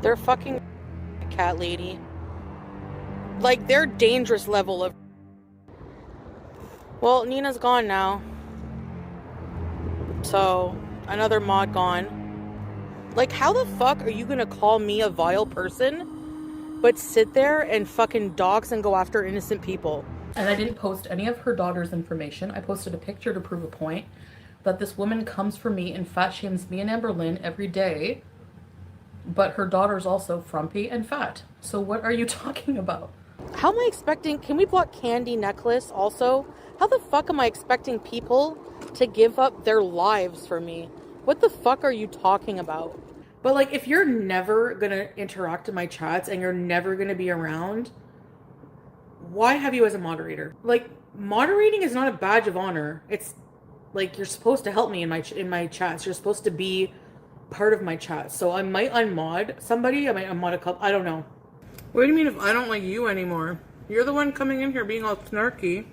They're fucking cat lady. Like, they're dangerous level of... Well, Nina's gone now. So, another mod gone. Like, how the fuck are you gonna call me a vile person, but sit there and fucking dox and go after innocent people? And I didn't post any of her daughter's information. I posted a picture to prove a point that this woman comes for me and fat shames me and Amberlynn every day, but her daughter's also frumpy and fat. So what are you talking about? How am I expecting... Can we block Candy Necklace also? How the fuck am I expecting people to give up their lives for me? What the fuck are you talking about? But like, if you're never gonna interact in my chats and you're never gonna be around, why have you as a moderator? Like, moderating is not a badge of honor. It's like, you're supposed to help me in my chats. You're supposed to be part of my chat. So I might unmod somebody. I might unmod a couple. I don't know. What do you mean if I don't like you anymore? You're the one coming in here being all snarky.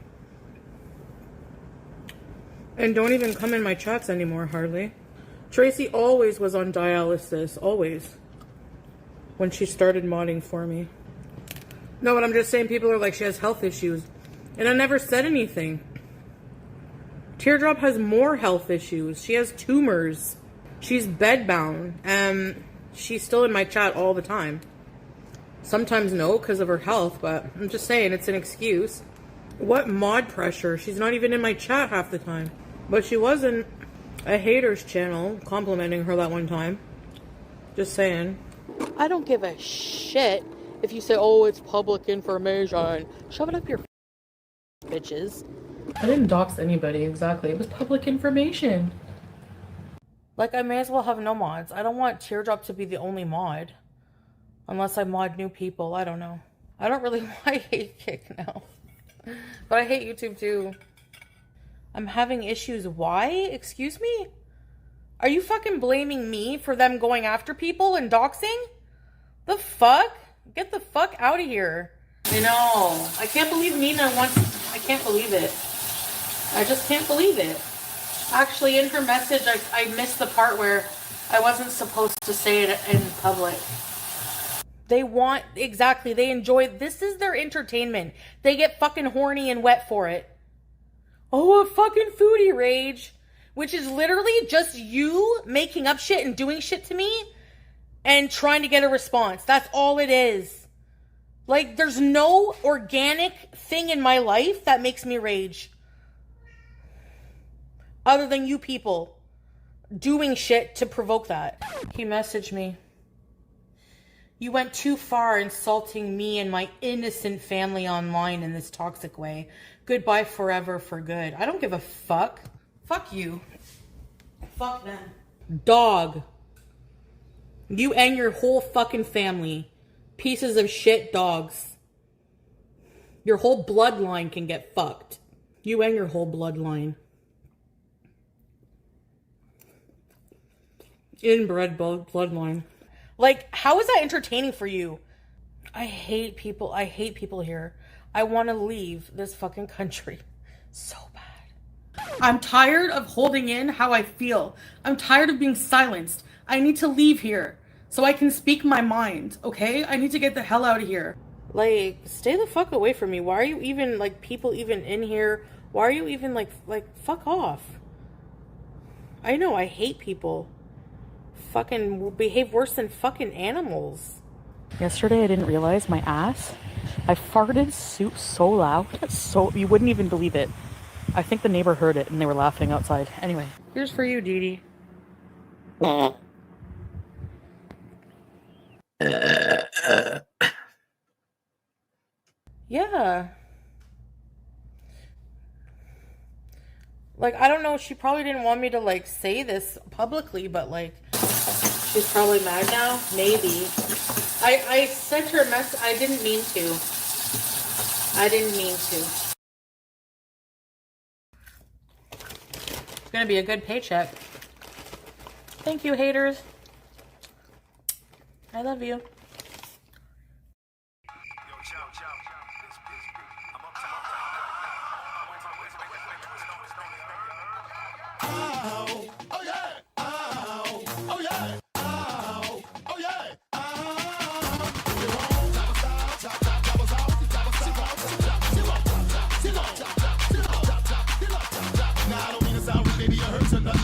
And don't even come in my chats anymore, hardly. Tracy always was on dialysis. Always. When she started modding for me. No, but I'm just saying people are like, she has health issues. And I never said anything. Teardrop has more health issues. She has tumors. She's bedbound. She's still in my chat all the time. Sometimes no, because of her health, but I'm just saying it's an excuse. What mod pressure? She's not even in my chat half the time. But she was in a haters channel complimenting her that one time. Just saying. I don't give a shit if you say, oh, it's public information. Shove it up your bitches. I didn't dox anybody, exactly. It was public information. Like, I may as well have no mods. I don't want Teardrop to be the only mod. Unless I mod new people. I don't know. I don't really I hate Kick now. But I hate YouTube too. I'm having issues. Why? Excuse me? Are you fucking blaming me for them going after people and doxing? The fuck? Get the fuck out of here. I know. I can't believe Nina wants... I can't believe it. I just can't believe it. Actually, in her message, I missed the part where I wasn't supposed to say it in public. They want... Exactly. They enjoy... This is their entertainment. They get fucking horny and wet for it. Oh, a fucking foodie rage. Which is literally just you making up shit and doing shit to me and trying to get a response. That's all it is. Like, there's no organic thing in my life that makes me rage. Other than you people doing shit to provoke that. He messaged me. You went too far insulting me and my innocent family online in this toxic way. Goodbye forever for good. I don't give a fuck. Fuck you. Fuck them. Dog. You and your whole fucking family. Pieces of shit dogs. Your whole bloodline can get fucked. You and your whole bloodline. Inbred bloodline. Like, how is that entertaining for you? I hate people. I hate people here. I want to leave this fucking country so bad. I'm tired of holding in how I feel. I'm tired of being silenced. I need to leave here so I can speak my mind, okay? I need to get the hell out of here. Like, stay the fuck away from me. Why are you even, like, people even in here? Why are you even, like, fuck off? I know, I hate people. Fucking behave worse than fucking animals. Yesterday I didn't realize my ass. I farted so loud. So you wouldn't even believe it. I think the neighbor heard it and they were laughing outside. Anyway, here's for you, Dee Dee. Yeah. Like, I don't know, she probably didn't want me to, like, say this publicly, but, like, she's probably mad now? Maybe. I sent her a message. I didn't mean to. I didn't mean to. It's gonna be a good paycheck. Thank you, haters. I love you.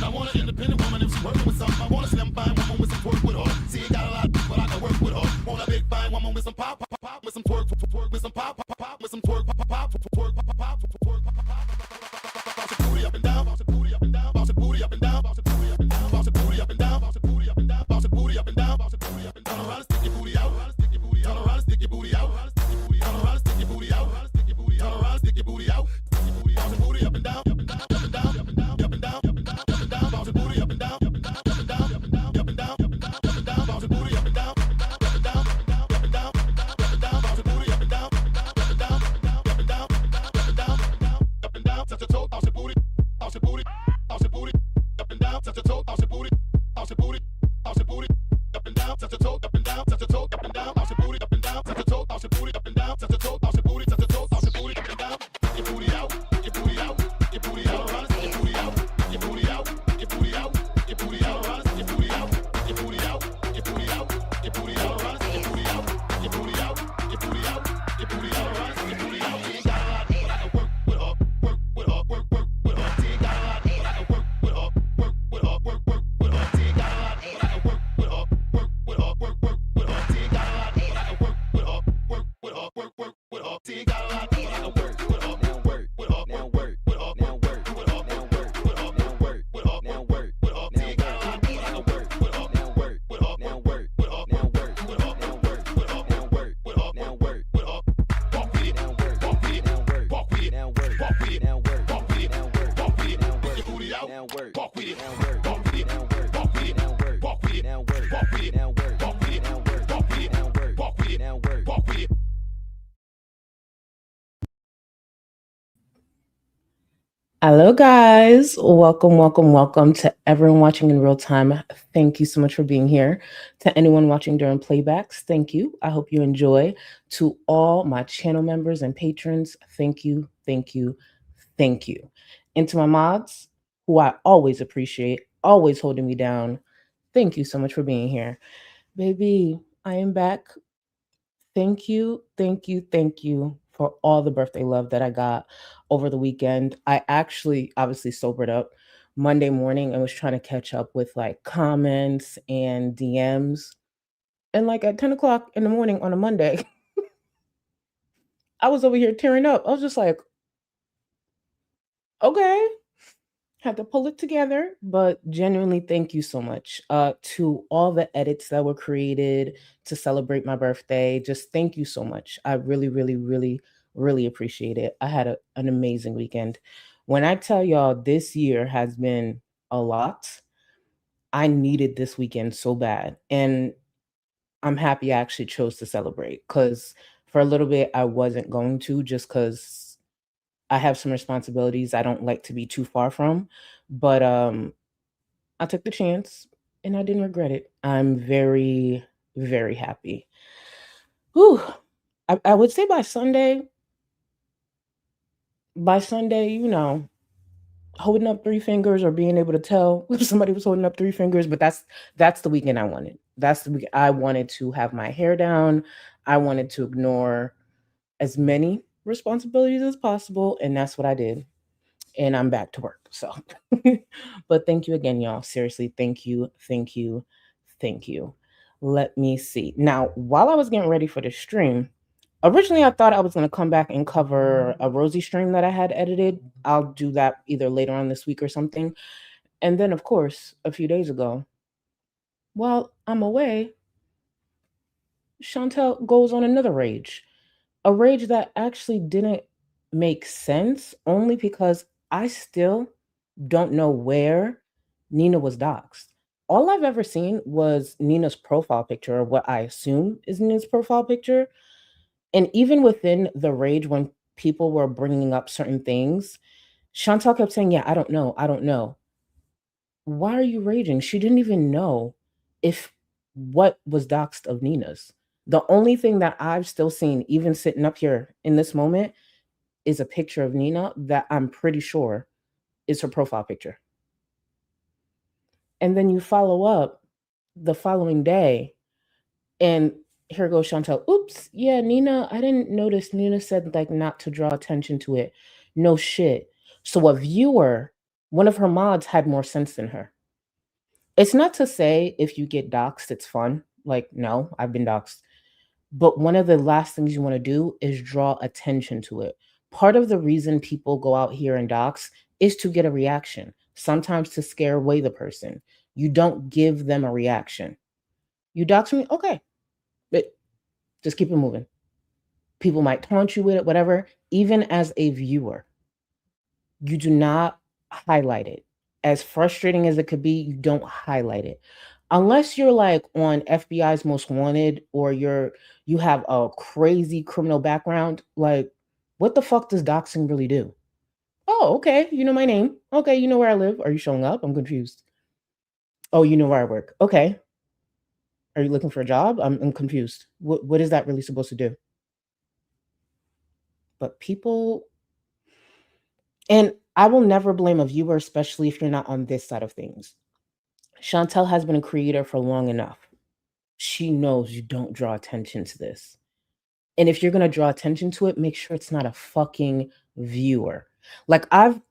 I want an independent woman if she's working with something. I want a slim fine woman with some twerk with her. See, got a lot, but I can work with her. Want a big fine woman with some pop, pop, pop, with some twerk, twerk, with some pop, pop, pop, with some twerk, pop, pop, twerk, pop, pop, twerk, pop, pop. Bounce your booty up and down, bounce your booty up and down, bounce your booty up and down, bounce your booty up and down, bounce your booty up and down, bounce your booty up and down, bounce your booty up and down, bounce your booty up and down. Turn around and stick your booty out, stick your booty out, turn around and stick your booty out, turn around and stick your booty out, stick your booty out, turn around and stick your booty out, stick your booty out, bounce your booty up and down, up and down, up and down, up and down, up and down, up and down, up and down, bounce your booty up and down, up and down, up and down, up and down, up and down, up and down, up and down, bounce your booty up and down, up and down, up and down, up and down, up and down, up and down, bounce your booty up and down, up and down, up and down, up and down, up and down, up and down, up and down, touch your toe, bounce your booty, bounce your booty, bounce your booty, up and down, touch your toe, bounce your booty, bounce your booty, bounce your booty, up and down, touch your toe, up and down, touch your toe, up and down, bounce your booty, up and down, touch your toe, bounce your booty, up and down, touch your toe, bounce your booty, touch your toe, bounce your booty, up and down, your booty out, your booty out, your booty out, around, your booty out, your booty out, your booty out, your booty out, around, your booty out, your booty out, your booty out, your booty out, around, your booty out, your booty out, your booty out, your booty out, around, your booty out. You ain't got a lot, but I can work with her, work with her, work with her. You ain't got a lot, but I can work with her, work with her, work with her. You ain't got a lot, but I can work with her, work with her, work with her. You ain't got a lot, but I can work with her, work with her, work with her. You ain't got a lot, but I can work with her, work with her, work with her, now work with her, now work with her, now work with her, now work with her. You ain't got a lot, but I can work with her, now work with her, now work with her, now work with her, now work with her, now work with her, now work with her. Walk with it, now work, walk with it, now work, walk with it, now work, walk with it, now work, walk with it, now work, walk with it, now work. Your booty out, now work, walk with it, now work, walk with it, now work, walk with it, now work, walk with it, now work, walk with it, now work, walk with it, now work, walk with it, now work, walk with it, now work, walk with it. Hello, guys. Welcome, welcome, welcome to everyone watching in real time. Thank you so much for being here. To anyone watching during playbacks, thank you. I hope you enjoy. To all my channel members and patrons, thank you, thank you, thank you. And to my mods, who I always appreciate, always holding me down, thank you so much for being here. Baby, I am back. Thank you, thank you, thank you for all the birthday love that I got over the weekend. I actually obviously sobered up Monday morning and was trying to catch up with like comments and DMs. And like at 10 o'clock in the morning on a Monday, I was over here tearing up. I was just like, okay, had to pull it together, but genuinely thank you so much to all the edits that were created to celebrate my birthday. Just thank you so much. I really, really, really, really appreciate it. I had an amazing weekend. When I tell y'all this year has been a lot, I needed this weekend so bad. And I'm happy I actually chose to celebrate because for a little bit I wasn't going to, just because I have some responsibilities I don't like to be too far from. But I took the chance and I didn't regret it. I'm very, very happy. Whew. I would say by Sunday, holding up three fingers or being able to tell if somebody was holding up three fingers, but that's the weekend I wanted. That's the week I wanted to have my hair down. I wanted to ignore as many responsibilities as possible, and that's what I did. And I'm back to work. So, but thank you again, y'all. Seriously, thank you, thank you, thank you. Let me see. Now, while I was getting ready for the stream, originally I thought I was going to come back and cover a Rosie stream that I had edited. I'll do that either later on this week or something. And then, of course, a few days ago, while I'm away, Chantel goes on another rage. A rage that actually didn't make sense only because I still don't know where Nina was doxxed. All I've ever seen was Nina's profile picture, or what I assume is Nina's profile picture. And even within the rage, when people were bringing up certain things, Chantel kept saying, yeah, I don't know. I don't know. Why are you raging? She didn't even know if what was doxed of Nina's. The only thing that I've still seen, even sitting up here in this moment, is a picture of Nina that I'm pretty sure is her profile picture. And then you follow up the following day, and here goes Chantel. Oops, yeah, Nina, I didn't notice. Nina said like not to draw attention to it. No shit. So a viewer, one of her mods had more sense than her. It's not to say if you get doxxed, it's fun. Like, no, I've been doxxed. But one of the last things you want to do is draw attention to it. Part of the reason people go out here and dox is to get a reaction, sometimes to scare away the person. You don't give them a reaction. You dox me, okay, but just keep it moving. People might taunt you with it, whatever. Even as a viewer, you do not highlight it. As frustrating as it could be, you don't highlight it. Unless you're like on FBI's Most Wanted or you have a crazy criminal background, like what the fuck does doxing really do? Oh, okay, you know my name. Okay, you know where I live. Are you showing up? I'm confused. Oh, you know where I work. Okay. Are you looking for a job? I'm confused. What is that really supposed to do? But people, and I will never blame a viewer, especially if you're not on this side of things. Chantel has been a creator for long enough. She knows you don't draw attention to this. And if you're going to draw attention to it, make sure it's not a fucking viewer. Like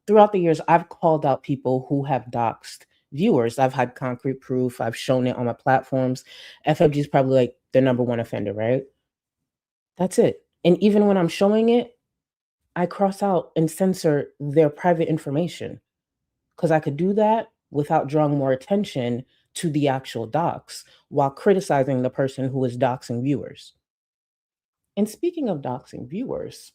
throughout the years, I've called out people who have doxed viewers. I've had concrete proof. I've shown it on my platforms. FFG is probably like the number one offender, right? That's it. And even when I'm showing it, I cross out and censor their private information because I could do that without drawing more attention to the actual dox while criticizing the person who is doxing viewers. And speaking of doxing viewers,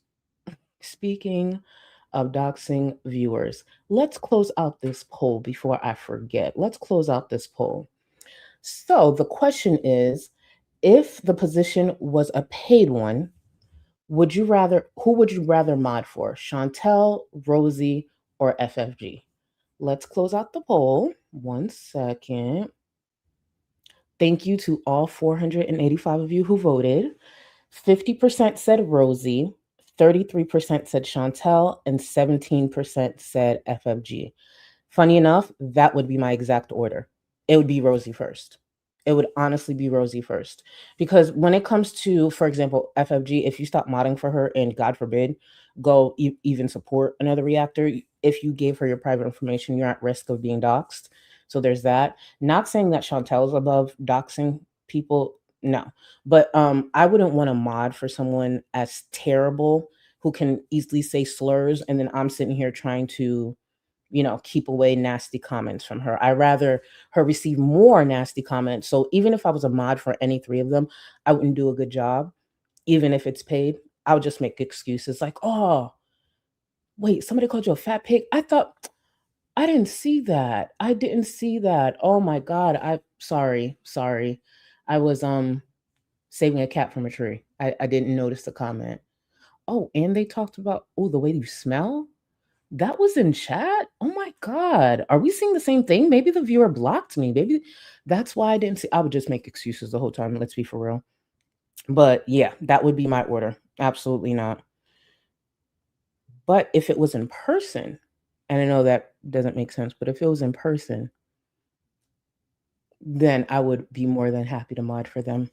let's close out this poll before I forget. Let's close out this poll. So the question is, if the position was a paid one, who would you rather mod for? Chantel, Rosie, or FFG? Let's close out the poll. 1 second. Thank you to all 485 of you who voted. 50% said Rosie, 33% said Chantel, and 17% said FFG. Funny enough, that would be my exact order. It would be Rosie first. It would honestly be Rosie first. Because when it comes to, for example, FFG, if you stop modding for her and God forbid, go even support another reactor, if you gave her your private information, you're at risk of being doxxed. So there's that. Not saying that Chantel is above doxing people, no. But I wouldn't want to mod for someone as terrible who can easily say slurs, and then I'm sitting here trying to keep away nasty comments from her. I rather her receive more nasty comments. So even if I was a mod for any three of them, I wouldn't do a good job, even if it's paid. I would just make excuses like, oh, wait, somebody called you a fat pig. I didn't see that. I didn't see that. Oh my God. Sorry. I was saving a cat from a tree. I didn't notice the comment. Oh, and they talked about, oh, the way you smell. That was in chat? Oh my God. Are we seeing the same thing? Maybe the viewer blocked me. Maybe that's why I didn't see. I would just make excuses the whole time. Let's be for real. But yeah, that would be my order. Absolutely not. But if it was in person, and I know that doesn't make sense, but if it was in person, then I would be more than happy to mod for them.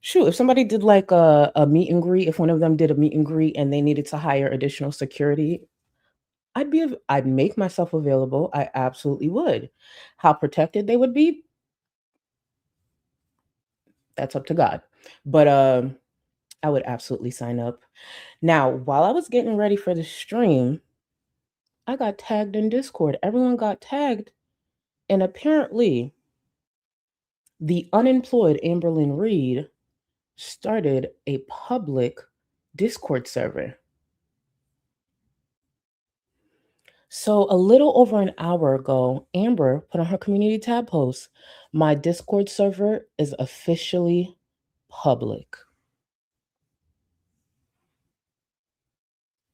Shoot, if somebody did like a meet and greet, if one of them did a meet and greet and they needed to hire additional security, I'd make myself available. I absolutely would. How protected they would be, that's up to God. But I would absolutely sign up. Now, while I was getting ready for the stream, I got tagged in Discord. Everyone got tagged, and apparently the unemployed Amberlyn Reed started a public Discord server. So a little over an hour ago, Amber put on her community tab post, my Discord server is officially public.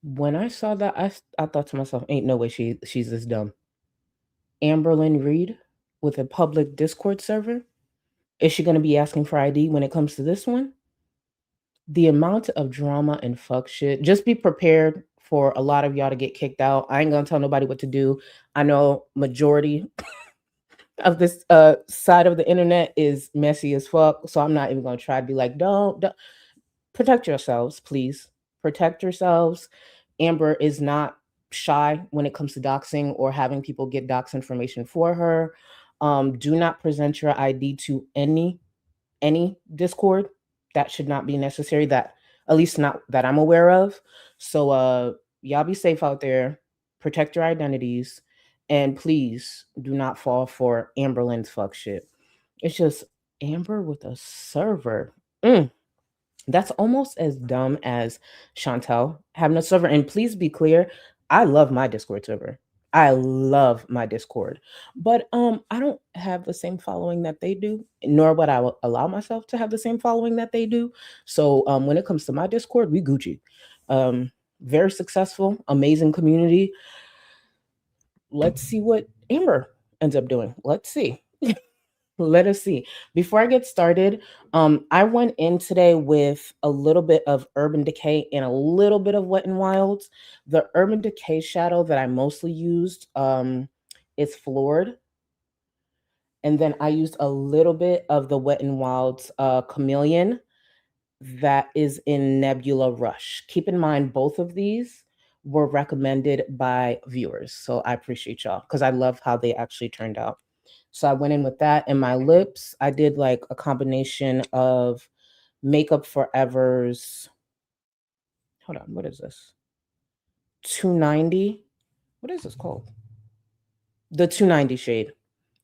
When I saw that, I thought to myself, ain't no way she's this dumb. Amberlynn Reed with a public Discord server. Is she going to be asking for ID when it comes to this one? The amount of drama and fuck shit. Just be prepared for a lot of y'all to get kicked out. I ain't gonna tell nobody what to do. I know majority of this side of the internet is messy as fuck, so I'm not even gonna try to be like, don't. Protect yourselves, please. Protect yourselves. Amber is not shy when it comes to doxing or having people get dox information for her. Do not present your ID to any Discord. That should not be necessary. That at least not that I'm aware of. So y'all be safe out there. Protect your identities. And please do not fall for Amberlynn's fuck shit. It's just Amber with a server. That's almost as dumb as Chantel having a server. And please be clear, I love my Discord server. I love my Discord, but I don't have the same following that they do, nor would I allow myself to have the same following that they do. So when it comes to my Discord, we Gucci. Very successful, amazing community. Let's see what Amber ends up doing. Let's see. Let us see. Before I get started, I went in today with a little bit of Urban Decay and a little bit of Wet n Wilds. The Urban Decay shadow that I mostly used is Floored. And then I used a little bit of the Wet n Wilds Chameleon that is in Nebula Rush. Keep in mind, both of these were recommended by viewers. So I appreciate y'all because I love how they actually turned out. So I went in with that. And my lips, I did like a combination of Makeup Forever's, hold on, what is this? 290. What is this called? The 290 shade.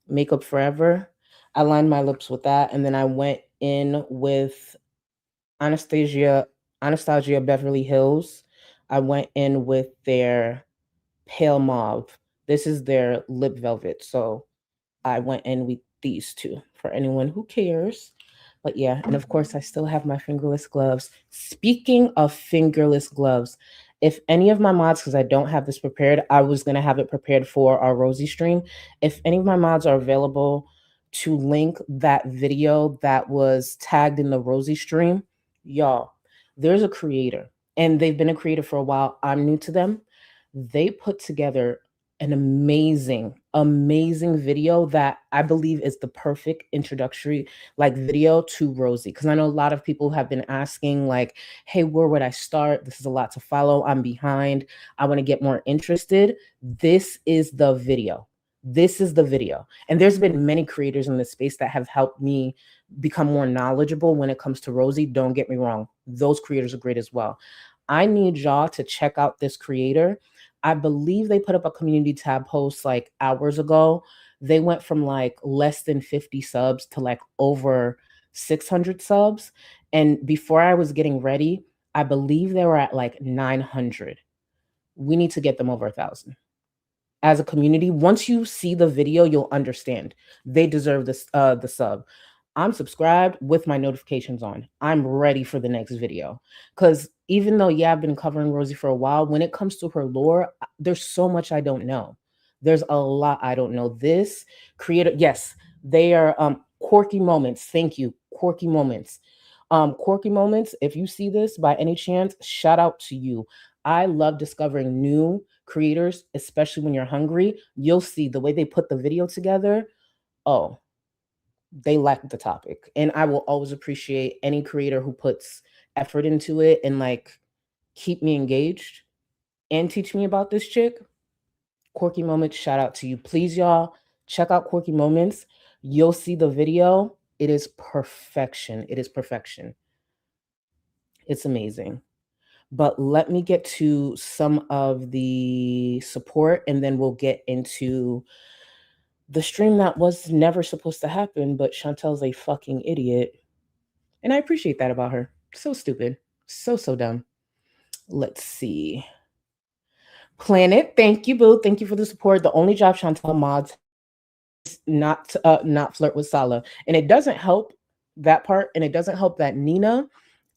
Makeup Forever. I lined my lips with that. And then I went in with Anastasia Beverly Hills. I went in with their Pale Mauve. This is their lip velvet. So I went in with these two for anyone who cares. But yeah, and of course, I still have my fingerless gloves. Speaking of fingerless gloves, if any of my mods, because I don't have this prepared, I was going to have it prepared for our Rosie stream. If any of my mods are available to link that video that was tagged in the Rosie stream, y'all, there's a creator, and they've been a creator for a while. I'm new to them. They put together an amazing video that I believe is the perfect introductory like video to Rosie, because I know a lot of people have been asking like, hey, where would I start? This is a lot to follow. I'm behind. I want to get more interested. This is the video. And there's been many creators in this space that have helped me become more knowledgeable when it comes to Rosie. Don't get me wrong. Those creators are great as well. I need y'all to check out this creator. I believe they put up a community tab post like hours ago. They went from like less than 50 subs to like over 600 subs. And before I was getting ready, I believe they were at like 900. We need to get them over 1,000. As a community, once you see the video, you'll understand. They deserve this, the sub. I'm subscribed with my notifications on. I'm ready for the next video. Because even though, yeah, I've been covering Rosie for a while, when it comes to her lore, there's so much I don't know. There's a lot I don't know. This creator, yes, they are Quirky Moments. Thank you. Quirky Moments. Quirky Moments, if you see this by any chance, shout out to you. I love discovering new creators, especially when you're hungry. You'll see the way they put the video together. Oh, they like the topic, and I will always appreciate any creator who puts effort into it and like keep me engaged and teach me about this chick. Quirky Moments, shout out to you. Please, y'all, check out Quirky Moments. You'll see the video. It is perfection. It's amazing. But let me get to some of the support, and then we'll get into the stream that was never supposed to happen, but Chantel's a fucking idiot. And I appreciate that about her. So stupid. So dumb. Let's see. Planet, thank you, boo. Thank you for the support. The only job Chantel mods is not flirt with Sala. And it doesn't help that part, and it doesn't help that Nina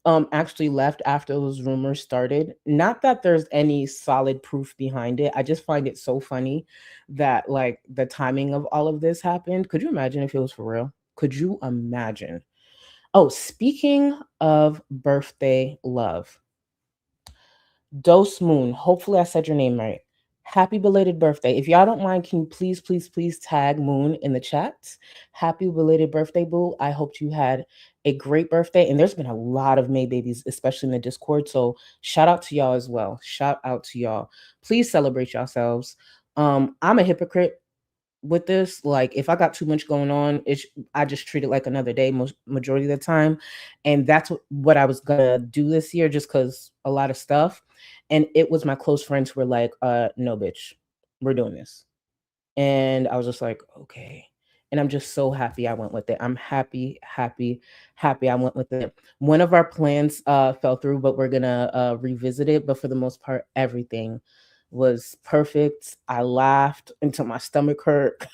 actually left after those rumors started. Not that there's any solid proof behind it. I just find it so funny that like the timing of all of this happened. Could you imagine if it was for real? Could you imagine? Oh, speaking of birthday love, Dose Moon. Hopefully, I said your name right. Happy belated birthday. If y'all don't mind, can you please, please, please tag Moon in the chat? Happy belated birthday, boo. I hope you had a great birthday. And there's been a lot of May babies, especially in the Discord. So shout out to y'all as well. Shout out to y'all. Please celebrate yourselves. I'm a hypocrite with this. Like if I got too much going on, I just treat it like another day most majority of the time. And that's what I was gonna do this year, just because a lot of stuff. And it was my close friends who were like, no bitch, we're doing this. And I was just like, okay. And I'm just so happy I went with it. I'm happy, happy, happy I went with it. One of our plans fell through, but we're gonna revisit it. But for the most part, everything was perfect. I laughed until my stomach hurt.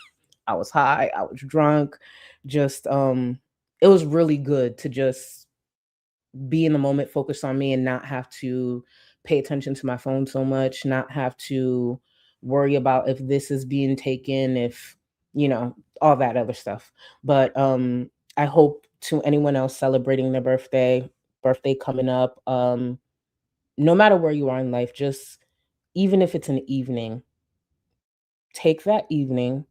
I was high, I was drunk. Just it was really good to just be in the moment, focus on me, and not have to pay attention to my phone so much, not have to worry about if this is being taken, if all that other stuff. But I hope to anyone else celebrating their birthday coming up, no matter where you are in life, just even if it's an evening, take that evening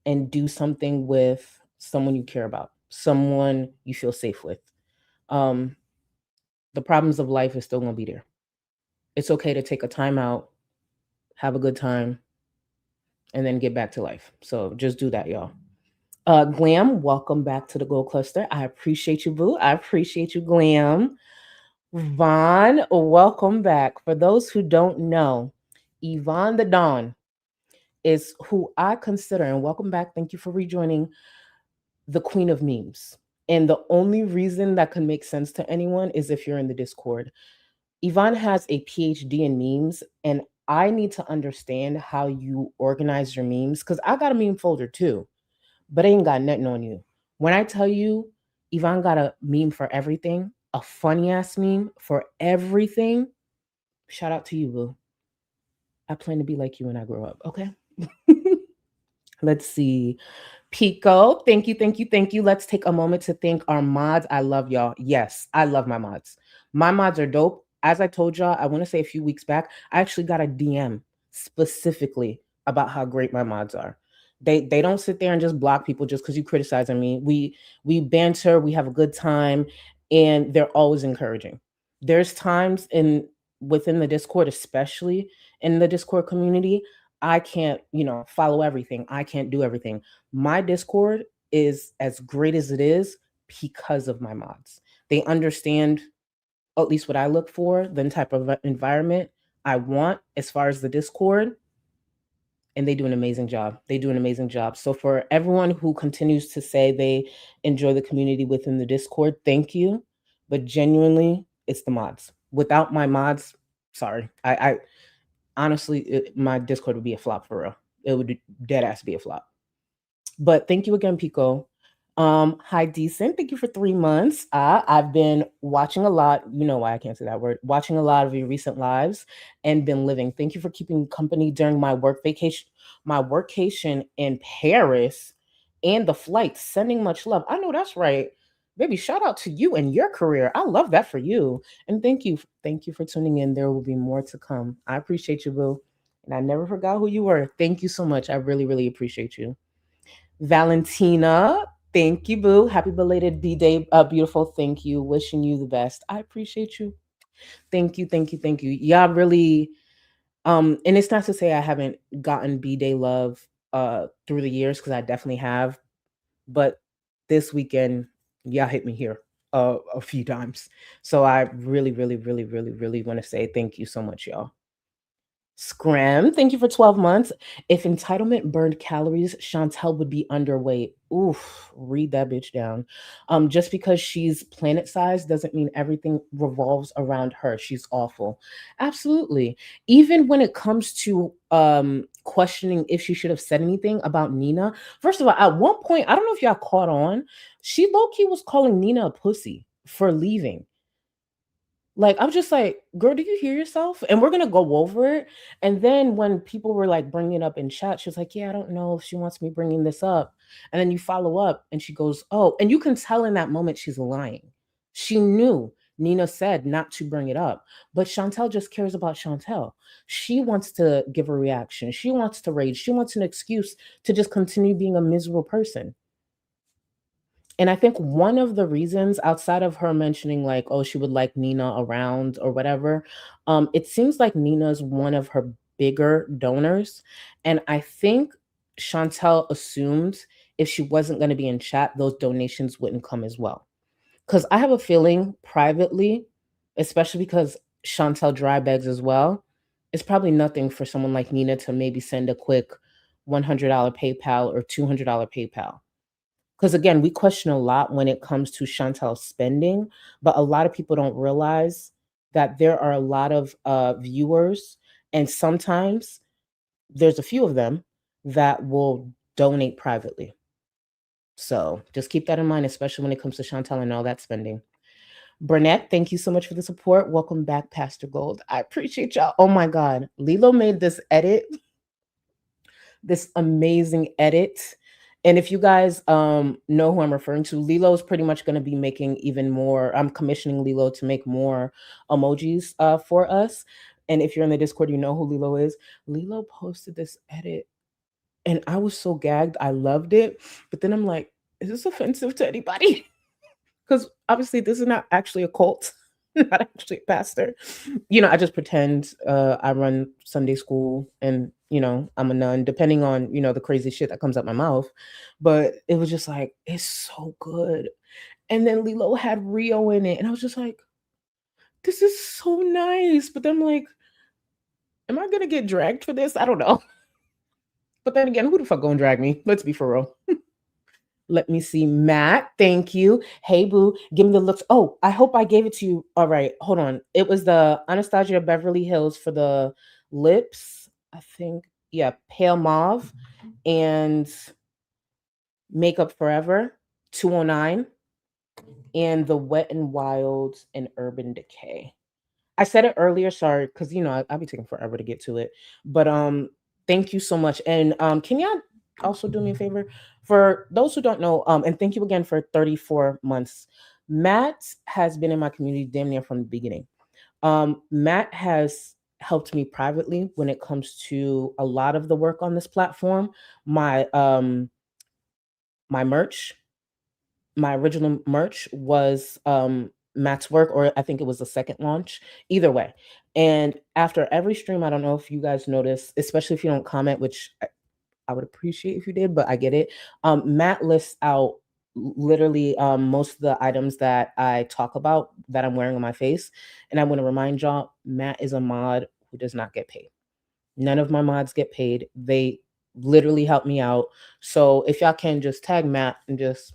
and do something with someone you care about, someone you feel safe with. Um, the problems of life is still gonna be there. It's okay to take a time out, have a good time, and then get back to life. So just do that, y'all. Glam, welcome back to the Gold Cluster. I appreciate you, boo. I appreciate you, Glam. Vaughn, welcome back. For those who don't know, Yvonne the Dawn is who I consider, and welcome back. Thank you for rejoining, the queen of memes. And the only reason that can make sense to anyone is if you're in the Discord. Yvonne has a PhD in memes, and I need to understand how you organize your memes because I got a meme folder too, but I ain't got nothing on you. When I tell you Yvonne got a meme for everything, a funny ass meme for everything, shout out to you, boo. I plan to be like you when I grow up, okay? Let's see. Pico, thank you, thank you, thank you. Let's take a moment to thank our mods. I love y'all. Yes, I love my mods. My mods are dope. As I told y'all, I want to say a few weeks back, I actually got a DM specifically about how great my mods are. They don't sit there and just block people just because you criticizing me. We banter, we have a good time, and they're always encouraging. There's times within the Discord, especially in the Discord community, I can't, follow everything. I can't do everything. My Discord is as great as it is because of my mods. They understand at least what I look for, the type of environment I want as far as the Discord, and they do an amazing job. They do an amazing job. So for everyone who continues to say they enjoy the community within the Discord, thank you. But genuinely, it's the mods. Without my mods, sorry. I honestly, my Discord would be a flop for real. It would dead ass be a flop. But thank you again, Pico. Hi, Decent. Thank you for 3 months. I've been watching a lot. You know why I can't say that word. Watching a lot of your recent lives and been living. Thank you for keeping company during my workcation in Paris and the flight. Sending much love. I know that's right. Baby, shout out to you and your career. I love that for you. And thank you. Thank you for tuning in. There will be more to come. I appreciate you, boo. And I never forgot who you were. Thank you so much. I really, really appreciate you. Valentina, thank you, boo. Happy belated B-Day, beautiful. Thank you. Wishing you the best. I appreciate you. Thank you, thank you, thank you. Y'all really, and it's not to say I haven't gotten B-Day love through the years, because I definitely have. But this weekend, y'all hit me here a few times. So I really, really, really, really, really want to say thank you so much, y'all. Scram, thank you for 12 months. If entitlement burned calories, Chantel would be underweight. Oof, read that bitch down. Just because she's planet sized doesn't mean everything revolves around her. She's awful. Absolutely. Even when it comes to questioning if she should have said anything about Nina. First of all, at one point, I don't know if y'all caught on, she low-key was calling Nina a pussy for leaving. Like, I'm just like, girl, do you hear yourself? And we're gonna go over it. And then when people were like bringing it up in chat, she was like, yeah, I don't know if she wants me bringing this up. And then you follow up, and she goes, oh, and you can tell in that moment she's lying. She knew Nina said not to bring it up, but Chantel just cares about Chantel. She wants to give a reaction. She wants to rage. She wants an excuse to just continue being a miserable person. And I think one of the reasons, outside of her mentioning like, oh, she would like Nina around or whatever, it seems like Nina's one of her bigger donors. And I think Chantel assumed if she wasn't going to be in chat, those donations wouldn't come as well. Because I have a feeling privately, especially because Chantel dry bags as well, it's probably nothing for someone like Nina to maybe send a quick $100 PayPal or $200 PayPal. Because again, we question a lot when it comes to Chantel's spending, but a lot of people don't realize that there are a lot of viewers, and sometimes there's a few of them that will donate privately. So just keep that in mind, especially when it comes to Chantel and all that spending. Burnett, thank you so much for the support. Welcome back, Pastor Gold. I appreciate y'all. Oh my God. Lilo made this edit, this amazing edit. And if you guys know who I'm referring to, Lilo is pretty much going to be making even more. I'm commissioning Lilo to make more emojis for us. And if you're in the Discord, you know who Lilo is. Lilo posted this edit, and I was so gagged. I loved it. But then I'm like, is this offensive to anybody? Because obviously this is not actually a cult, not actually a pastor. You know, I just pretend I run Sunday school and, you know, I'm a nun, depending on, you know, the crazy shit that comes out my mouth. But it was just like, it's so good. And then Lilo had Rio in it. And I was just like, this is so nice. But then I'm like, am I going to get dragged for this? I don't know. But then again, who the fuck gonna drag me? Let's be for real. Let me see. Matt, thank you. Hey, boo, give me the looks. Oh, I hope I gave it to you. All right, hold on. It was the Anastasia Beverly Hills for the lips, I think. Yeah, Pale Mauve and Makeup Forever, 209, and the Wet and Wild and Urban Decay. I said it earlier, sorry, because you know I'll be taking forever to get to it. But thank you so much. And can y'all also do me a favor? For those who don't know, and thank you again for 34 months. Matt has been in my community damn near from the beginning. Matt has helped me privately when it comes to a lot of the work on this platform. My merch, my original merch was Matt's work, or I think it was the second launch. Either way. And after every stream, I don't know if you guys notice, especially if you don't comment, which I would appreciate if you did, but I get it. Matt lists out literally most of the items that I talk about that I'm wearing on my face. And I want to remind y'all, Matt is a mod who does not get paid. None of my mods get paid. They literally help me out. So if y'all can just tag Matt and just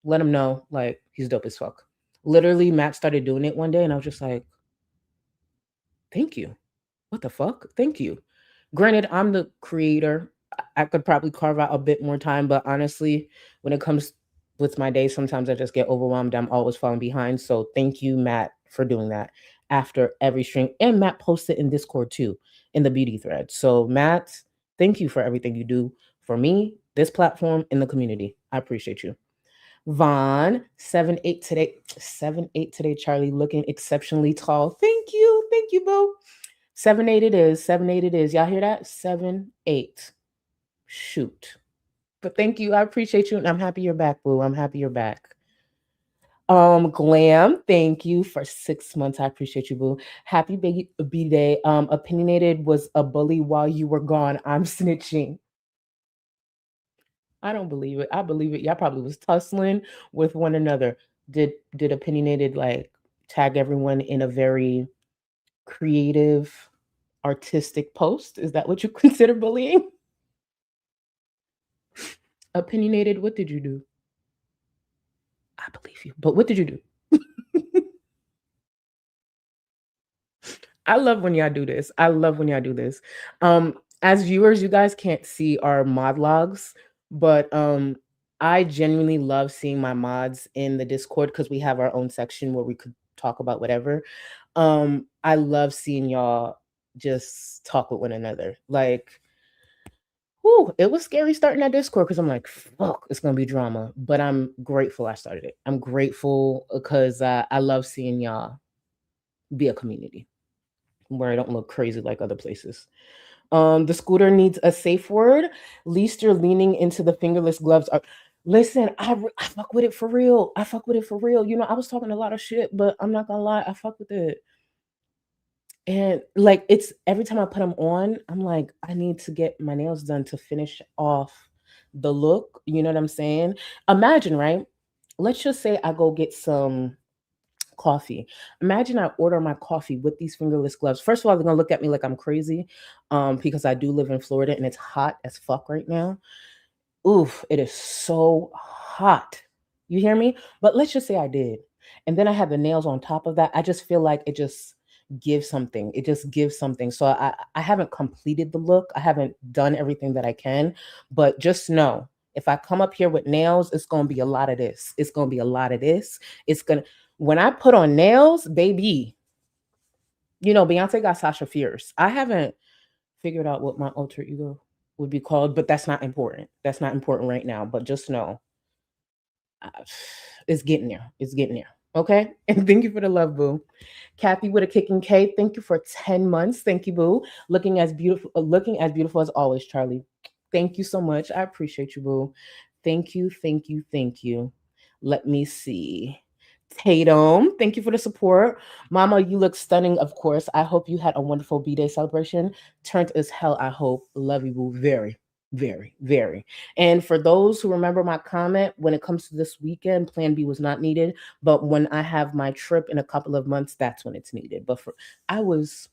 let him know, like, he's dope as fuck. Literally, Matt started doing it one day, and I was just like, thank you. What the fuck? Thank you. Granted, I'm the creator. I could probably carve out a bit more time, but honestly, when it comes with my day, sometimes I just get overwhelmed. I'm always falling behind. So thank you, Matt, for doing that after every stream. And Matt posted in Discord too, in the beauty thread. So Matt, thank you for everything you do for me, this platform, and the community. I appreciate you. Vaughn, 7'8" today. 7'8" today, Charlie, looking exceptionally tall. Thank you. Thank you, boo. 7'8" it is. 7'8" it is. Y'all hear that? 7'8". Shoot. But thank you. I appreciate you. And I'm happy you're back, boo. I'm happy you're back. Glam, thank you for 6 months. I appreciate you, boo. Happy B-Day. Opinionated was a bully while you were gone. I'm snitching. I don't believe it. I believe it. Y'all probably was tussling with one another. Did Opinionated like tag everyone in a very creative, artistic post? Is that what you consider bullying? Opinionated, what did you do? I believe you, but what did you do? I love when y'all do this. I love when y'all do this. As viewers, you guys can't see our mod logs, but I genuinely love seeing my mods in the Discord because we have our own section where we could talk about whatever. I love seeing y'all just talk with one another. Like, whew, it was scary starting that Discord because I'm like, fuck, it's gonna be drama. But I'm grateful I started it. I'm grateful because I love seeing y'all be a community where I don't look crazy like other places. The scooter needs a safe word. Least you're leaning into the fingerless gloves. Listen, I fuck with it for real. I fuck with it for real. You know, I was talking a lot of shit, but I'm not gonna lie, I fuck with it. And like, it's every time I put them on, I'm like, I need to get my nails done to finish off the look. You know what I'm saying? Imagine, right? Let's just say I go get some coffee. Imagine I order my coffee with these fingerless gloves. First of all, they're gonna look at me like I'm crazy, because I do live in Florida and it's hot as fuck right now. Oof, it is so hot. You hear me? But let's just say I did. And then I had the nails on top of that. I just feel like it just gives something. It just gives something. So I haven't completed the look. I haven't done everything that I can. But just know, if I come up here with nails, it's gonna be a lot of this. It's gonna be a lot of this. It's gonna When I put on nails, baby, you know, Beyonce got Sasha Fierce. I haven't figured out what my alter ego would be called, but that's not important. That's not important right now. But just know, uh, it's getting there. It's getting there. Okay. And thank you for the love, boo. Kathy with a kicking K. Thank you for 10 months. Thank you, boo. Looking as beautiful as always, Charlie. Thank you so much. I appreciate you, boo. Thank you. Thank you. Thank you. Let me see. Tatum, thank you for the support. Mama, you look stunning, of course. I hope you had a wonderful B-Day celebration. Turned as hell, I hope. Love you, boo. Very, very, very. And for those who remember my comment, when it comes to this weekend, Plan B was not needed. But when I have my trip in a couple of months, that's when it's needed. But I was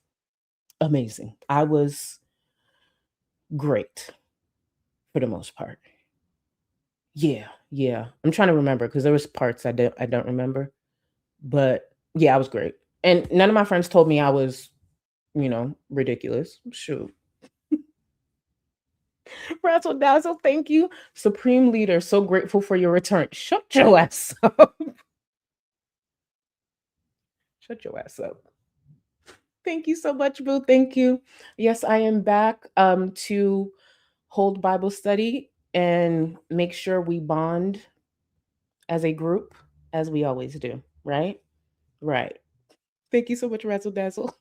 amazing. I was great for the most part. Yeah, yeah. I'm trying to remember because there was parts I don't remember. But yeah, I was great. And none of my friends told me I was, ridiculous. Shoot. Razzle Dazzle, thank you. Supreme Leader, so grateful for your return. Shut your ass up. Shut your ass up. Thank you so much, boo. Thank you. Yes, I am back to hold Bible study and make sure we bond as a group, as we always do, right? Right. Thank you so much, Razzle Dazzle.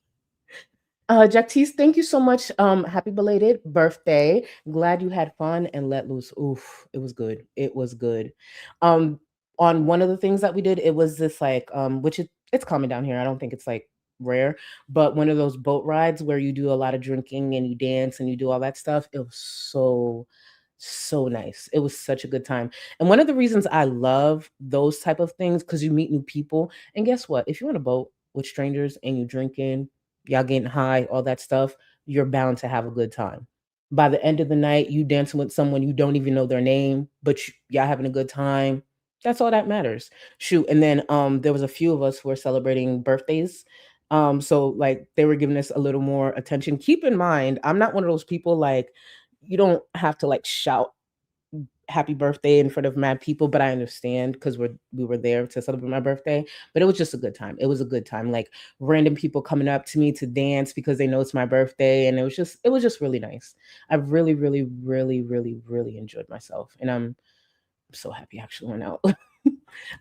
Jactise, thank you so much. Happy belated birthday. Glad you had fun and let loose. Oof, it was good. It was good. Um, on one of the things that we did, it was this like, it's common down here. I don't think it's like rare, but one of those boat rides where you do a lot of drinking and you dance and you do all that stuff. It was so nice. It was such a good time. And one of the reasons I love those type of things, because you meet new people. And guess what? If you're on a boat with strangers and you drinking, y'all getting high, all that stuff, you're bound to have a good time. By the end of the night, you dancing with someone you don't even know their name, but y'all having a good time. That's all that matters. Shoot. And then there was a few of us who were celebrating birthdays. So like they were giving us a little more attention. Keep in mind, I'm not one of those people like you don't have to like shout happy birthday in front of mad people, but I understand because we were there to celebrate my birthday. But it was just a good time. It was a good time. Like random people coming up to me to dance because they know it's my birthday, and it was just really nice. I really, really, really, really, really enjoyed myself, and I'm so happy I actually went out.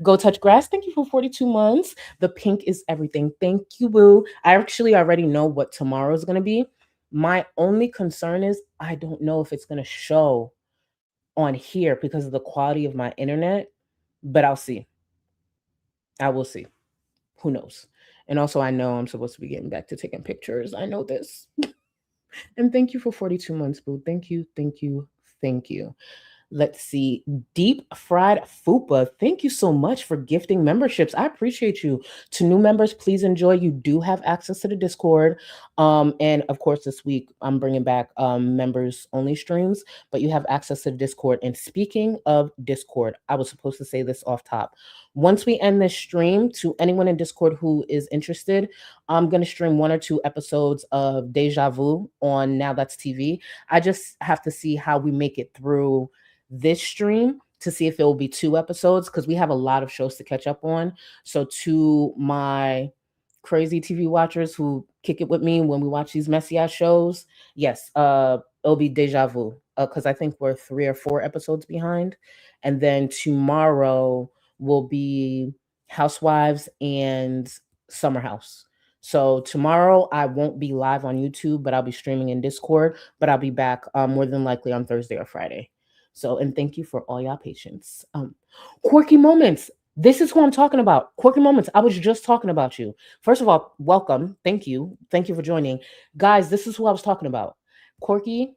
Go Touch Grass, thank you for 42 months. The pink is everything. Thank you, boo. I actually already know what tomorrow is gonna be. My only concern is I don't know if it's gonna show on here because of the quality of my internet, but I'll see. I will see. Who knows? And also, I know I'm supposed to be getting back to taking pictures. I know this. And thank you for 42 months, boo. Thank you, thank you, thank you. Let's see. Deep Fried Fupa. Thank you so much for gifting memberships. I appreciate you. To new members, please enjoy. You do have access to the Discord. And of course, this week I'm bringing back members only streams, but you have access to the Discord. And speaking of Discord, I was supposed to say this off top. Once we end this stream, to anyone in Discord who is interested, I'm going to stream 1 or 2 episodes of Deja Vu on Now That's TV. I just have to see how we make it through this stream to see if it will be 2 episodes because we have a lot of shows to catch up on. So to my crazy TV watchers who kick it with me when we watch these messy ass shows, yes, it'll be Deja Vu because I think we're 3 or 4 episodes behind, and then tomorrow will be Housewives and Summer House. So tomorrow I won't be live on YouTube, but I'll be streaming in Discord. But I'll be back more than likely on Thursday or Friday. So, and thank you for all y'all patience. Quirky moments. This is who I'm talking about. Quirky moments. I was just talking about you. First of all, welcome. Thank you. Thank you for joining. Guys, this is who I was talking about. Quirky,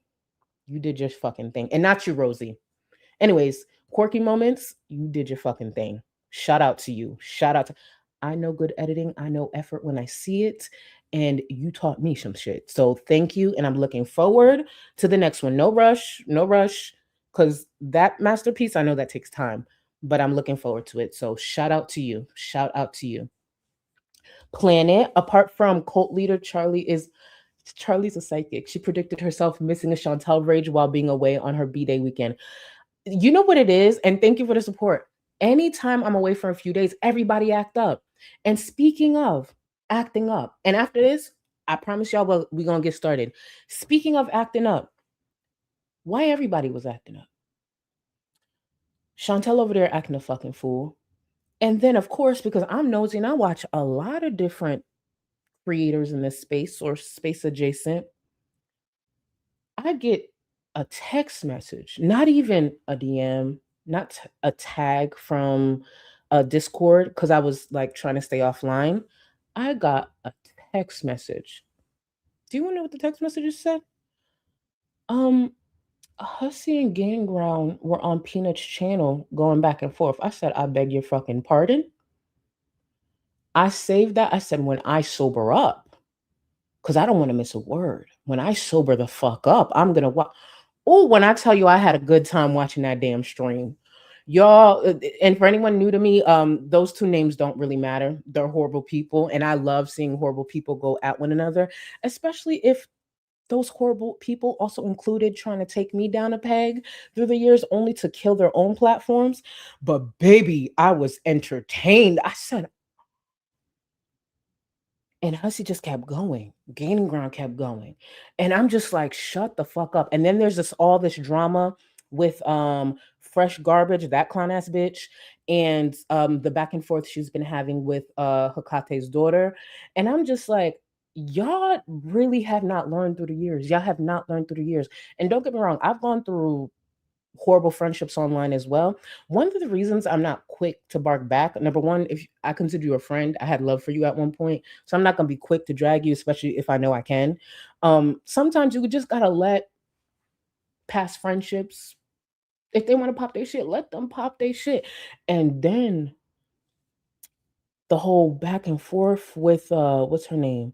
you did your fucking thing. And not you, Rosie. Anyways, quirky moments, you did your fucking thing. Shout out to you. Shout out to I know good editing. I know effort when I see it. And you taught me some shit. So thank you. And I'm looking forward to the next one. No rush. No rush. Because that masterpiece, I know that takes time. But I'm looking forward to it. So shout out to you. Shout out to you. Planet, apart from cult leader Charlie's a psychic. She predicted herself missing a Chantel rage while being away on her B-Day weekend. You know what it is, and thank you for the support. Anytime I'm away for a few days, everybody act up. And speaking of acting up, and after this, I promise y'all we're gonna get started. Speaking of acting up, why everybody was acting up? Chantel over there acting a fucking fool. And then, of course, because I'm nosy and I watch a lot of different creators in this space or space adjacent, I get a text message, not even a DM, not a tag from a Discord because I was like trying to stay offline. I got a text message. Do you want to know what the text message said? Hussy and Gang Ground were on Peanut's channel going back and forth. I said, I beg your fucking pardon. I saved that. I said, when I sober up, because I don't want to miss a word. When I sober the fuck up, I'm going to watch. Oh, when I tell you I had a good time watching that damn stream. Y'all, and for anyone new to me, those 2 names don't really matter. They're horrible people, and I love seeing horrible people go at one another, especially if those horrible people also included trying to take me down a peg through the years only to kill their own platforms. But baby, I was entertained. I said, and Hussy just kept going. Gaining Ground kept going. And I'm just like, shut the fuck up. And then there's all this drama with Fresh Garbage, that clown ass bitch, and the back and forth she's been having with Hakate's daughter. And I'm just like, y'all really have not learned through the years. Y'all have not learned through the years. And don't get me wrong, I've gone through horrible friendships online as well. One of the reasons I'm not quick to bark back, number one, if I consider you a friend, I had love for you at one point, so I'm not gonna be quick to drag you, especially if I know I can. Sometimes you just gotta let past friendships, if they want to pop their shit, let them pop their shit. And then the whole back and forth with what's her name,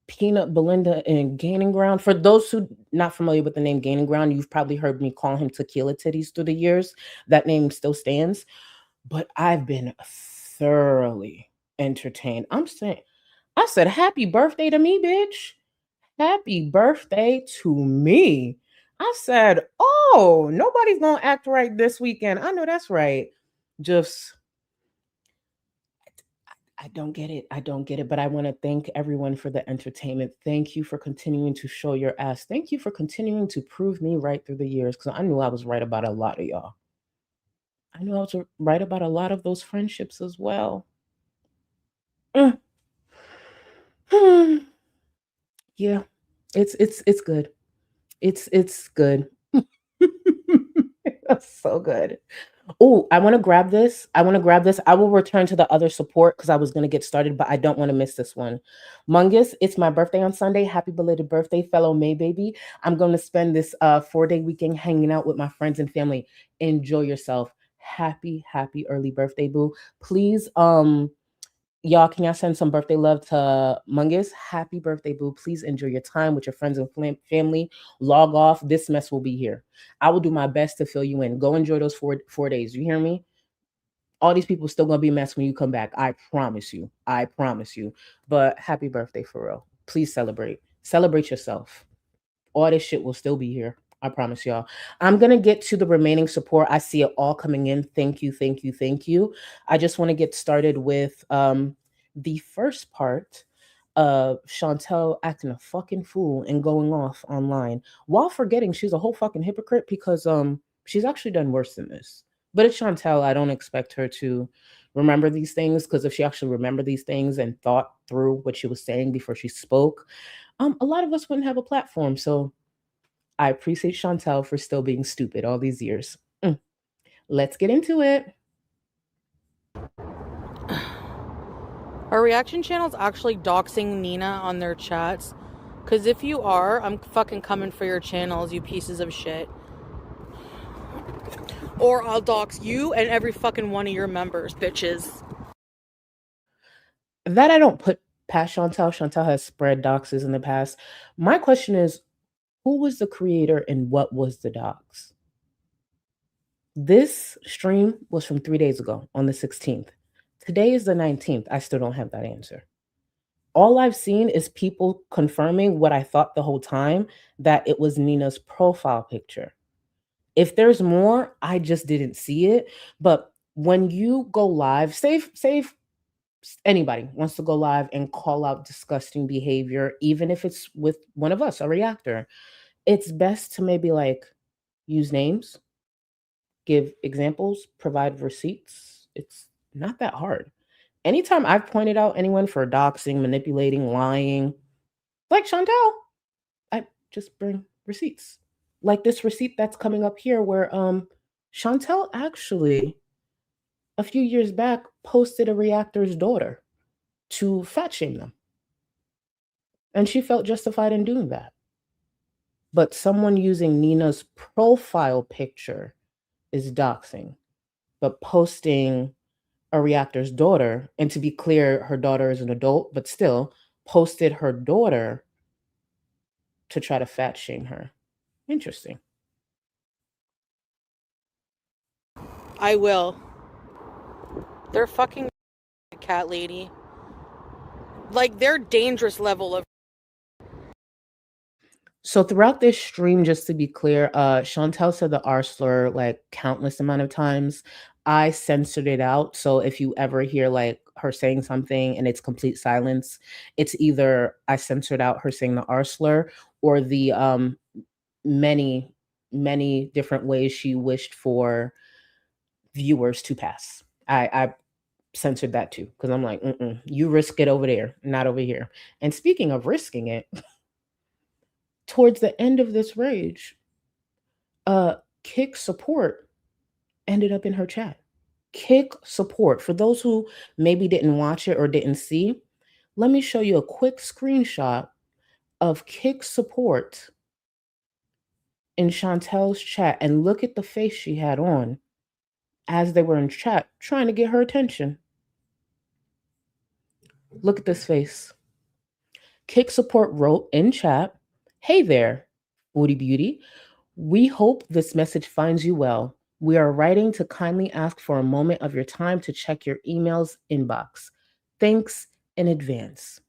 Peanut, Belinda, and Gaining Ground. For those who not familiar with the name Gaining Ground, you've probably heard me call him Tequila Titties through the years. That name still stands. But I've been thoroughly entertained. I said, happy birthday to me, bitch. Happy birthday to me. I said, oh, nobody's going to act right this weekend. I know that's right. Just I don't get it. I don't get it. But I want to thank everyone for the entertainment. Thank you for continuing to show your ass. Thank you for continuing to prove me right through the years because I knew I was right about a lot of y'all. I knew I was right about a lot of those friendships as well. Mm. Yeah, it's good. It's good. That's so good. Oh, I want to grab this. I will return to the other support because I was going to get started, but I don't want to miss this one. Mungus, it's my birthday on Sunday. Happy belated birthday, fellow May baby. I'm going to spend this 4-day weekend hanging out with my friends and family. Enjoy yourself. Happy early birthday, boo. Please, y'all, can y'all send some birthday love to Mungus? Happy birthday, boo. Please enjoy your time with your friends and family. Log off. This mess will be here. I will do my best to fill you in. Go enjoy those four days. You hear me? All these people still going to be a mess when you come back. I promise you. I promise you. But happy birthday for real. Please celebrate. Celebrate yourself. All this shit will still be here. I promise y'all. I'm going to get to the remaining support. I see it all coming in. Thank you, thank you, thank you. I just want to get started with the first part of Chantel acting a fucking fool and going off online while forgetting she's a whole fucking hypocrite because she's actually done worse than this. But it's Chantel. I don't expect her to remember these things because if she actually remembered these things and thought through what she was saying before she spoke, a lot of us wouldn't have a platform. So I appreciate Chantel for still being stupid all these years. Let's get into it. Are reaction channels actually doxing Nina on their chats? Because if you are, I'm fucking coming for your channels, you pieces of shit. Or I'll dox you and every fucking one of your members, bitches. That I don't put past Chantel. Chantel has spread doxes in the past. My question is, who was the creator and what was the dox? This stream was from 3 days ago on the 16th. Today is the 19th. I still don't have that answer. All I've seen is people confirming what I thought the whole time, that it was Nina's profile picture. If there's more, I just didn't see it. But when you go live, save anybody wants to go live and call out disgusting behavior, even if it's with one of us, a reactor, it's best to maybe like use names, give examples, provide receipts. It's not that hard. Anytime I've pointed out anyone for doxing, manipulating, lying, like Chantel, I just bring receipts. Like this receipt that's coming up here where Chantel actually a few years back posted a reactor's daughter to fat shame them. And she felt justified in doing that. But someone using Nina's profile picture is doxing. But posting a reactor's daughter, and to be clear, her daughter is an adult, but still posted her daughter to try to fat shame her. Interesting. I will. They're fucking cat lady. Like, they're dangerous level of. So throughout this stream, just to be clear, Chantel said the R slur like countless amount of times. I censored it out. So if you ever hear like her saying something and it's complete silence, it's either I censored out her saying the R slur or the many, many different ways she wished for viewers to pass. I censored that too because I'm like, you risk it over there, not over here. And speaking of risking it, towards the end of this rage, Kick support ended up in her chat. Kick support. For those who maybe didn't watch it or didn't see, let me show you a quick screenshot of Kick support in Chantel's chat and look at the face she had on as they were in chat trying to get her attention. Look at this face. Kick support wrote in chat, "Hey there, Foodie Beauty. We hope this message finds you well. We are writing to kindly ask for a moment of your time to check your email's inbox. Thanks in advance."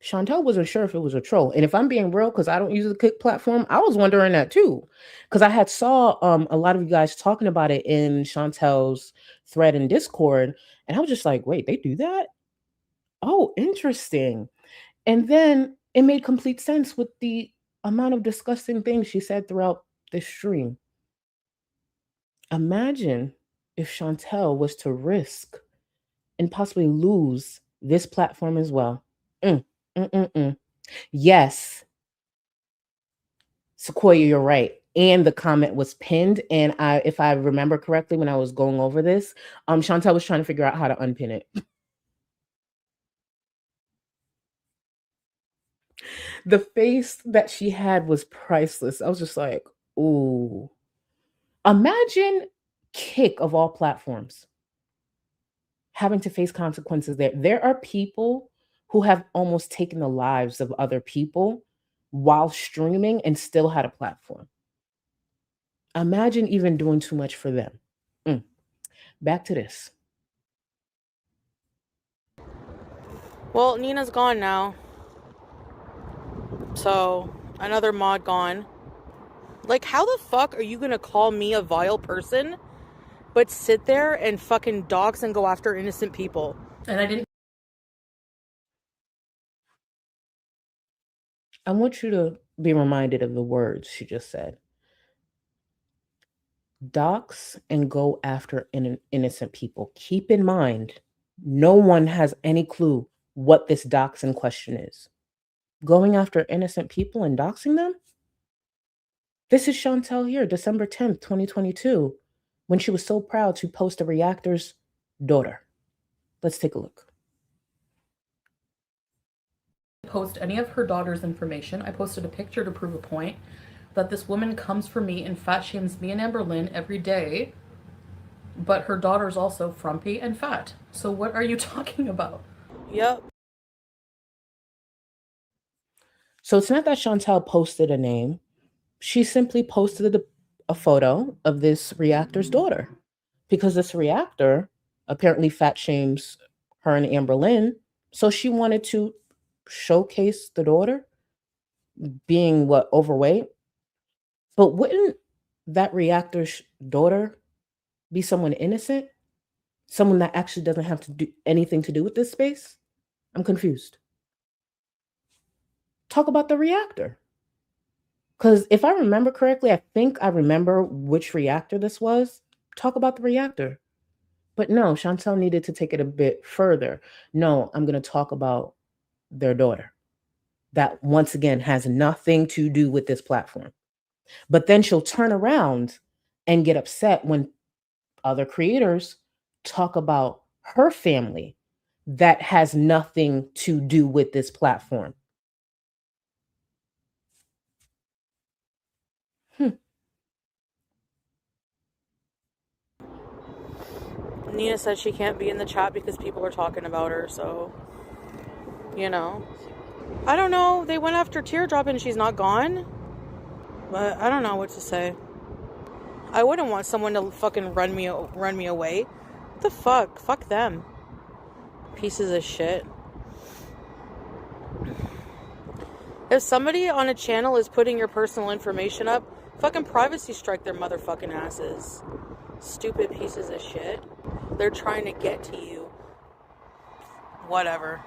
Chantel wasn't sure if it was a troll. And if I'm being real, because I don't use the Kick platform, I was wondering that too. Because I had saw a lot of you guys talking about it in Chantel's thread in Discord. And I was just like, wait, they do that? Oh, interesting. And then it made complete sense with the amount of disgusting things she said throughout this stream. Imagine if Chantel was to risk and possibly lose this platform as well. Yes, Sequoia, you're right. And the comment was pinned. And if I remember correctly, when I was going over this, Chantel was trying to figure out how to unpin it. The face that she had was priceless. I was just like, ooh. Imagine Kick of all platforms having to face consequences there. There are people who have almost taken the lives of other people while streaming and still had a platform. Imagine even doing too much for them. Back to this. Well, Nina's gone now. So So, another mod gone. Like, how the fuck are you gonna call me a vile person, but sit there and fucking dox and go after innocent people? And I want you to be reminded of the words she just said. Dox and go after innocent people. Keep in mind, no one has any clue what this dox in question is. Going after innocent people and doxing them? This is Chantel here, December 10th, 2022, when she was so proud to post a reactor's daughter. Let's take a look. Post any of her daughter's information. I posted a picture to prove a point that this woman comes for me and fat shames me and Amberlynn every day, but her daughter's also frumpy and fat. So what are you talking about? Yep. So it's not that Chantel posted a name. She simply posted a photo of this reactor's daughter because this reactor apparently fat shames her and Amberlynn. So she wanted to showcase the daughter being overweight. But wouldn't that reactor's daughter be someone innocent? Someone that actually doesn't have to do anything to do with this space? I'm confused. Talk about the reactor. Because if I remember correctly, I think I remember which reactor this was. Talk about the reactor. But no, Chantel needed to take it a bit further. No, I'm going to talk about their daughter. That, once again, has nothing to do with this platform. But then she'll turn around and get upset when other creators talk about her family that has nothing to do with this platform. Nina said she can't be in the chat because people are talking about her, so, you know. I don't know. They went after Teardrop and she's not gone. But I don't know what to say. I wouldn't want someone to fucking run me away. What the fuck? Fuck them. Pieces of shit. If somebody on a channel is putting your personal information up, fucking privacy strike their motherfucking asses. Stupid pieces of shit. They're trying to get to you. Whatever.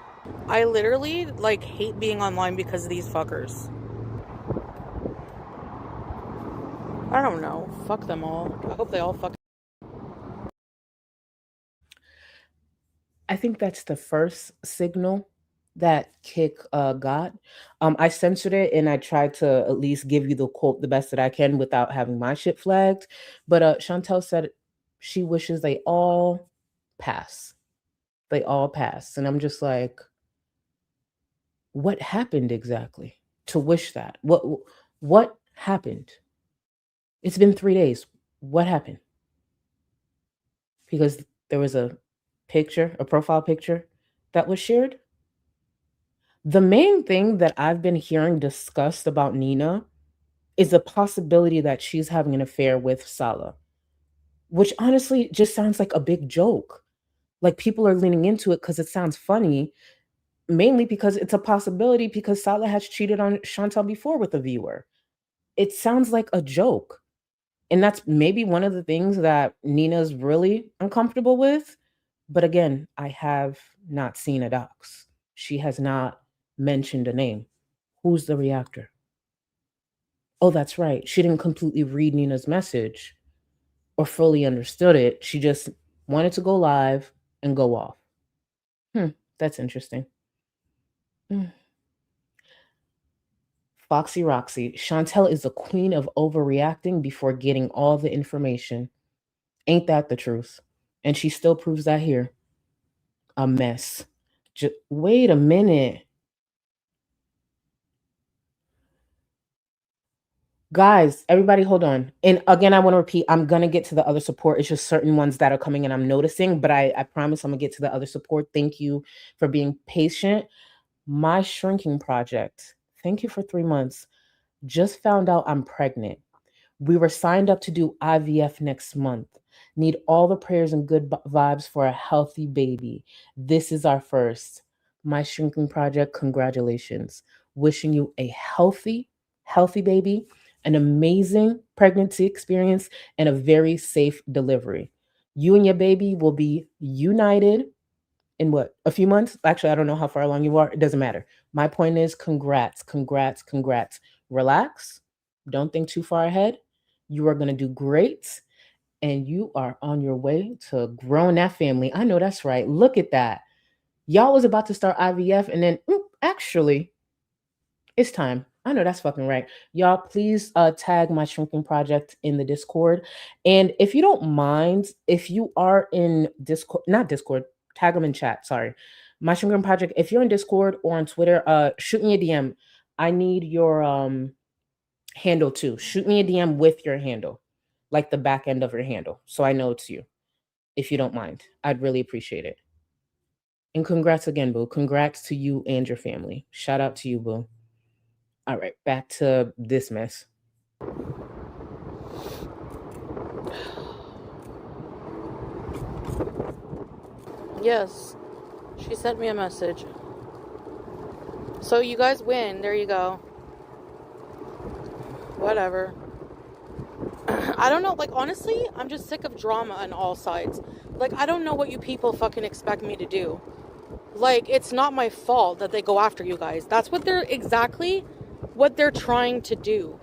I literally, hate being online because of these fuckers. I don't know. Fuck them all. I hope they all fuck. I think that's the first signal that Kick got. I censored it and I tried to at least give you the quote the best that I can without having my shit flagged. But Chantel said she wishes they all pass. They all pass. And I'm just like, what happened exactly to wish that? What happened? It's been 3 days. What happened? Because there was a picture, a profile picture that was shared. The main thing that I've been hearing discussed about Nina is the possibility that she's having an affair with Salah, which honestly just sounds like a big joke. Like people are leaning into it because it sounds funny, mainly because it's a possibility because Salah has cheated on Chantal before with a viewer. It sounds like a joke. And that's maybe one of the things that Nina's really uncomfortable with. But again, I have not seen a dox. She has not mentioned a name. Who's the reactor? Oh, that's right. She didn't completely read Nina's message or fully understood it. She just wanted to go live and go off. That's interesting. Foxy Roxy, Chantel is the queen of overreacting before getting all the information. Ain't that the truth? And she still proves that here. A mess. Wait a minute. Guys, everybody hold on. And again, I want to repeat, I'm going to get to the other support. It's just certain ones that are coming and I'm noticing, but I promise I'm going to get to the other support. Thank you for being patient. My shrinking project. Thank you for 3 months. Just found out I'm pregnant. We were signed up to do IVF next month. Need all the prayers and good vibes for a healthy baby. This is our first. My shrinking project, congratulations. Wishing you a healthy baby, an amazing pregnancy experience, and a very safe delivery. You and your baby will be united in what, a few months? Actually, I don't know how far along you are. It doesn't matter. My point is, congrats, congrats, congrats. Relax. Don't think too far ahead. You are going to do great, and you are on your way to growing that family. I know that's right. Look at that. Y'all was about to start IVF, and then actually, it's time. I know that's fucking right. Y'all, please tag my shrinking project in the Discord. And if you don't mind, if you are in Discord, not Discord, tag them in chat. Sorry. My shrinking project, if you're in Discord or on Twitter, shoot me a DM. I need your handle too. Shoot me a DM with your handle, like the back end of your handle. So I know it's you. If you don't mind, I'd really appreciate it. And congrats again, boo. Congrats to you and your family. Shout out to you, boo. All right, back to this mess. Yes, she sent me a message. So you guys win. There you go. Whatever. I don't know. Like, honestly, I'm just sick of drama on all sides. Like, I don't know what you people fucking expect me to do. Like, it's not my fault that they go after you guys. That's what they're exactly what they're trying to do.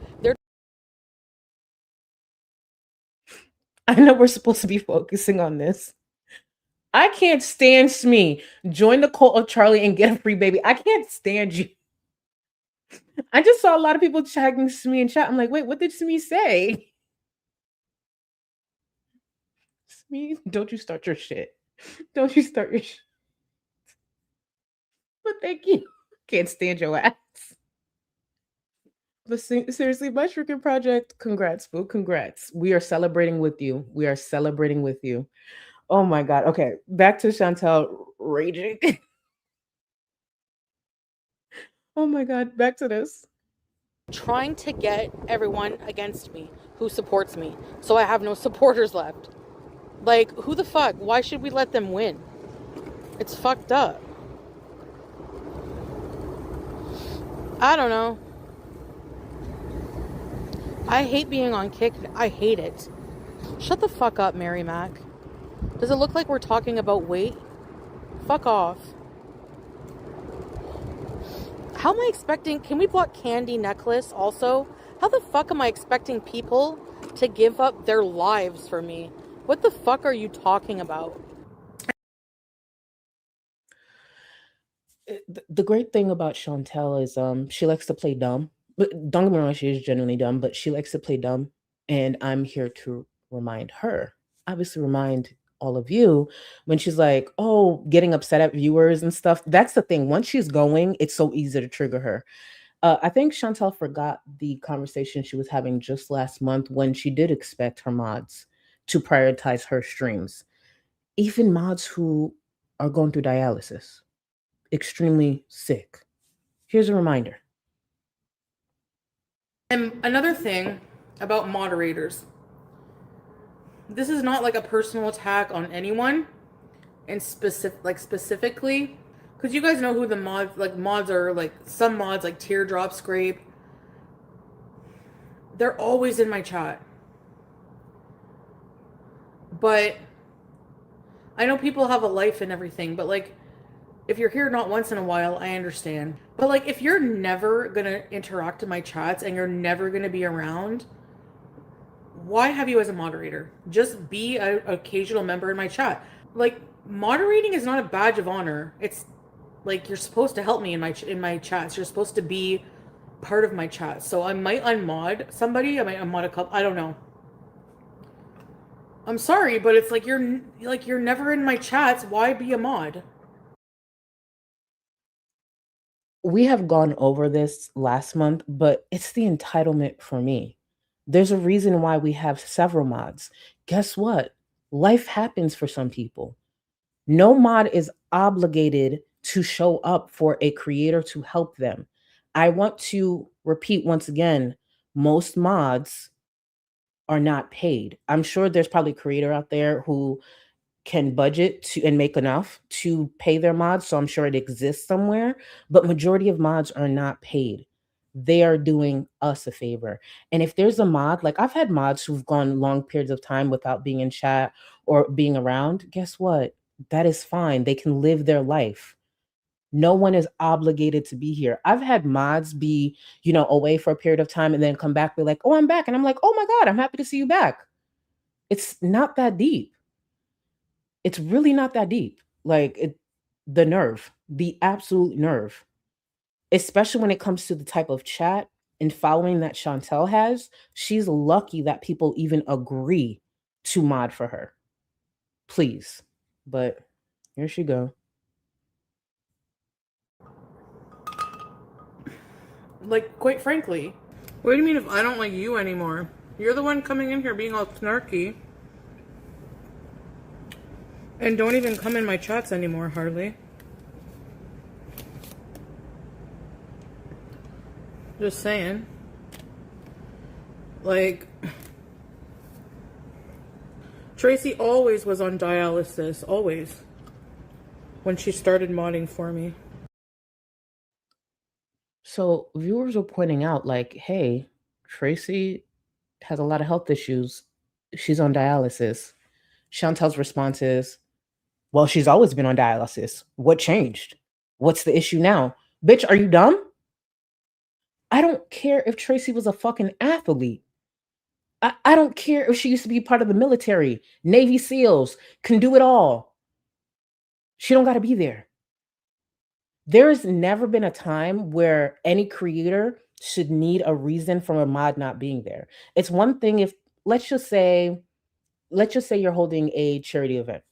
I know we're supposed to be focusing on this. I can't stand Smee. Join the cult of Charlie and get a free baby. I can't stand you. I just saw a lot of people tagging Smee in chat. I'm like, wait, what did Smee say? Smee, don't you start your shit. Don't you start your shit. But thank you. Can't stand your ass. But seriously, my shrinking project, congrats, boo. Congrats. We are celebrating with you. We are celebrating with you. Oh my God. Okay, back to Chantel raging. Oh my God, back to this. Trying to get everyone against me who supports me. So I have no supporters left. Like, who the fuck? Why should we let them win? It's fucked up. I don't know. I hate being on kick. I hate it. Shut the fuck up, Mary Mac. Does it look like we're talking about weight? Fuck off. How am I expecting... Can we block Candy Necklace also? How the fuck am I expecting people to give up their lives for me? What the fuck are you talking about? The great thing about Chantel is she likes to play dumb. But don't get me wrong, she is genuinely dumb, but she likes to play dumb. And I'm here to remind her, obviously remind all of you, when she's like, oh, getting upset at viewers and stuff. That's the thing. Once she's going, it's so easy to trigger her. I think Chantel forgot the conversation she was having just last month when she did expect her mods to prioritize her streams. Even mods who are going through dialysis, extremely sick. Here's a reminder. And another thing about moderators. This is not like a personal attack on anyone, and specifically, because you guys know who the mods are. Like, some mods, like Teardrop Scrape, they're always in my chat. But I know people have a life and everything, but like, if you're here not once in a while, I understand. But like, if you're never gonna interact in my chats and you're never gonna be around, why have you as a moderator? Just be an occasional member in my chat. Like, moderating is not a badge of honor. It's like, you're supposed to help me in my chats. You're supposed to be part of my chat. So I might unmod somebody. I might unmod a couple. I don't know. I'm sorry, but it's like you're never in my chats. Why be a mod? We have gone over this last month, but it's the entitlement for me. There's a reason why we have several mods. Guess what? Life happens for some people. No mod is obligated to show up for a creator to help them. I want to repeat once again, most mods are not paid. I'm sure there's probably a creator out there who can budget to and make enough to pay their mods, so I'm sure it exists somewhere, but majority of mods are not paid. They are doing us a favor. And if there's a mod, like I've had mods who've gone long periods of time without being in chat or being around, guess what? That is fine. They can live their life. No one is obligated to be here. I've had mods be, away for a period of time and then come back, be like, oh, I'm back. And I'm like, oh my God, I'm happy to see you back. It's not that deep. It's really not that deep. The nerve, the absolute nerve, especially when it comes to the type of chat and following that Chantel has. She's lucky that people even agree to mod for her. Please. But here she go. Like, quite frankly, what do you mean if I don't like you anymore? You're the one coming in here being all snarky. And don't even come in my chats anymore, hardly. Just saying. Like, Tracy always was on dialysis, always. When she started modding for me. So viewers were pointing out, like, hey, Tracy has a lot of health issues. She's on dialysis. Chantel's response is, well, she's always been on dialysis. What changed? What's the issue now? Bitch, are you dumb? I don't care if Tracy was a fucking athlete. I don't care if she used to be part of the military, Navy SEALs, can do it all. She don't got to be there. There has never been a time where any creator should need a reason from a mod not being there. It's one thing if, let's just say you're holding a charity event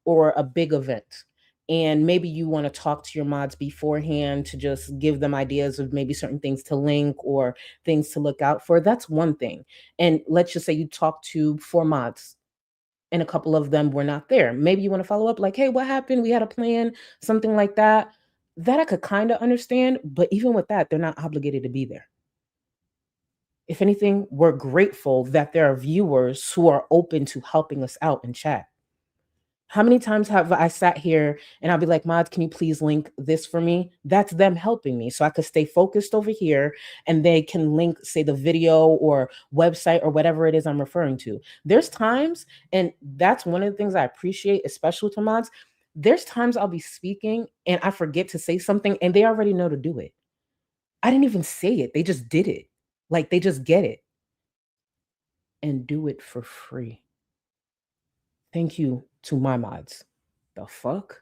or a big event, and maybe you want to talk to your mods beforehand to just give them ideas of maybe certain things to link or things to look out for. That's one thing. And let's just say you talk to 4 mods and a couple of them were not there. Maybe you want to follow up like, hey, what happened? We had a plan, something like that. That I could kind of understand, but even with that, they're not obligated to be there. If anything, we're grateful that there are viewers who are open to helping us out in chat. How many times have I sat here and I'll be like, mods, can you please link this for me? That's them helping me so I could stay focused over here and they can link, say, the video or website or whatever it is I'm referring to. There's times, and that's one of the things I appreciate, especially to mods, there's times I'll be speaking and I forget to say something and they already know to do it. I didn't even say it. They just did it. Like they just get it and do it for free. Thank you to my mods. The fuck?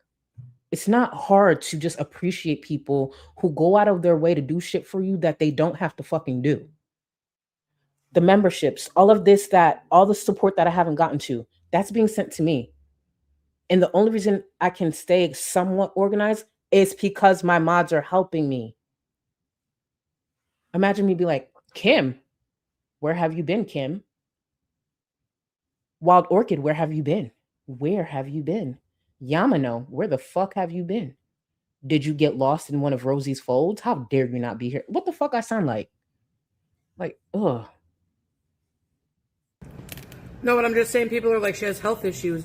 It's not hard to just appreciate people who go out of their way to do shit for you that they don't have to fucking do. The memberships, all of this, all the support that I haven't gotten to, that's being sent to me. And the only reason I can stay somewhat organized is because my mods are helping me. Imagine me be like, Kim, where have you been, Kim? Wild Orchid, where have you been? Where have you been? Yamano, where the fuck have you been? Did you get lost in one of Rosie's folds? How dare you not be here? What the fuck I sound like? Like, ugh. No, but I'm just saying people are like, she has health issues.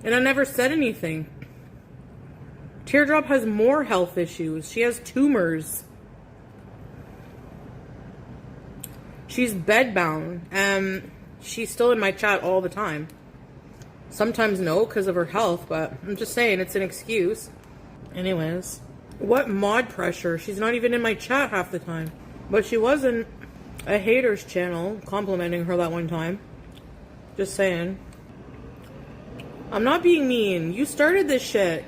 And I never said anything. Teardrop has more health issues. She has tumors. She's bedbound. She's still in my chat all the time. Sometimes no, because of her health, but I'm just saying it's an excuse. Anyways. What mod pressure? She's not even in my chat half the time. But she was in a hater's channel complimenting her that one time. Just saying. I'm not being mean. You started this shit.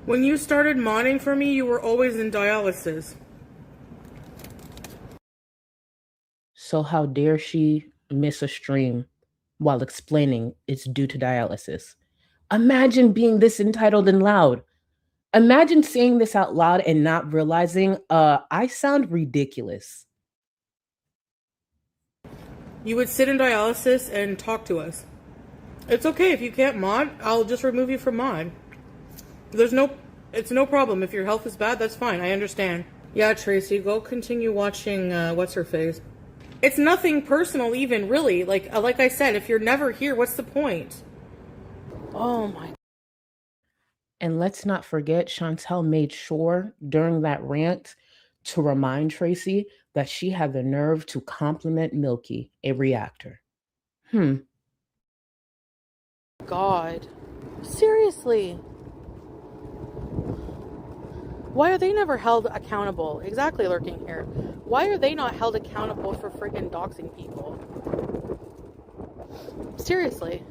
When you started modding for me, you were always in dialysis. So how dare she miss a stream while explaining it's due to dialysis? Imagine being this entitled and loud. Imagine saying this out loud and not realizing I sound ridiculous. You would sit in dialysis and talk to us. It's okay if you can't mod. I'll just remove you from mod. It's no problem. If your health is bad, that's fine. I understand. Yeah, Tracy, go continue watching what's her face. It's nothing personal even, really. Like I said, if you're never here, what's the point? Oh my. And let's not forget, Chantel made sure during that rant to remind Tracy that she had the nerve to compliment Milky, a reactor. God. Seriously. Why are they never held accountable? Exactly, lurking here. Why are they not held accountable for freaking doxing people? Seriously.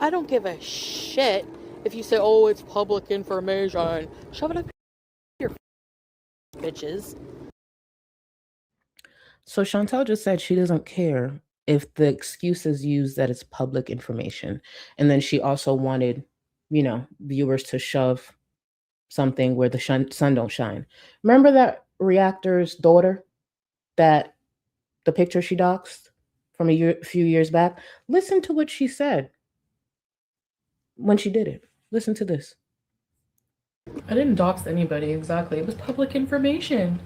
I don't give a shit if you say, oh, it's public information. Shove it up your bitches. So Chantel just said she doesn't care if the excuse is used that it's public information. And then she also wanted, viewers to shove something where the sun don't shine. Remember that reactor's daughter, that the picture she doxed from few years back? Listen to what she said when she did it. Listen to this. I didn't dox anybody, exactly. It was public information.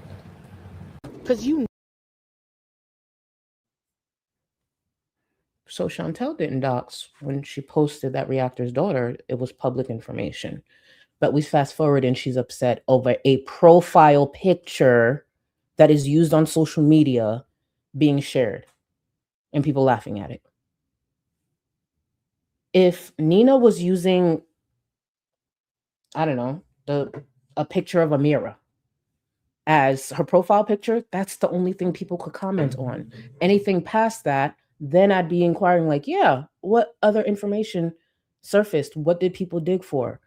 Because you. So Chantel didn't dox when she posted that reactor's daughter. It was public information. But we fast forward and she's upset over a profile picture that is used on social media being shared and people laughing at it. If Nina was using, I don't know, a picture of Amira as her profile picture, that's the only thing people could comment on. Anything past that, then I'd be inquiring, like, yeah, what other information surfaced? What did people dig for?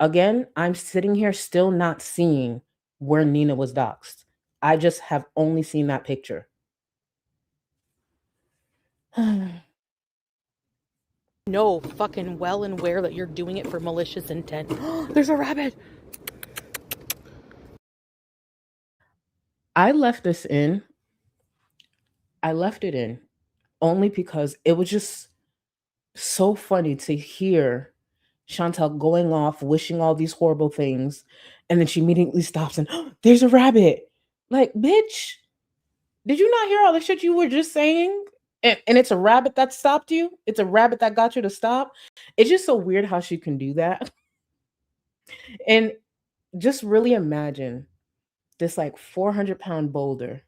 Again, I'm sitting here still not seeing where Nina was doxxed. I just have only seen that picture. Know fucking well and where that you're doing it for malicious intent. There's a rabbit. I left this in. I left it in only because it was just so funny to hear Chantel going off, wishing all these horrible things, and then she immediately stops and there's a rabbit. Like, bitch, did you not hear all the shit you were just saying? And it's a rabbit that stopped you? It's a rabbit that got you to stop? It's just so weird how she can do that. And just really imagine this like 400-pound boulder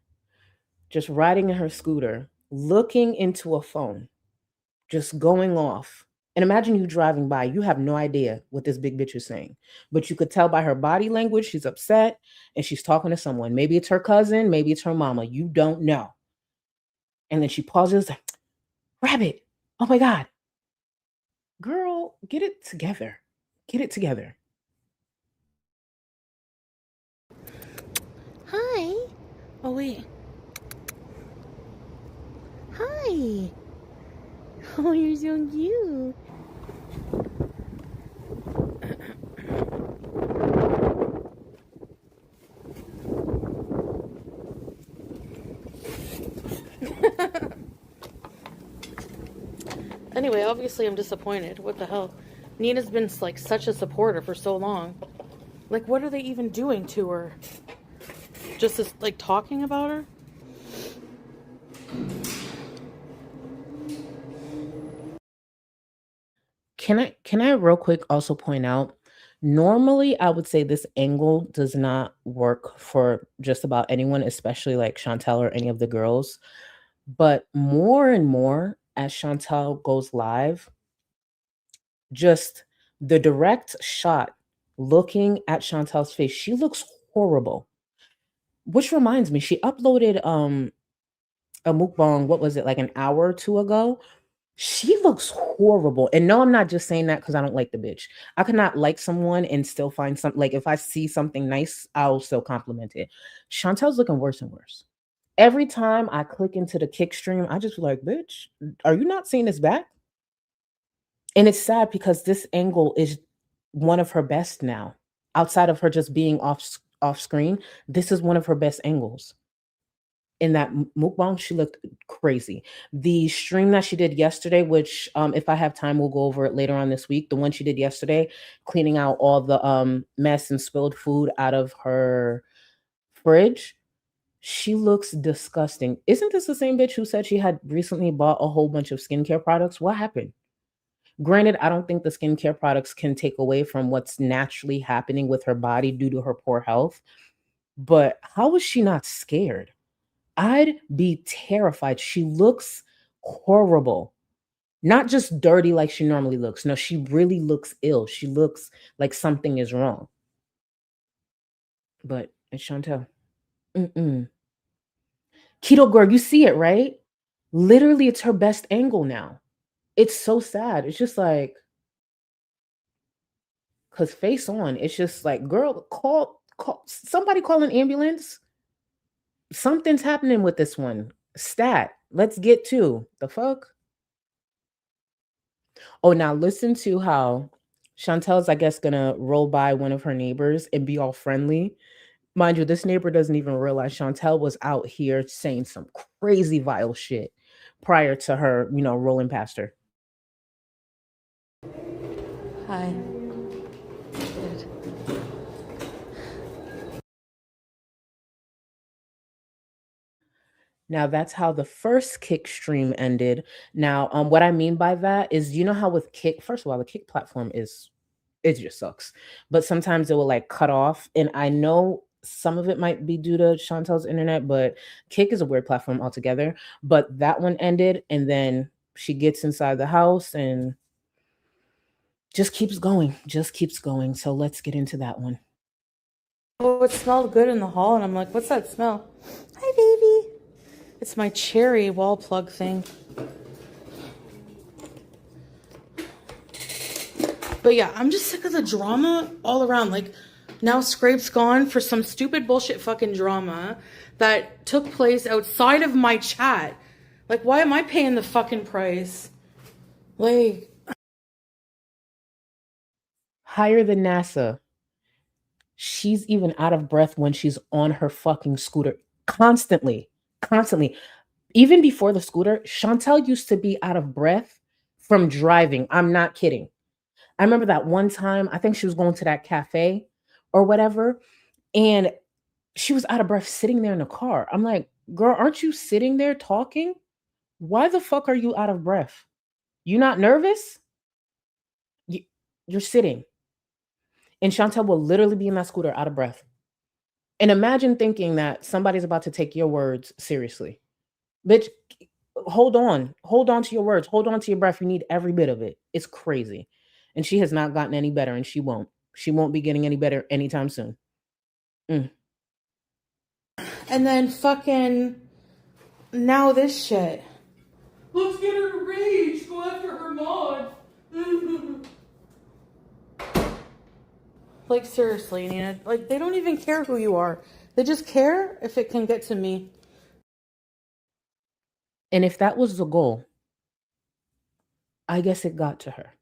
just riding in her scooter, looking into a phone, just going off. And imagine you driving by, you have no idea what this big bitch is saying, but you could tell by her body language she's upset and she's talking to someone. Maybe it's her cousin, maybe it's her mama. You don't know. And then she pauses, rabbit. Oh my God. Girl, get it together. Get it together. Hi. Oh, wait. Hi. Oh, you're so cute. Anyway, obviously I'm disappointed. What the hell? Nina's been like such a supporter for so long. Like, what are they even doing to her? Just this, like, talking about her? Can I real quick also point out, normally I would say this angle does not work for just about anyone, especially like Chantel or any of the girls. But more and more as Chantel goes live, just the direct shot looking at Chantel's face, she looks horrible. Which reminds me, she uploaded a mukbang, what was it, like an hour or two ago? She looks horrible. And no, I'm not just saying that because I don't like the bitch. I could not like someone and still find something. Like, if I see something nice, I'll still compliment it. Chantel's looking worse and worse. Every time I click into the kick stream, I just feel like, bitch, are you not seeing this back? And it's sad because this angle is one of her best now. Outside of her just being off screen, this is one of her best angles. In that mukbang, she looked crazy. The stream that she did yesterday, which if I have time, we'll go over it later on this week. The one she did yesterday, cleaning out all the mess and spilled food out of her fridge, she looks disgusting. Isn't this the same bitch who said she had recently bought a whole bunch of skincare products? What happened? Granted, I don't think the skincare products can take away from what's naturally happening with her body due to her poor health. But how is she not scared? I'd be terrified. She looks horrible. Not just dirty like she normally looks. No, she really looks ill. She looks like something is wrong. But it's Chantel. Mm-mm. Keto girl, you see it, right? Literally, it's her best angle now. It's so sad. It's just like, cause face on, it's just like, girl, call somebody, call an ambulance. Something's happening with this one. Stat. Let's get to the fuck. Oh, now listen to how Chantel's, I guess, gonna roll by one of her neighbors and be all friendly. Mind you, this neighbor doesn't even realize Chantel was out here saying some crazy vile shit prior to her, rolling past her. Hi. Now that's how the first Kick stream ended. Now, what I mean by that is, how with Kick, first of all, the Kick platform it just sucks. But sometimes it will like cut off. And I know some of it might be due to Chantel's internet, but Kick is a weird platform altogether. But that one ended, and then she gets inside the house and just keeps going, So let's get into that one. Oh, it smelled good in the hall, and I'm like, what's that smell? Hi, baby. It's my cherry wall plug thing. But yeah, I'm just sick of the drama all around. Like, now Scrape's gone for some stupid bullshit fucking drama that took place outside of my chat. Like, why am I paying the fucking price? Like, higher than NASA. She's even out of breath when she's on her fucking scooter. Constantly. Even before the scooter, Chantel used to be out of breath from driving. I'm not kidding. I remember that one time, I think she was going to that cafe or whatever, and she was out of breath sitting there in the car. I'm like, girl, aren't you sitting there talking? Why the fuck are you out of breath? You not nervous? You're sitting. And Chantel will literally be in that scooter out of breath. And imagine thinking that somebody's about to take your words seriously. Bitch, hold on. Hold on to your words. Hold on to your breath. You need every bit of it. It's crazy. And she has not gotten any better, and she won't. She won't be getting any better anytime soon. And then fucking now this shit. Let's get her to rage. Go after her mod. Like, seriously, Nina. Like, they don't even care who you are. They just care if it can get to me. And if that was the goal, I guess it got to her.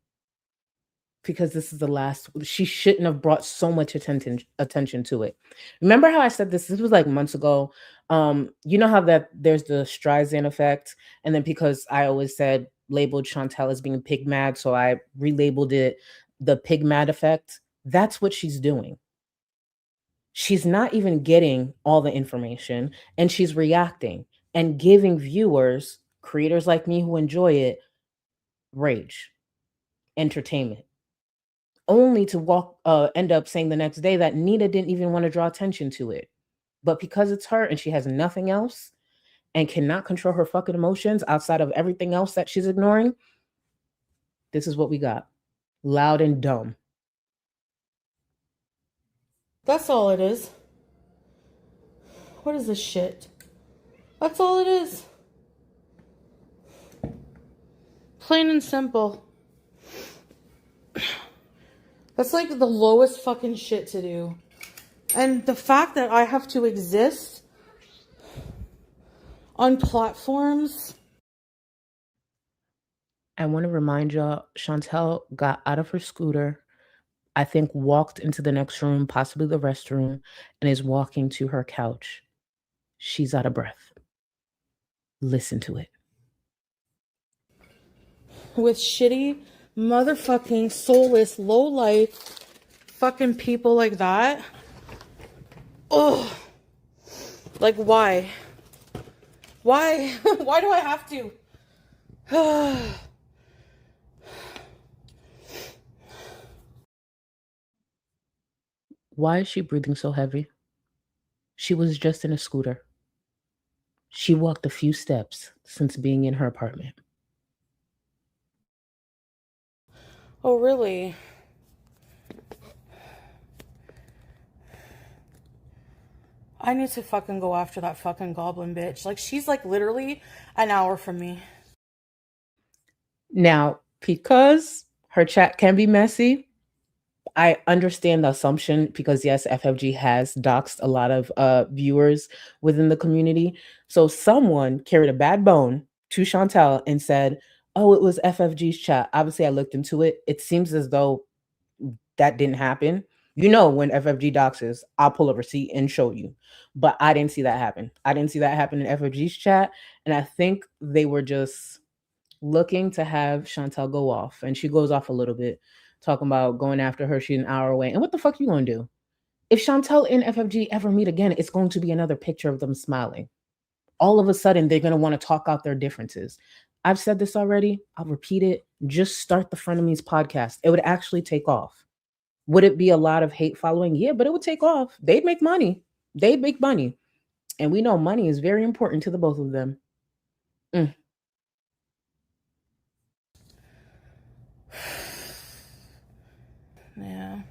Because this is the last, she shouldn't have brought so much attention to it. Remember how I said this was like months ago. You know how that there's the Streisand effect, and then because I always said labeled Chantel as being pig mad, so I relabeled it the pig mad effect. That's what she's doing. She's not even getting all the information, and she's reacting and giving viewers, creators like me who enjoy it, rage, entertainment. Only to end up saying the next day that Nina didn't even want to draw attention to it. But because it's her and she has nothing else and cannot control her fucking emotions outside of everything else that she's ignoring, this is what we got. Loud and dumb. That's all it is. What is this shit? That's all it is. Plain and simple. That's like the lowest fucking shit to do. And the fact that I have to exist on platforms. I want to remind y'all, Chantel got out of her scooter, I think walked into the next room, possibly the restroom, and is walking to her couch. She's out of breath. Listen to it. With shitty, motherfucking, soulless, low-life fucking people like that. Oh. Like, why? Why? Why do I have to? Why is she breathing so heavy? She was just in a scooter. She walked a few steps since being in her apartment. Oh, really? I need to fucking go after that fucking goblin bitch. Like, she's like literally an hour from me. Now, because her chat can be messy, I understand the assumption because yes, FFG has doxed a lot of viewers within the community. So someone carried a bad bone to Chantel and said, "Oh, it was FFG's chat." Obviously, I looked into it. It seems as though that didn't happen. You know, when FFG doxes, I'll pull a receipt and show you. But I didn't see that happen. I didn't see that happen in FFG's chat, and I think they were just looking to have Chantel go off, and she goes off a little bit, talking about going after her. She's an hour away, and what the fuck you gonna do? If Chantel and FFG ever meet again, it's going to be another picture of them smiling. All of a sudden, they're gonna want to talk out their differences. I've said this already. I'll repeat it. Just start the Frenemies podcast. It would actually take off. Would it be a lot of hate following? Yeah, but it would take off. They'd make money. They'd make money, and we know money is very important to the both of them. Yeah.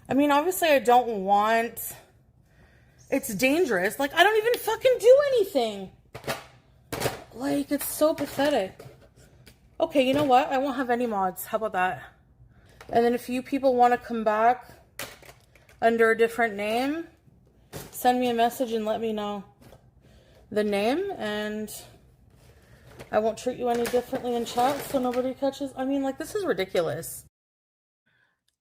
I mean, obviously, I don't want. It's dangerous. Like, I don't even fucking do anything. Like, it's so pathetic. Okay, you know what? I won't have any mods. How about that? And then if you people want to come back under a different name, send me a message and let me know the name, and I won't treat you any differently in chat so nobody catches. I mean, like, this is ridiculous.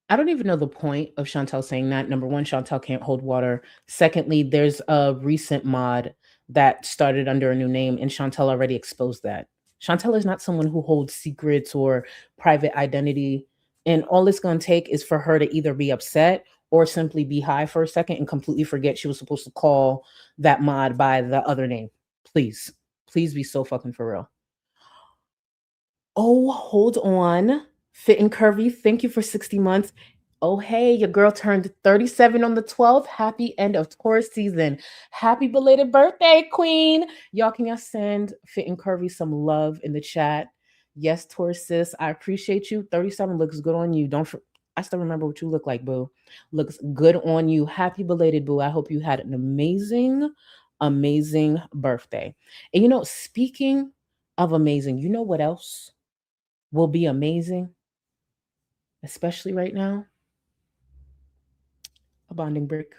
I don't even know the point of Chantel saying that. Number one, Chantel can't hold water. Secondly, there's a recent mod that started under a new name, and Chantel already exposed that. Chantel is not someone who holds secrets or private identity. And all it's going to take is for her to either be upset or simply be high for a second and completely forget she was supposed to call that mod by the other name. Please, please be so fucking for real. Oh, hold on. Fit and Curvy, thank you for 60 months. Oh, hey, your girl turned 37 on the 12th. Happy end of Taurus season. Happy belated birthday, queen. Y'all, can y'all send Fit and Curvy some love in the chat? Yes, Taurus sis, I appreciate you. 37 looks good on you. I still remember what you look like, boo. Looks good on you. Happy belated, boo. I hope you had an amazing, amazing birthday. And you know, speaking of amazing, you know what else will be amazing? Especially right now, a bonding break.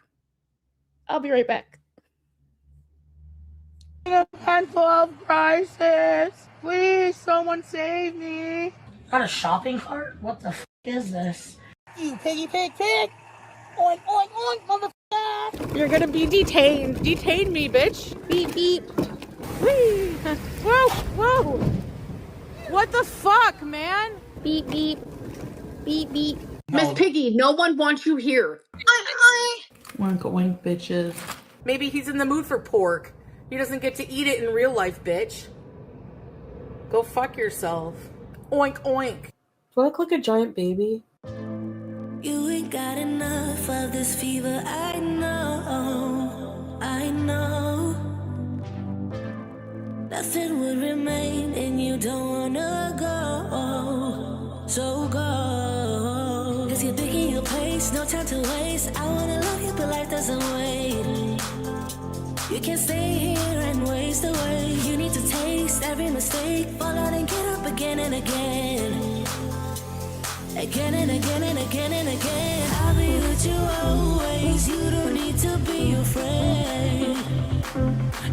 I'll be right back. A mental health crisis. Please, someone save me. Got a shopping cart? What the f is this? You piggy pig pig. Oink, oink, oink, motherfucker. You're gonna be detained. Detain me, bitch. Beep, beep. Whee. Whoa, whoa. What the fuck, man? Beep, beep. Beep, beep. Miss Piggy, no one wants you here. Oink, oink, bitches. Maybe he's in the mood for pork. He doesn't get to eat it in real life, bitch. Go fuck yourself. Oink, oink. Do I look like a giant baby? You ain't got enough of this fever, I know, I know. Nothing would remain and you don't wanna go, so go. Cause you're picking your place, no time to waste. I wanna love you but life doesn't wait. You can't stay here and waste away. You need to taste every mistake, fall out and get up again and again. Again and again and again and again. I'll be with you always. You don't need to be afraid.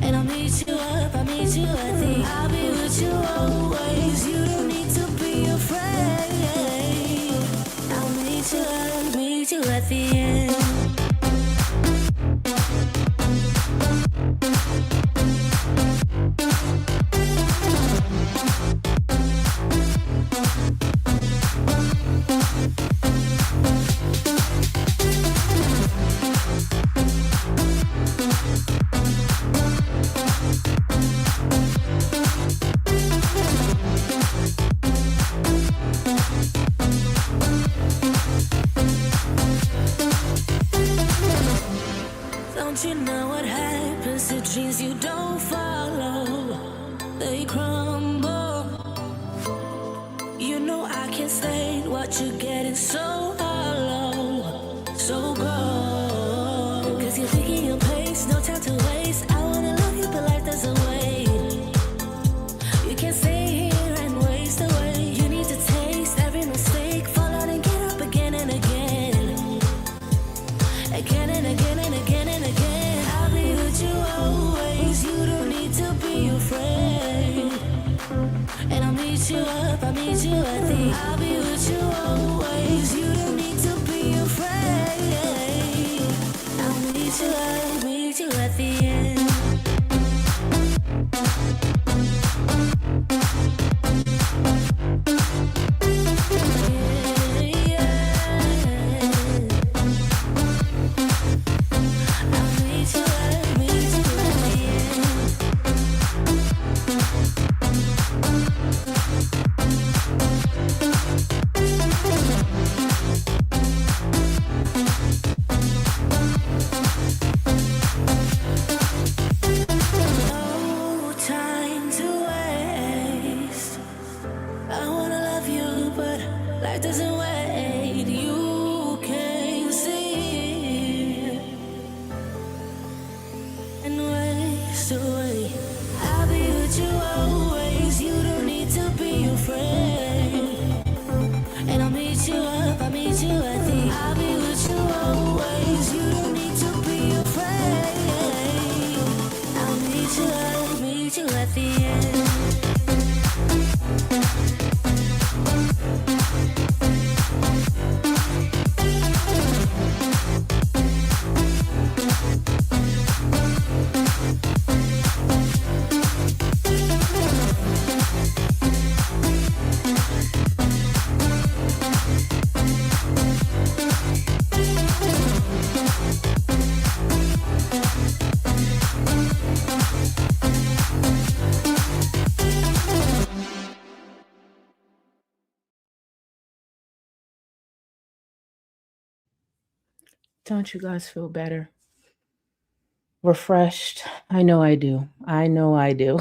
And I'll meet you up, I'll meet you at the. I'll be with you always. You don't need to be afraid. I'll meet you up, meet you at the end. Don't you know what happens to dreams you don't follow? They crumble. You know I can't stay what you're getting so hollow. So go. Cause you're picking your pace, no time to waste. I wanna love you, but life doesn't wait. You can't stay here and waste away. You need to taste every mistake, fall out and get up again and again. Again and again and again and again. I'll be with you always. You don't need to be afraid. And I'll meet you up, I'll meet you at the. I'll be with you always. You don't need to be afraid. I'll meet you at the end. No time to waste. I wanna love you, but life doesn't wait. You can't see and waste away. I'll be with you always. You don't need to be afraid. And I'll meet you up, I'll meet you at the. I'll be with you always. You don't need to be afraid. I'll meet you at the end. Don't you guys feel better? Refreshed? I know I do. I know I do.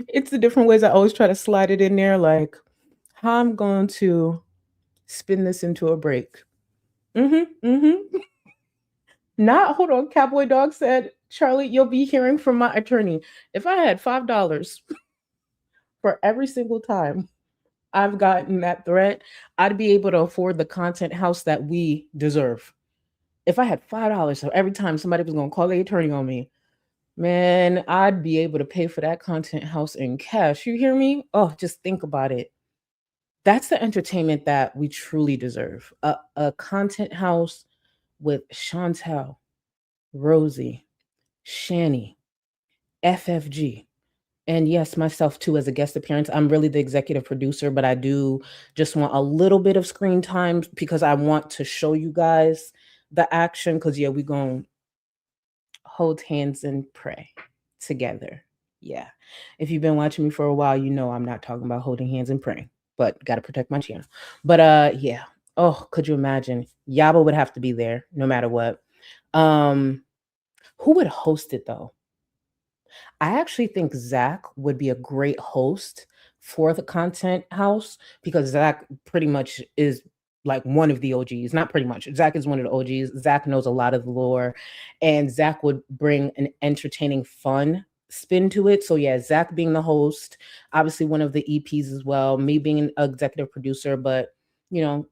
It's the different ways I always try to slide it in there, like how I'm going to spin this into a break. Not, hold on, Cowboy Dog said, Charlie, you'll be hearing from my attorney. If I had $5 for every single time I've gotten that threat, I'd be able to afford the content house that we deserve. If I had $5 for every time somebody was going to call the attorney on me, man, I'd be able to pay for that content house in cash. You hear me? Oh, just think about it. That's the entertainment that we truly deserve. A content house with Chantel, Rosie, Shani, FFG, and yes, myself too as a guest appearance. I'm really the executive producer, but I do just want a little bit of screen time because I want to show you guys the action. Because yeah, we gonna hold hands and pray together. Yeah. If you've been watching me for a while, you know I'm not talking about holding hands and praying, but got to protect my channel. But yeah. Oh, could you imagine? Yaba would have to be there no matter what. Who would host it though? I actually think Zach would be a great host for the content house because Zach pretty much is like one of the OGs. Not pretty much. Zach is one of the OGs. Zach knows a lot of the lore, and Zach would bring an entertaining, fun spin to it. So yeah, Zach being the host, obviously one of the EPs as well. Me being an executive producer, but you know,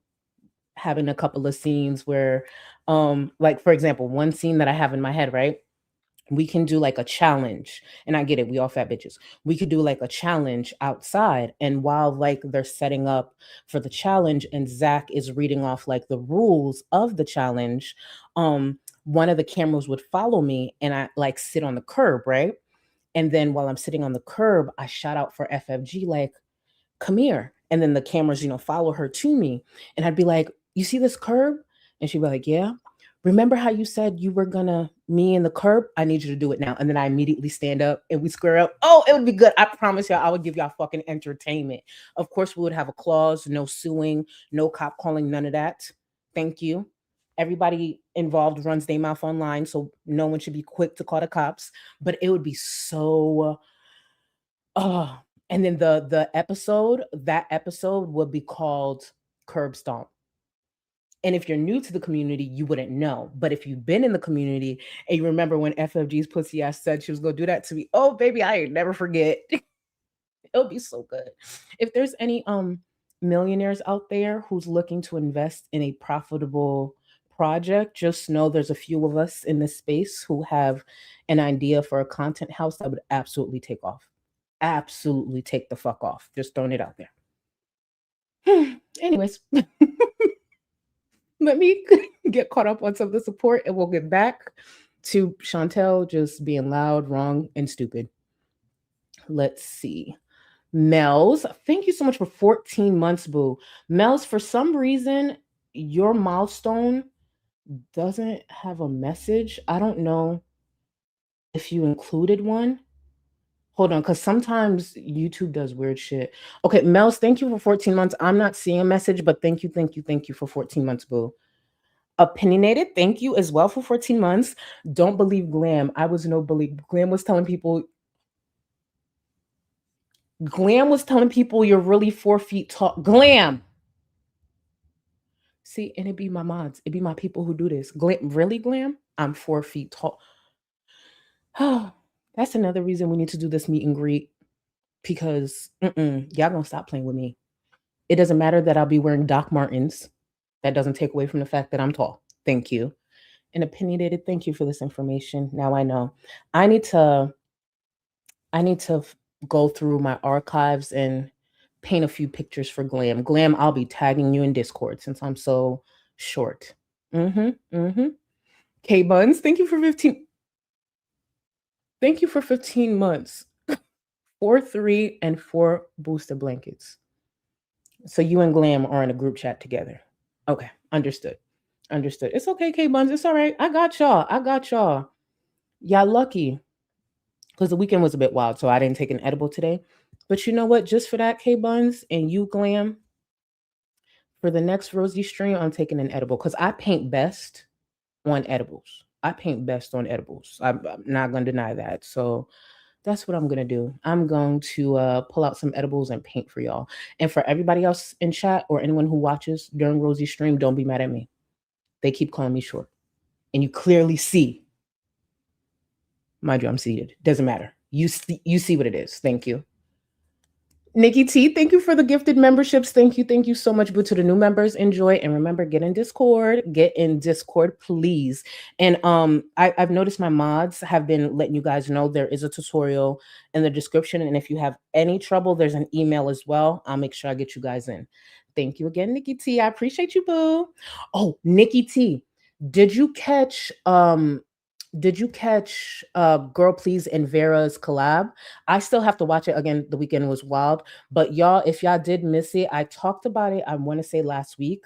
having a couple of scenes where, like for example, one scene that I have in my head, right? We can do like a challenge, and I get it, we all fat bitches. We could do like a challenge outside, and while like they're setting up for the challenge and Zach is reading off like the rules of the challenge, one of the cameras would follow me and I like sit on the curb, right? And then while I'm sitting on the curb, I shout out for FFG like, come here. And then the cameras, you know, follow her to me, and I'd be like, you see this curb? And she'd be like, yeah. Remember how you said you were gonna me in the curb? I need you to do it now. And then I immediately stand up and we square up. Oh, it would be good. I promise y'all, I would give y'all fucking entertainment. Of course, we would have a clause, no suing, no cop calling, none of that. Thank you. everybody involved runs their mouth online, so no one should be quick to call the cops. But it would be so uh and then that episode would be called Curb Stomp. And if you're new to the community, you wouldn't know. But if you've been in the community and you remember when FFG's pussy ass said she was gonna do that to me, oh baby, I ain't never forget. It'll be so good. If there's any millionaires out there who's looking to invest in a profitable project, just know there's a few of us in this space who have an idea for a content house that would absolutely take off. Absolutely take the fuck off. Just throwing it out there. Anyways, let me get caught up on some of the support and we'll get back to Chantel just being loud, wrong, and stupid. Let's see. Mel's, thank you so much for 14 months, boo. Mel's, for some reason, your milestone doesn't have a message. I don't know if you included one. Hold on, because sometimes YouTube does weird shit. Okay, Mel's, thank you for 14 months. I'm not seeing a message, but thank you for 14 months, boo. Opinionated, thank you as well for 14 months. Don't believe Glam. I was no believe. Glam was telling people you're really 4 feet tall. Glam. See, and it be my mods. It be my people who do this. Glam, really, Glam? I'm 4 feet tall. That's another reason we need to do this meet and greet, because y'all gonna stop playing with me. It doesn't matter that I'll be wearing Doc Martens. That doesn't take away from the fact that I'm tall. Thank you. And opinionated, thank you for this information. Now I know. I need to go through my archives and paint a few pictures for Glam. Glam, I'll be tagging you in Discord since I'm so short. K Buns, thank you for 15. Thank you for 15 months. 4, 3, and 4 booster blankets. So you and Glam are in a group chat together. Okay, understood. It's okay, K Buns. It's all right. I got y'all. Y'all lucky. Because the weekend was a bit wild, so I didn't take an edible today. But you know what? Just for that, K Buns, and you, Glam, for the next Rosie stream, I'm taking an edible. Because I paint best on edibles. I'm not going to deny that. So that's what I'm going to do. I'm going to pull out some edibles and paint for y'all. And for everybody else in chat or anyone who watches during Rosie's stream, don't be mad at me. They keep calling me short. And you clearly see. Mind you, I'm seated. Doesn't matter. You see what it is. Thank you. Nikki T, thank you for the gifted memberships. Thank you so much, boo. To the new members, enjoy. And remember, get in Discord, please. And I've noticed my mods have been letting you guys know there is a tutorial in the description. And if you have any trouble, there's an email as well. I'll make sure I get you guys in. Thank you again, Nikki T. I appreciate you, boo. Oh, Nikki T, did you catch Girl Please and Vera's collab? I still have to watch it again. The weekend was wild, but y'all, if y'all did miss it, I talked about it, I want to say last week.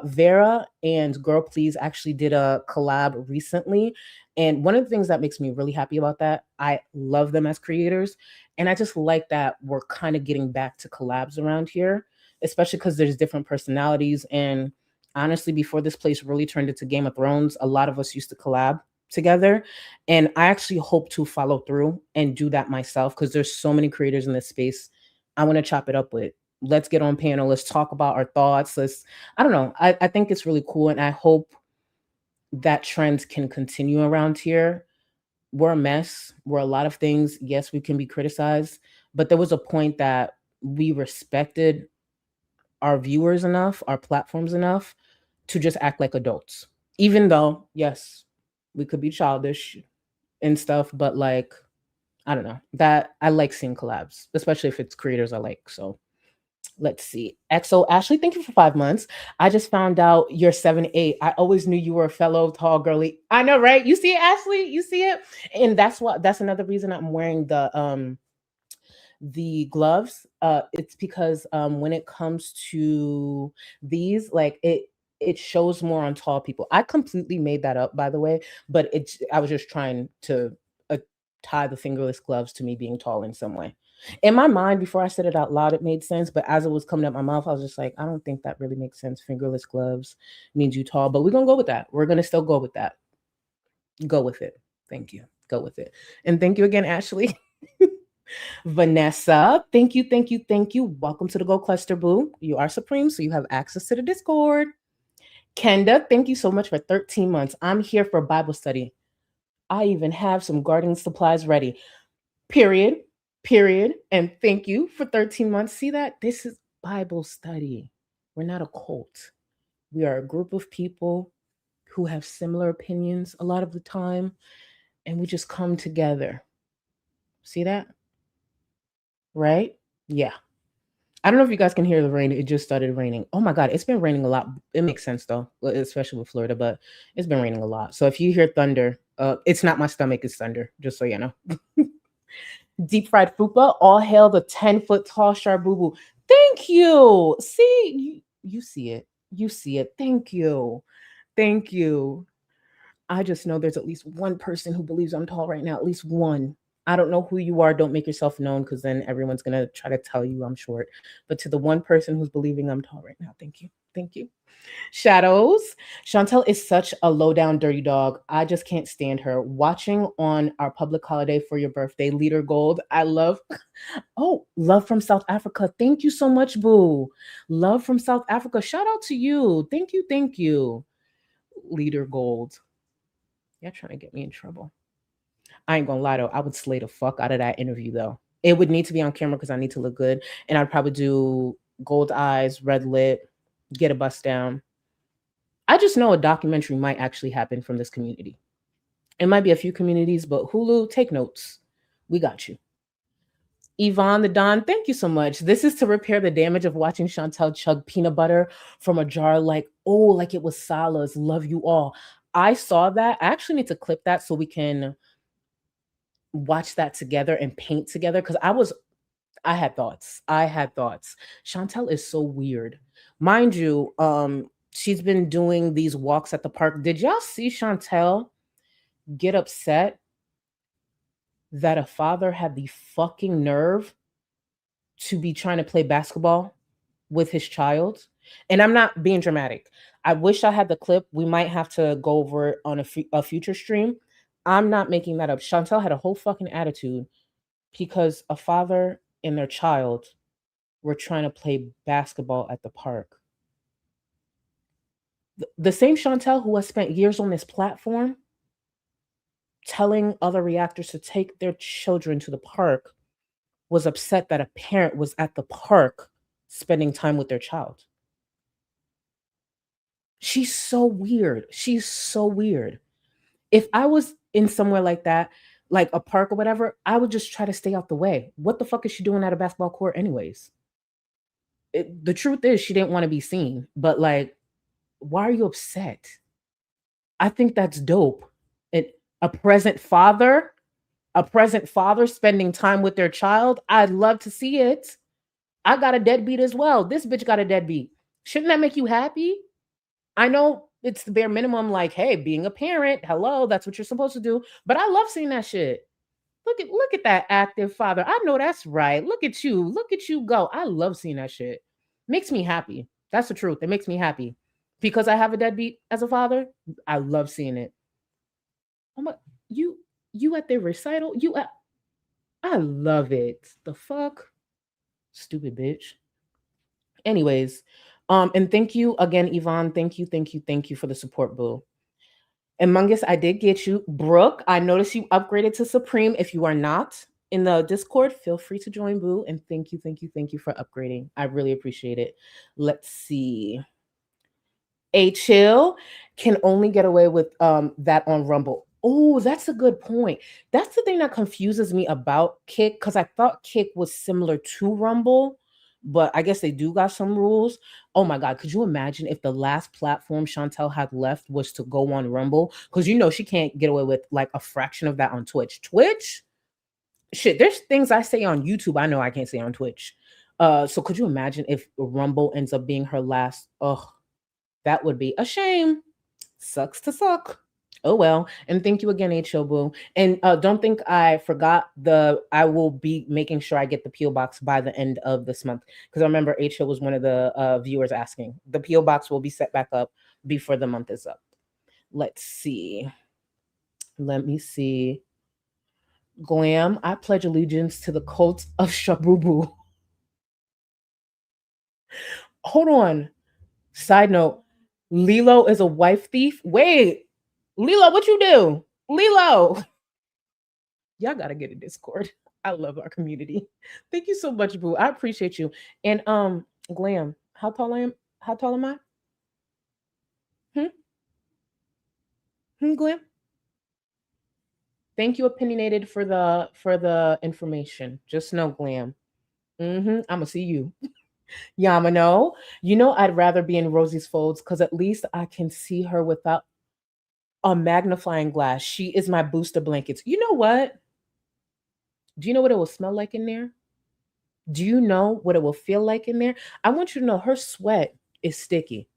Vera and Girl Please actually did a collab recently, and one of the things that makes me really happy about that, I love them as creators, and I just like that we're kind of getting back to collabs around here, especially because there's different personalities. And honestly, before this place really turned into Game of Thrones, a lot of us used to collab together, and I actually hope to follow through and do that myself, because there's so many creators in this space I want to chop it up with. Let's get on panel, let's talk about our thoughts. I don't know, I think it's really cool, and I hope that trend can continue around here. We're a mess, we're a lot of things. Yes, we can be criticized, but there was a point that we respected our viewers enough, our platforms enough, to just act like adults, even though, yes, we could be childish and stuff, but like, I don't know, that I like seeing collabs, especially if it's creators I like. So let's see. XO Ashley, thank you for 5 months. I just found out you're 7'8". I always knew you were a fellow tall girly. I know, right? You see it, Ashley? You see it? And that's another reason I'm wearing the gloves. It's because when it comes to these, like it shows more on tall people. I completely made that up, by the way, but I was just trying to tie the fingerless gloves to me being tall in some way. In my mind, before I said it out loud, it made sense. But as it was coming out my mouth, I was just like, I don't think that really makes sense. Fingerless gloves means you tall, but we're gonna go with that. We're gonna still go with that. Go with it. Thank you. Go with it. And thank you again, Ashley. Vanessa, thank you, thank you, thank you. Welcome to the Go Cluster, boo. You are supreme, so you have access to the Discord. Kenda, thank you so much for 13 months. I'm here for Bible study. I even have some gardening supplies ready. Period. Period. And thank you for 13 months. See that? This is Bible study. We're not a cult. We are a group of people who have similar opinions a lot of the time, and we just come together. See that? Right? Yeah. I don't know if you guys can hear the rain. It just started raining. Oh my God, it's been raining a lot. It makes sense though, especially with Florida, but it's been raining a lot. So if you hear thunder, it's not my stomach, it's thunder, just so you know. Deep fried fupa, all hail the 10-foot tall Sharbubu. Thank you. See, you see it. You see it. Thank you. Thank you. I just know there's at least one person who believes I'm tall right now. At least one. I don't know who you are. Don't make yourself known, because then everyone's going to try to tell you I'm short. But to the one person who's believing I'm tall right now, thank you. Thank you. Shadows. Chantel is such a low down dirty dog. I just can't stand her. Watching on our public holiday for your birthday, Leader Gold. I love. Oh, love from South Africa. Thank you so much, boo. Love from South Africa. Shout out to you. Thank you. Thank you. Leader Gold. You're trying to get me in trouble. I ain't gonna lie though, I would slay the fuck out of that interview though. It would need to be on camera because I need to look good. And I'd probably do gold eyes, red lip, get a bust down. I just know a documentary might actually happen from this community. It might be a few communities, but Hulu, take notes. We got you. Yvonne the Don, thank you so much. This is to repair the damage of watching Chantel chug peanut butter from a jar like it was Salah's. Love you all. I saw that. I actually need to clip that so we can watch that together and paint together, because I had thoughts. Chantel is so weird. Mind you, she's been doing these walks at the park. Did y'all see Chantel get upset that a father had the fucking nerve to be trying to play basketball with his child? And I'm not being dramatic. I wish I had the clip. We might have to go over it on a future stream. I'm not making that up. Chantel had a whole fucking attitude because a father and their child were trying to play basketball at the park. The same Chantel who has spent years on this platform telling other reactors to take their children to the park was upset that a parent was at the park spending time with their child. She's so weird. She's so weird. If I was in somewhere like that, like a park or whatever, I would just try to stay out the way. What the fuck is she doing at a basketball court anyways? The truth is she didn't want to be seen, but like, why are you upset? I think that's dope. A present father spending time with their child. I'd love to see it. I got a deadbeat as well. This bitch got a deadbeat. Shouldn't that make you happy? I know it's the bare minimum, like, hey, being a parent, hello, that's what you're supposed to do. But I love seeing that shit. Look at that active father. I know that's right. Look at you go. I love seeing that shit. Makes me happy. That's the truth. It makes me happy. Because I have a deadbeat as a father, I love seeing it. Oh my, you at the recital? I love it. The fuck? Stupid bitch. Anyways, and thank you again, Yvonne. Thank you for the support, boo. And Mungus, I did get you. Brooke, I noticed you upgraded to Supreme. If you are not in the Discord, feel free to join, boo. And thank you for upgrading. I really appreciate it. Let's see. A Chill can only get away with that on Rumble. Oh, that's a good point. That's the thing that confuses me about Kick, because I thought Kick was similar to Rumble, but I guess they do got some rules. Oh my God, could you imagine if the last platform Chantel had left was to go on Rumble? Because you know she can't get away with like a fraction of that on Twitch. Twitch? Shit, there's things I say on YouTube I know I can't say on Twitch. So could you imagine if Rumble ends up being her last? Ugh, that would be a shame. Sucks to suck. Oh well, and thank you again, H.O. Boo. And don't think I forgot I will be making sure I get the PO box by the end of this month because I remember H.O. was one of the viewers asking. The PO box will be set back up before the month is up. Let's see. Let me see. Glam, I pledge allegiance to the cult of Shabubu. Hold on. Side note, Lilo is a wife thief. Wait, Lilo, what you do? Lilo. Y'all gotta get a Discord. I love our community. Thank you so much, Boo. I appreciate you. And Glam, how tall I am? How tall am I? Hmm? Glam? Thank you, opinionated, for the information. Just know, Glam. I'ma see you. Yamano. You know I'd rather be in Rosie's folds because at least I can see her without a magnifying glass. She is my booster blankets. You know what? Do you know what it will smell like in there? Do you know what it will feel like in there? I want you to know her sweat is sticky.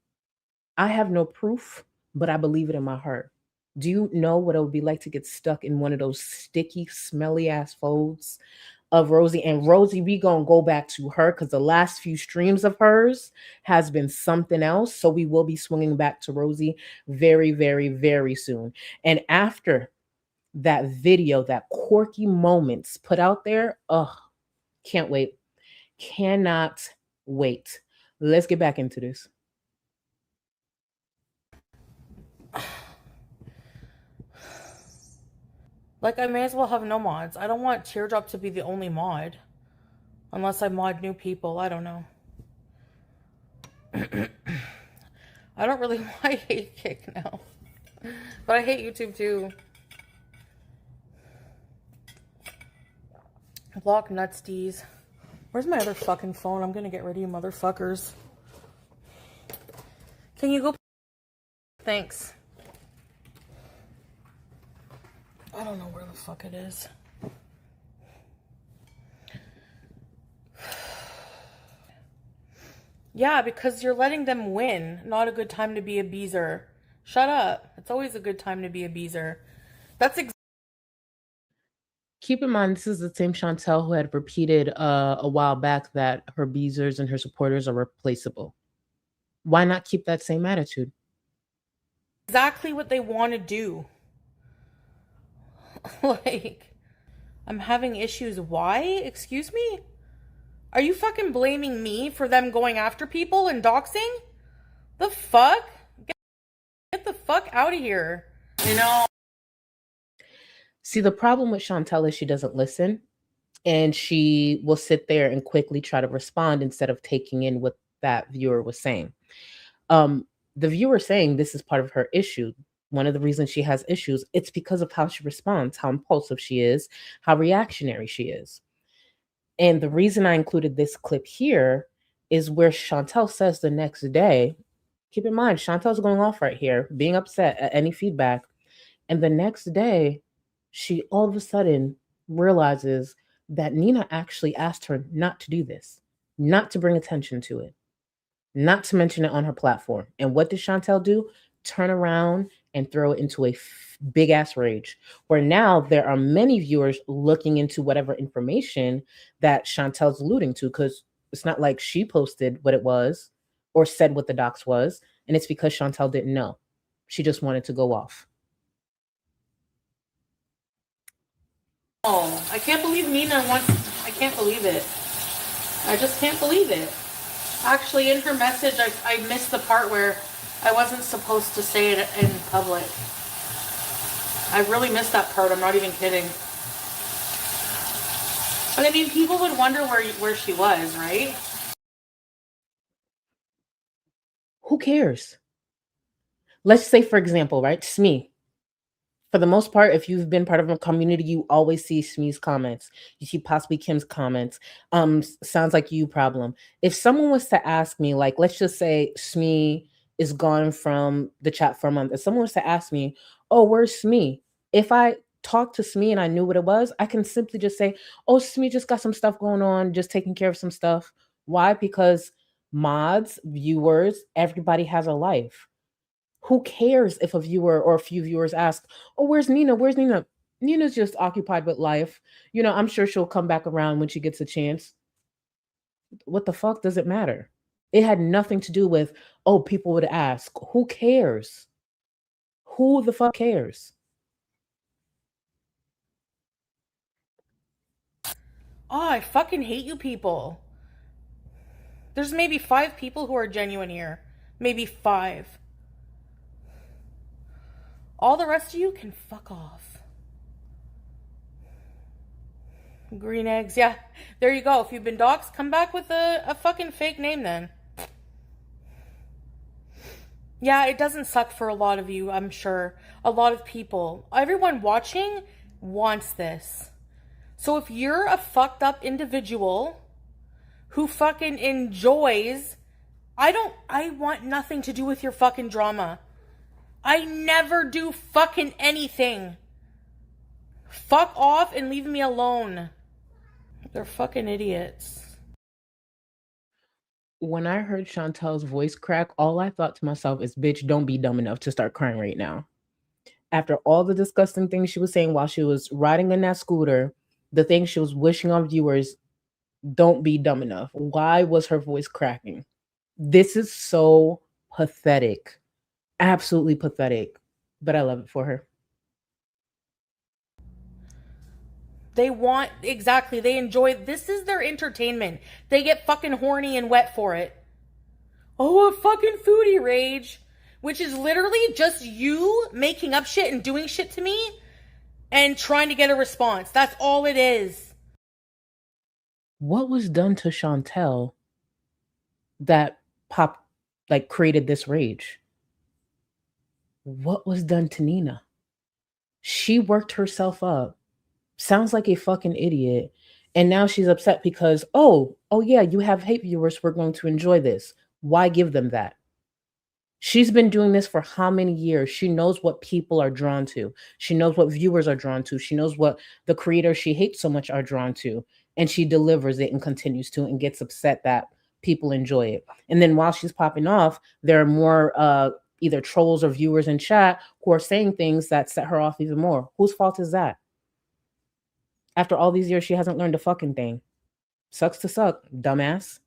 I have no proof, but I believe it in my heart. Do you know what it would be like to get stuck in one of those sticky, smelly ass folds of Rosie? And Rosie, we gonna go back to her because the last few streams of hers has been something else. So we will be swinging back to Rosie very, very, very soon. And after that video, that quirky moments put out there, can't wait. Cannot wait. Let's get back into this. Like, I may as well have no mods. I don't want Teardrop to be the only mod. Unless I mod new people. I don't know. I don't really I hate Kick now. But I hate YouTube too. Block nutsties. Where's my other fucking phone? I'm gonna get rid of you motherfuckers. Can you go? Thanks. I don't know where the fuck it is. Yeah, because you're letting them win. Not a good time to be a beezer. Shut up. It's always a good time to be a beezer. That's Keep in mind, this is the same Chantel who had repeated a while back that her beezers and her supporters are replaceable. Why not keep that same attitude? exactly what they want to do. Like, I'm having issues. Why? Excuse me? Are you fucking blaming me for them going after people and doxing? The fuck? Get the fuck out of here. You know? See, the problem with Chantel is she doesn't listen, and she will sit there and quickly try to respond instead of taking in what that viewer was saying. The viewer saying this is part of her issue. One of the reasons she has issues, it's because of how she responds, how impulsive she is, how reactionary she is. And the reason I included this clip here is where Chantel says the next day, keep in mind, Chantel's going off right here, being upset at any feedback. And the next day, she all of a sudden realizes that Nina actually asked her not to do this, not to bring attention to it, not to mention it on her platform. And what did Chantel do? Turn around and throw it into a big ass rage, where now there are many viewers looking into whatever information that Chantel's alluding to, because it's not like she posted what it was or said what the docs was. And it's because Chantel didn't know. She just wanted to go off. Oh, I can't believe Nina wants. I can't believe it. I just can't believe it. Actually, in her message, I missed the part where I wasn't supposed to say it in public. I really missed that part. I'm not even kidding. But I mean, people would wonder where she was, right? Who cares? Let's say, for example, right, Smee. For the most part, if you've been part of a community, you always see Smee's comments. You see possibly Kim's comments. Sounds like you problem. If someone was to ask me, like, let's just say Smee is gone from the chat for a month. If someone was to ask me, oh, where's Smee? If I talked to Smee and I knew what it was, I can simply just say, oh, Smee just got some stuff going on, just taking care of some stuff. Why? Because mods, viewers, everybody has a life. Who cares if a viewer or a few viewers ask, "Oh, where's Nina? Where's Nina?" Nina's just occupied with life. I'm sure she'll come back around when she gets a chance. What the fuck does it matter? It had nothing to do with, oh, people would ask. Who cares? Who the fuck cares? Oh, I fucking hate you people. There's maybe 5 people who are genuine here. Maybe 5. All the rest of you can fuck off. Green eggs, yeah. There you go. If you've been doxxed, come back with a fucking fake name then. Yeah, it doesn't suck for a lot of you, I'm sure. A lot of people. Everyone watching wants this. So if you're a fucked up individual who fucking enjoys, I want nothing to do with your fucking drama. I never do fucking anything. Fuck off and leave me alone. They're fucking idiots. When I heard Chantel's voice crack, all I thought to myself is, bitch, don't be dumb enough to start crying right now. After all the disgusting things she was saying while she was riding in that scooter, the things she was wishing on viewers, don't be dumb enough. Why was her voice cracking? This is so pathetic. Absolutely pathetic. But I love it for her. They want, exactly, they enjoy, this is their entertainment. They get fucking horny and wet for it. Oh, a fucking foodie rage. Which is literally just you making up shit and doing shit to me and trying to get a response. That's all it is. What was done to Chantel that created this rage? What was done to Nina? She worked herself up. Sounds like a fucking idiot. And now she's upset because, oh yeah, you have hate viewers who are going to enjoy this. Why give them that? She's been doing this for how many years? She knows what people are drawn to. She knows what viewers are drawn to. She knows what the creators she hates so much are drawn to. And she delivers it and continues to and gets upset that people enjoy it. And then while she's popping off, there are more either trolls or viewers in chat who are saying things that set her off even more. Whose fault is that? After all these years, she hasn't learned a fucking thing. Sucks to suck, dumbass.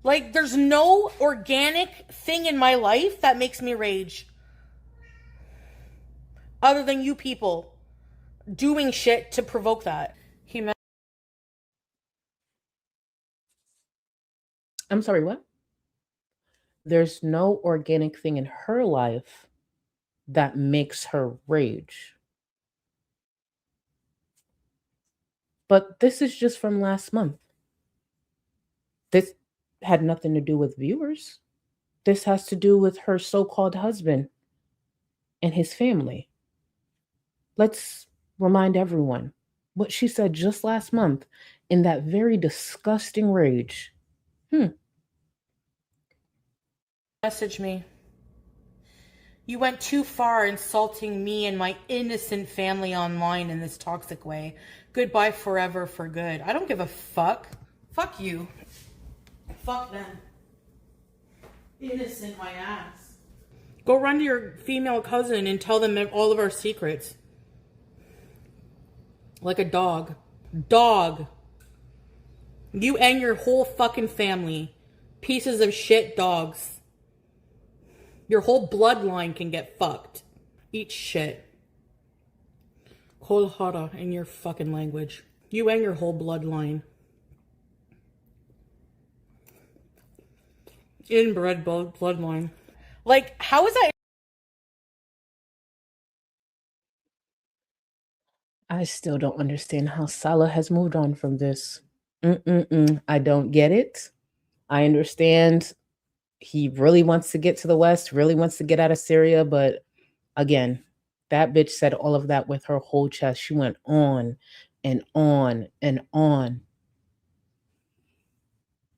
Like, there's no organic thing in my life that makes me rage. Other than you people doing shit to provoke that. I'm sorry, what? There's no organic thing in her life that makes her rage. But this is just from last month. This had nothing to do with viewers. This has to do with her so-called husband and his family. Let's remind everyone what she said just last month in that very disgusting rage. Message me. You went too far insulting me and my innocent family online in this toxic way. Goodbye forever for good. I don't give a fuck. Fuck you. Fuck them. Innocent my ass. Go run to your female cousin and tell them all of our secrets. Like a dog. Dog. You and your whole fucking family. Pieces of shit dogs. Your whole bloodline can get fucked. Eat shit. Kolhara in your fucking language. You and your whole bloodline. Inbred bloodline. Like, how is that? I still don't understand how Salah has moved on from this. I don't get it. I understand he really wants to get to the West, really wants to get out of Syria, but again, that bitch said all of that with her whole chest. She went on and on and on.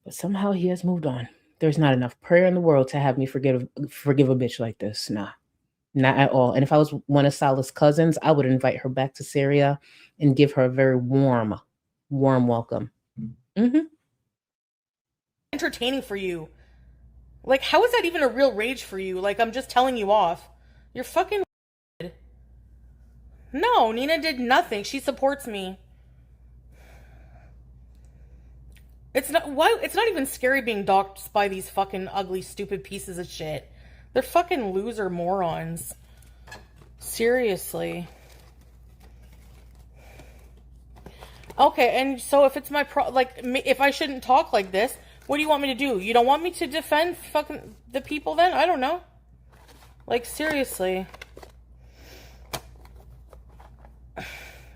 But somehow he has moved on. There's not enough prayer in the world to have me forgive a bitch like this. Nah, not at all. And if I was one of Salah's cousins, I would invite her back to Syria and give her a very warm welcome. Entertaining for you. Like, how is that even a real rage for you? Like, I'm just telling you off. You're fucking. No, Nina did nothing. She supports me. It's not why it's not even scary being doxxed by these fucking ugly, stupid pieces of shit. They're fucking loser morons. Seriously. Okay, and so if it's my if I shouldn't talk like this, what do you want me to do? You don't want me to defend fucking the people then? I don't know. Like, seriously.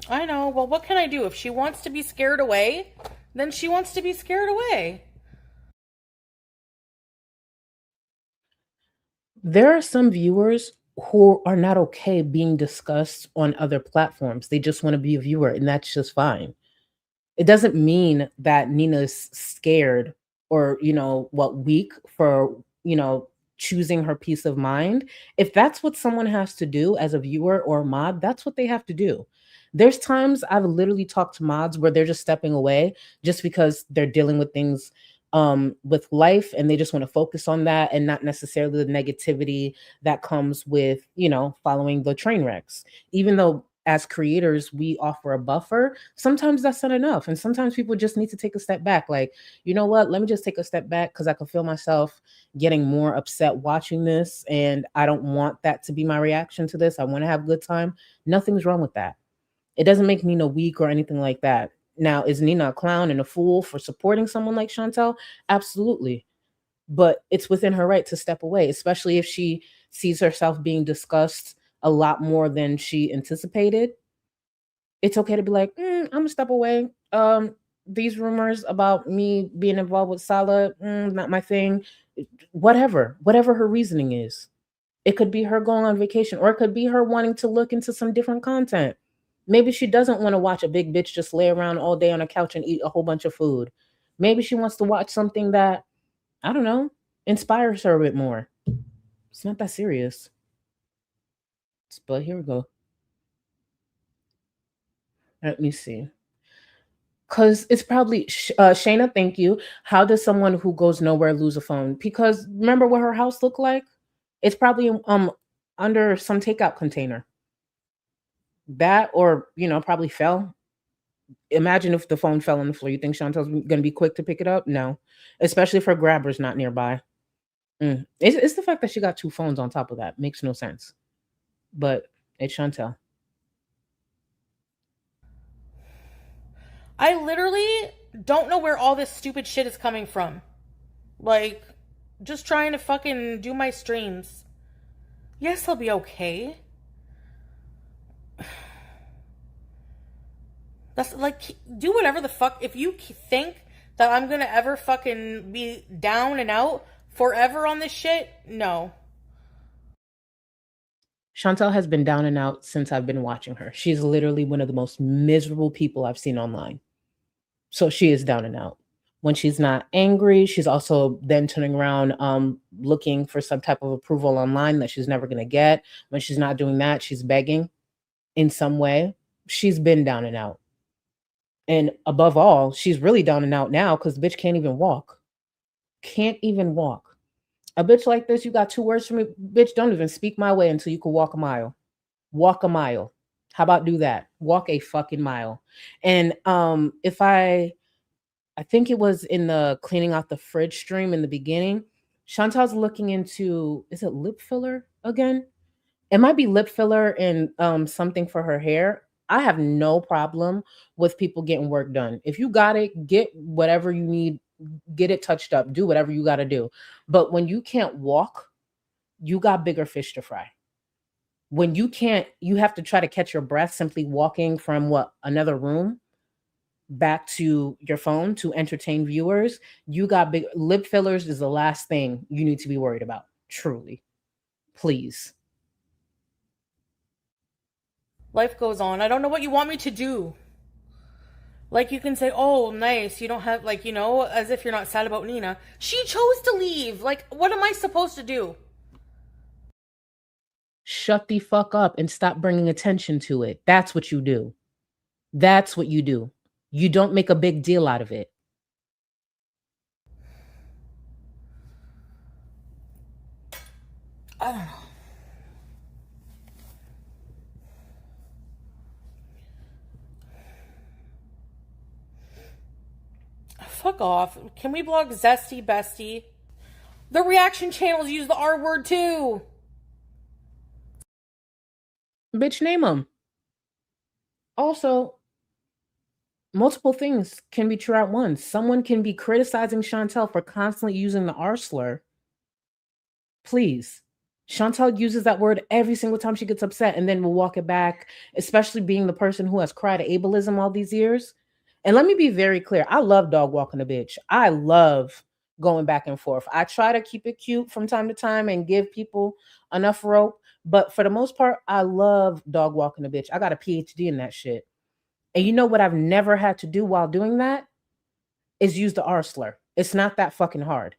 I know. Well, what can I do? If she wants to be scared away, then she wants to be scared away. There are some viewers who are not okay being discussed on other platforms. They just want to be a viewer, and that's just fine. It doesn't mean that Nina's scared or, weak for, choosing her peace of mind. If that's what someone has to do as a viewer or a mod, that's what they have to do. There's times I've literally talked to mods where they're just stepping away just because they're dealing with things with life, and they just want to focus on that and not necessarily the negativity that comes with, following the train wrecks. Even though as creators we offer a buffer, sometimes that's not enough, and sometimes people just need to take a step back. Like, you know what, let me just take a step back because I can feel myself getting more upset watching this, and I don't want that to be my reaction to this. I want to have a good time. Nothing's wrong with that. It doesn't make Nina weak or anything like that. Now, is Nina a clown and a fool for supporting someone like Chantel? Absolutely. But it's within her right to step away, especially if she sees herself being discussed a lot more than she anticipated. It's okay to be like, I'm gonna step away. These rumors about me being involved with Salah, not my thing. Whatever her reasoning is. It could be her going on vacation, or it could be her wanting to look into some different content. Maybe she doesn't want to watch a big bitch just lay around all day on a couch and eat a whole bunch of food. Maybe she wants to watch something that, I don't know, inspires her a bit more. It's not that serious. But here we go. Let me see. Because it's probably Shayna, thank you. How does someone who goes nowhere lose a phone? Because remember what her house looked like? It's probably under some takeout container. That, or probably fell. Imagine if the phone fell on the floor. You think Chantel's gonna be quick to pick it up? No, especially if her grabber's not nearby. It's the fact that she got two phones on top of that makes no sense. But it's Chantel. I literally don't know where all this stupid shit is coming from. Like, just trying to fucking do my streams. Yes, I'll be okay. That's like, do whatever the fuck. If you think that I'm gonna ever fucking be down and out forever on this shit, no. Chantel has been down and out since I've been watching her. She's literally one of the most miserable people I've seen online. So she is down and out. When she's not angry, she's also then turning around looking for some type of approval online that she's never going to get. When she's not doing that, she's begging in some way. She's been down and out. And above all, she's really down and out now because the bitch can't even walk. Can't even walk. A bitch like this, you got two words for me? Bitch, don't even speak my way until you can walk a mile. Walk a mile. How about do that? Walk a fucking mile. And if I think it was in the cleaning out the fridge stream in the beginning, Chantal's looking into, is it lip filler again? It might be lip filler and something for her hair. I have no problem with people getting work done. If you got it, get whatever you need, get it touched up, do whatever you got to do. But when you can't walk, you got bigger fish to fry. When you can't, you have to try to catch your breath simply walking from another room back to your phone to entertain viewers. You got big lip fillers is the last thing you need to be worried about. Truly. Please. Life goes on. I don't know what you want me to do. Like, you can say, oh, nice, you don't have, as if you're not sad about Nina. She chose to leave. Like, what am I supposed to do? Shut the fuck up and stop bringing attention to it. That's what you do. That's what you do. You don't make a big deal out of it. I don't know. Fuck off. Can we block Zesty Bestie? The reaction channels use the R word too. Bitch, name them. Also, multiple things can be true at once. Someone can be criticizing Chantel for constantly using the R slur. Please. Chantel uses that word every single time she gets upset and then will walk it back, especially being the person who has cried ableism all these years. And let me be very clear. I love dog walking a bitch. I love going back and forth. I try to keep it cute from time to time and give people enough rope. But for the most part, I love dog walking a bitch. I got a PhD in that shit. And you know what I've never had to do while doing that is use the R slur. It's not that fucking hard.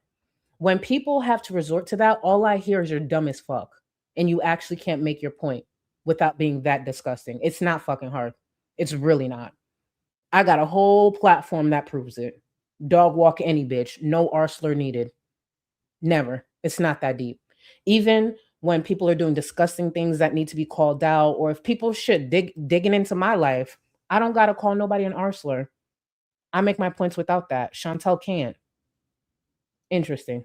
When people have to resort to that, all I hear is you're dumb as fuck. And you actually can't make your point without being that disgusting. It's not fucking hard. It's really not. I got a whole platform that proves it. Dog walk any bitch. No R slur needed. Never. It's not that deep. Even when people are doing disgusting things that need to be called out, or if people should digging into my life, I don't gotta call nobody an R slur. I make my points without that. Chantel can't. Interesting.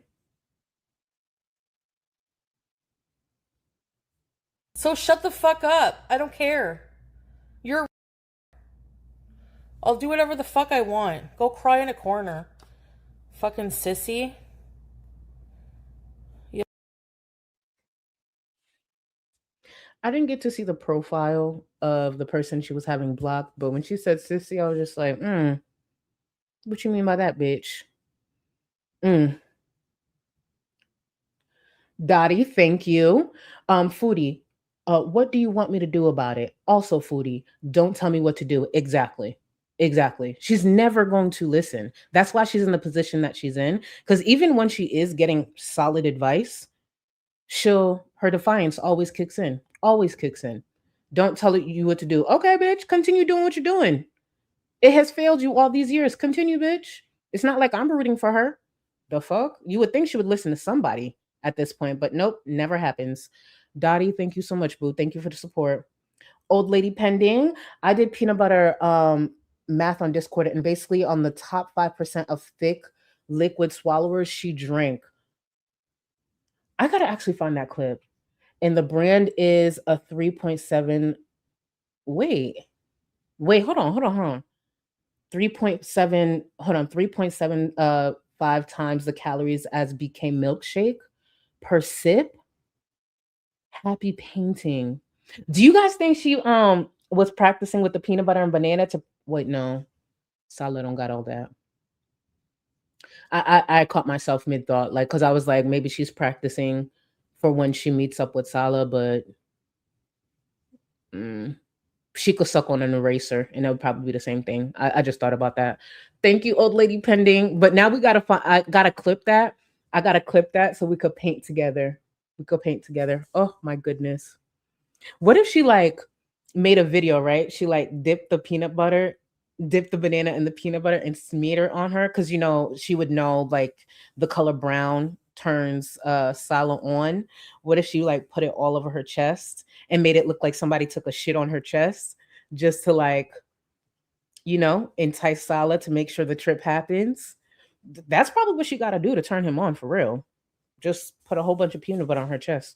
So shut the fuck up. I don't care. I'll do whatever the fuck I want. Go cry in a corner. Fucking sissy. I didn't get to see the profile of the person she was having blocked, but when she said sissy, I was just like, what you mean by that, bitch? Dottie, thank you. Foodie, what do you want me to do about it? Also, Foodie, don't tell me what to do. Exactly. She's never going to listen. That's why she's in the position that she's in. Because even when she is getting solid advice, her defiance always kicks in. Always kicks in. Don't tell you what to do. Okay, bitch, continue doing what you're doing. It has failed you all these years. Continue, bitch. It's not like I'm rooting for her. The fuck? You would think she would listen to somebody at this point, but nope, never happens. Dottie, thank you so much, boo. Thank you for the support. Old lady pending. I did peanut butter math on Discord, and basically on the top 5% of thick liquid swallowers, she drank. I gotta actually find that clip. And the brand is a 3.7. Wait, hold on. 3.7, hold on, 3.75 times the calories as BK milkshake per sip. Happy painting. Do you guys think she was practicing with the peanut butter and banana to wait? No, Sala don't got all that. I caught myself mid thought, like, because I was like, maybe she's practicing for when she meets up with Sala, but she could suck on an eraser and it would probably be the same thing. I just thought about that. Thank you, old lady pending. But now we gotta find. I gotta clip that. So we could paint together. Oh my goodness. What if she like made a video, right? She like dipped the banana in the peanut butter and smeared it on her, because you know she would know like the color brown turns Sala on. What if she like put it all over her chest and made it look like somebody took a shit on her chest, just to like, entice Sala to make sure the trip happens? That's probably what she got to do to turn him on for real. Just put a whole bunch of peanut butter on her chest.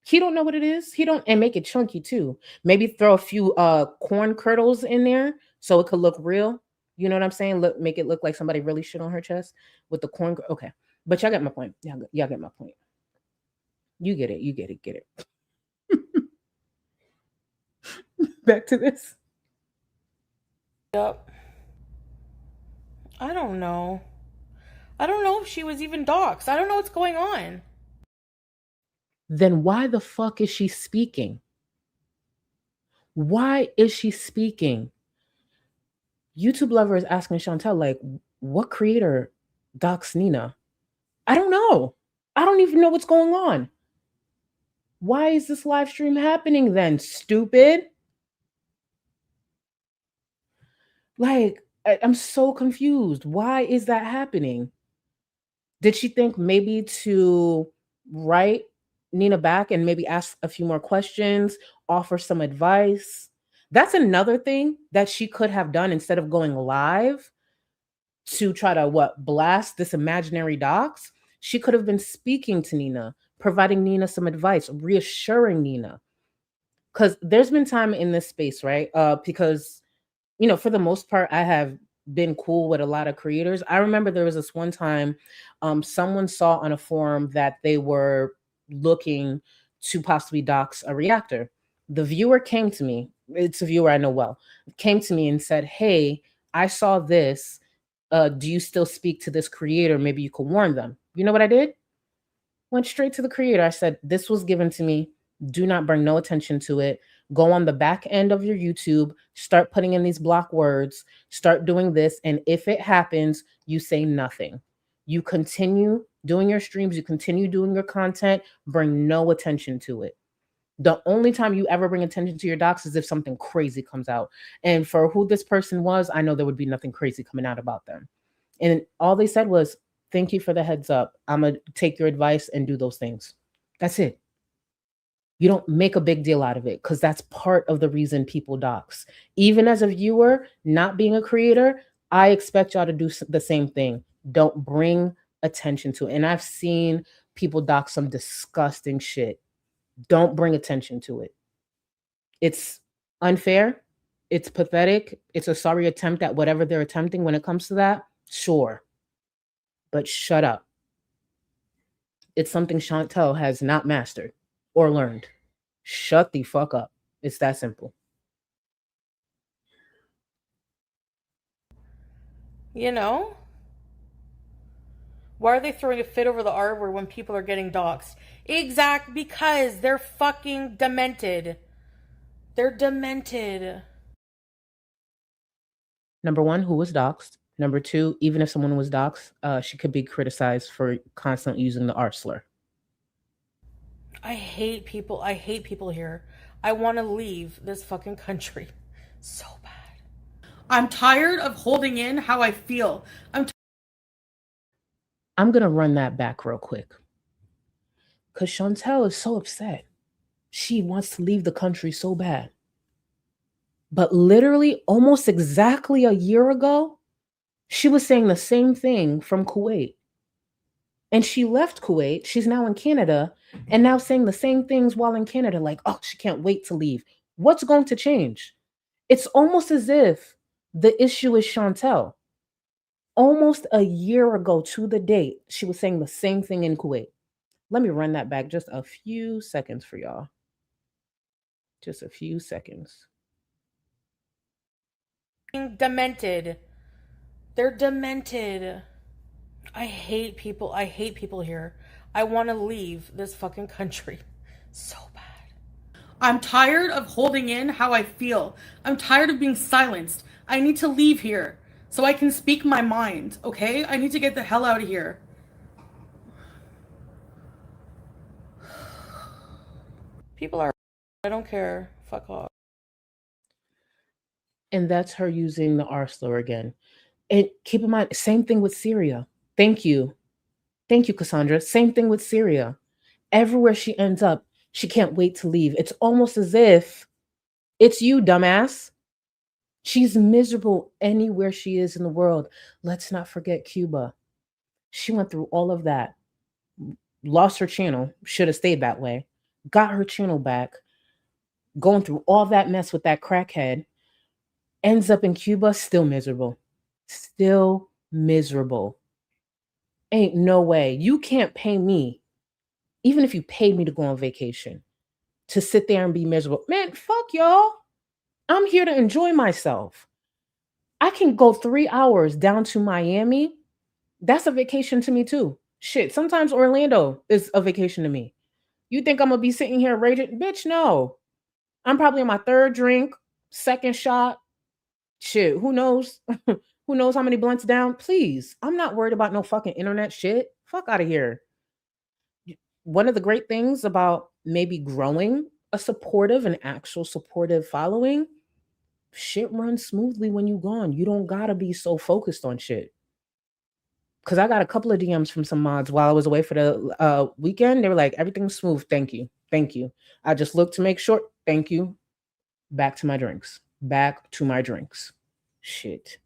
He don't know what it is. And make it chunky too. Maybe throw a few corn kernels in there so it could look real. You know what I'm saying? Make it look like somebody really shit on her chest with the corn. Okay, but y'all get my point. Y'all get my point. You get it. Get it. Back to this. Yep. I don't know if she was even doxxed. I don't know what's going on. Then why the fuck is she speaking? Why is she speaking? YouTube lover is asking Chantel, like, what creator doxed Nina? I don't know. I don't even know what's going on. Why is this live stream happening then, stupid? Like, I'm so confused. Why is that happening? Did she think maybe to write Nina back and maybe ask a few more questions, offer some advice. That's another thing that she could have done instead of going live to try to blast this imaginary docs. She could have been speaking to Nina, providing Nina some advice, reassuring Nina. Because there's been time in this space, right? Because for the most part, I have been cool with a lot of creators. I remember there was this one time someone saw on a forum that they were looking to possibly dox a reactor. The viewer came to me. It's a viewer I know well. Came to me and said, "Hey, I saw this. Do you still speak to this creator? Maybe you could warn them." You know what I did? Went straight to the creator. I said, "This was given to me. Do not bring no attention to it. Go on the back end of your YouTube, start putting in these block words, start doing this. And if it happens, you say nothing. You continue doing your streams, you continue doing your content, bring no attention to it. The only time you ever bring attention to your docs is if something crazy comes out." And for who this person was, I know there would be nothing crazy coming out about them. And all they said was, "Thank you for the heads up. I'm going to take your advice and do those things." That's it. You don't make a big deal out of it because that's part of the reason people dox. Even as a viewer, not being a creator, I expect y'all to do the same thing. Don't bring attention to it. And I've seen people dox some disgusting shit. Don't bring attention to it. It's unfair. It's pathetic. It's a sorry attempt at whatever they're attempting when it comes to that. Sure. But shut up. It's something Chantel has not mastered or learned. Shut the fuck up. It's that simple. Why are they throwing a fit over the R word when people are getting doxxed? Because they're fucking demented. They're demented. Number one, who was doxxed? Number two, even if someone was doxxed, she could be criticized for constantly using the R slur. I hate people. I hate people here. I want to leave this fucking country so bad. I'm tired of holding in how I feel. I'm going to run that back real quick. Because Chantel is so upset. She wants to leave the country so bad. But literally almost exactly a year ago, she was saying the same thing from Kuwait. And she left Kuwait. She's now in Canada and now saying the same things while in Canada, like, oh, she can't wait to leave. What's going to change? It's almost as if the issue is Chantel. Almost a year ago to the date, she was saying the same thing in Kuwait. Let me run that back just a few seconds for y'all. Just a few seconds. Demented. They're demented. I hate people. I hate people here. I want to leave this fucking country so bad. I'm tired of holding in how I feel. I'm tired of being silenced. I need to leave here so I can speak my mind, okay? I need to get the hell out of here. People are... I don't care. Fuck off. And that's her using the R slur again. And keep in mind, same thing with Syria. Thank you. Thank you, Cassandra. Same thing with Syria. Everywhere she ends up, she can't wait to leave. It's almost as if it's you, dumbass. She's miserable anywhere she is in the world. Let's not forget Cuba. She went through all of that. Lost her channel. Should have stayed that way. Got her channel back. Going through all that mess with that crackhead. Ends up in Cuba, still miserable. Still miserable. Ain't no way. You can't pay me, even if you paid me to go on vacation, to sit there and be miserable. Man, fuck y'all. I'm here to enjoy myself. I can go 3 hours down to Miami. That's a vacation to me too. Shit, sometimes Orlando is a vacation to me. You think I'm going to be sitting here raging? Bitch, no. I'm probably on my third drink, second shot. Shit, who knows? Who knows how many blunts down? Please, I'm not worried about no fucking internet shit. Fuck out of here. One of the great things about maybe growing a supportive and actual supportive following, shit runs smoothly when you gone. You don't gotta be so focused on shit. because I got a couple of DMs from some mods while I was away for the weekend. They were like, everything's smooth. Thank you. Thank you. I just looked to make sure. Thank you. Back to my drinks. Back to my drinks. Shit.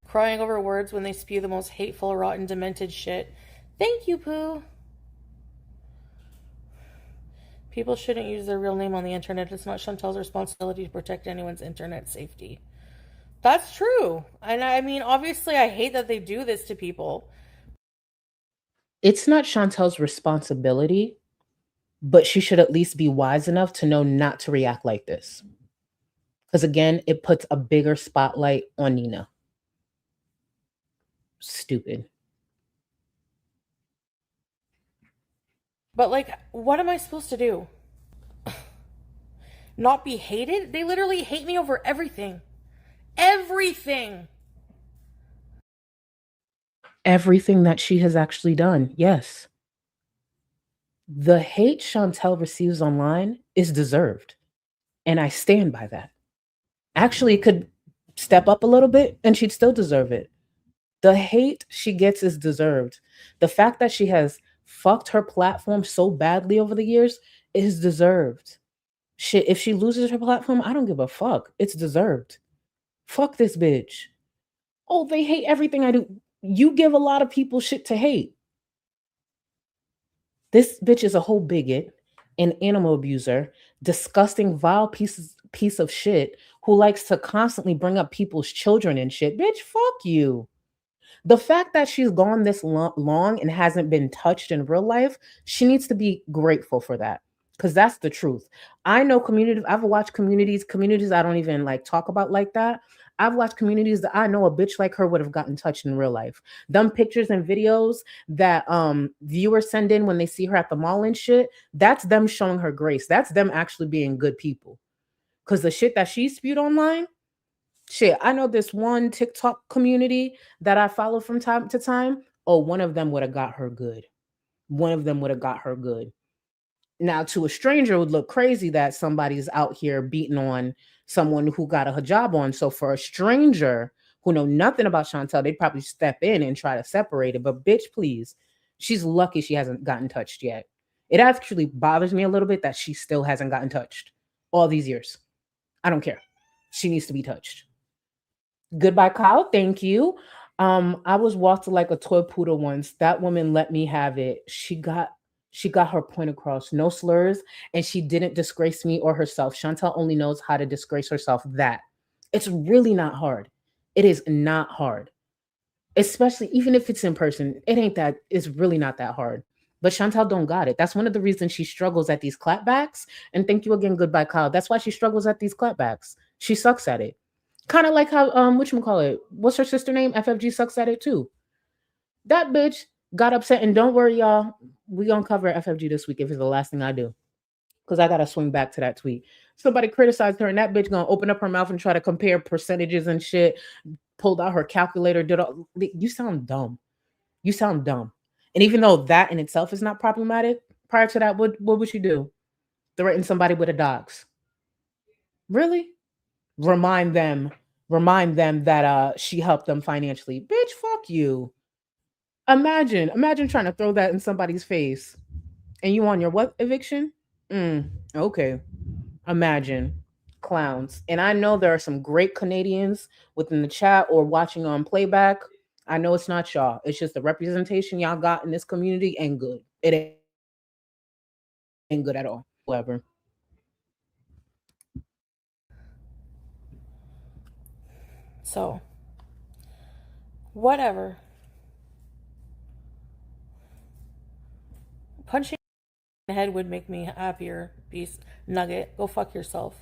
Crying over words when they spew the most hateful, rotten, demented shit. Thank you, Pooh. People shouldn't use their real name on the internet. It's not Chantel's responsibility to protect anyone's internet safety. That's true. And I mean, obviously, I hate that they do this to people. It's not Chantel's responsibility, but she should at least be wise enough to know not to react like this. Because again, it puts a bigger spotlight on Nina. Stupid. But, like, what am I supposed to do? Not be hated? They literally hate me over everything. Everything. Everything that she has actually done, yes. The hate Chantel receives online is deserved. And I stand by that. Actually, it could step up a little bit and she'd still deserve it. The hate she gets is deserved. The fact that she has fucked her platform so badly over the years is deserved. Shit, if she loses her platform, I don't give a fuck. It's deserved. Fuck this bitch. Oh, they hate everything I do. You give a lot of people shit to hate. This bitch is a whole bigot, an animal abuser, disgusting, vile piece of shit who likes to constantly bring up people's children and shit. Bitch, fuck you. The fact that she's gone this long and hasn't been touched in real life, she needs to be grateful for that. Because that's the truth. I know I've watched communities I don't even like talk about like that. I've watched communities that I know a bitch like her would have gotten touched in real life. Them pictures and videos that viewers send in when they see her at the mall and shit, that's them showing her grace. That's them actually being good people. Because the shit that she spewed online, shit, I know this one TikTok community that I follow from time to time. Oh, one of them would have got her good. One of them would have got her good. Now, to a stranger, it would look crazy that somebody's out here beating on someone who got a hijab on. So for a stranger who know nothing about Chantel, they'd probably step in and try to separate it. But bitch, please, she's lucky she hasn't gotten touched yet. It actually bothers me a little bit that she still hasn't gotten touched all these years. I don't care. She needs to be touched. Goodbye, Kyle. Thank you. I was walked like a toy poodle once. That woman let me have it. She got her point across. No slurs, and she didn't disgrace me or herself. Chantel only knows how to disgrace herself. That it's really not hard. It is not hard, especially even if it's in person. It ain't that. It's really not that hard. But Chantel don't got it. That's one of the reasons she struggles at these clapbacks. And thank you again. Goodbye, Kyle. That's why she struggles at these clapbacks. She sucks at it. Kind of like how whatchamacallit, what's her sister name? FFG sucks at it too. That bitch got upset, and don't worry, y'all. We gonna cover FFG this week if it's the last thing I do. Because I gotta swing back to that tweet. Somebody criticized her, and that bitch gonna open up her mouth and try to compare percentages and shit. Pulled out her calculator, did all. You sound dumb. You sound dumb. And even though that in itself is not problematic, prior to that, what would you do? Threaten somebody with a dogs? Really? Remind them that she helped them financially. Bitch, fuck you. Imagine trying to throw that in somebody's face. And you on your what eviction? Okay. Imagine. Clowns. And I know there are some great Canadians within the chat or watching on playback. I know it's not y'all. It's just the representation y'all got in this community ain't good. It ain't good at all. Whatever. So, whatever. Punching in the head would make me happier. Beast nugget. Go fuck yourself.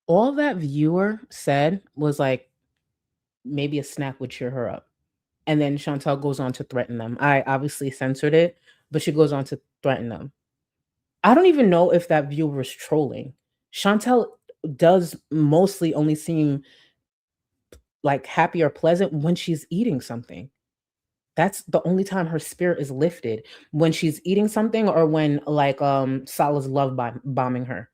All that viewer said was like, maybe a snack would cheer her up. And then Chantel goes on to threaten them. I obviously censored it, but she goes on to threaten them. I don't even know if that viewer was trolling. Chantel does mostly only seem like happy or pleasant when she's eating something. That's the only time her spirit is lifted, when she's eating something or when like Salah's love bombing her.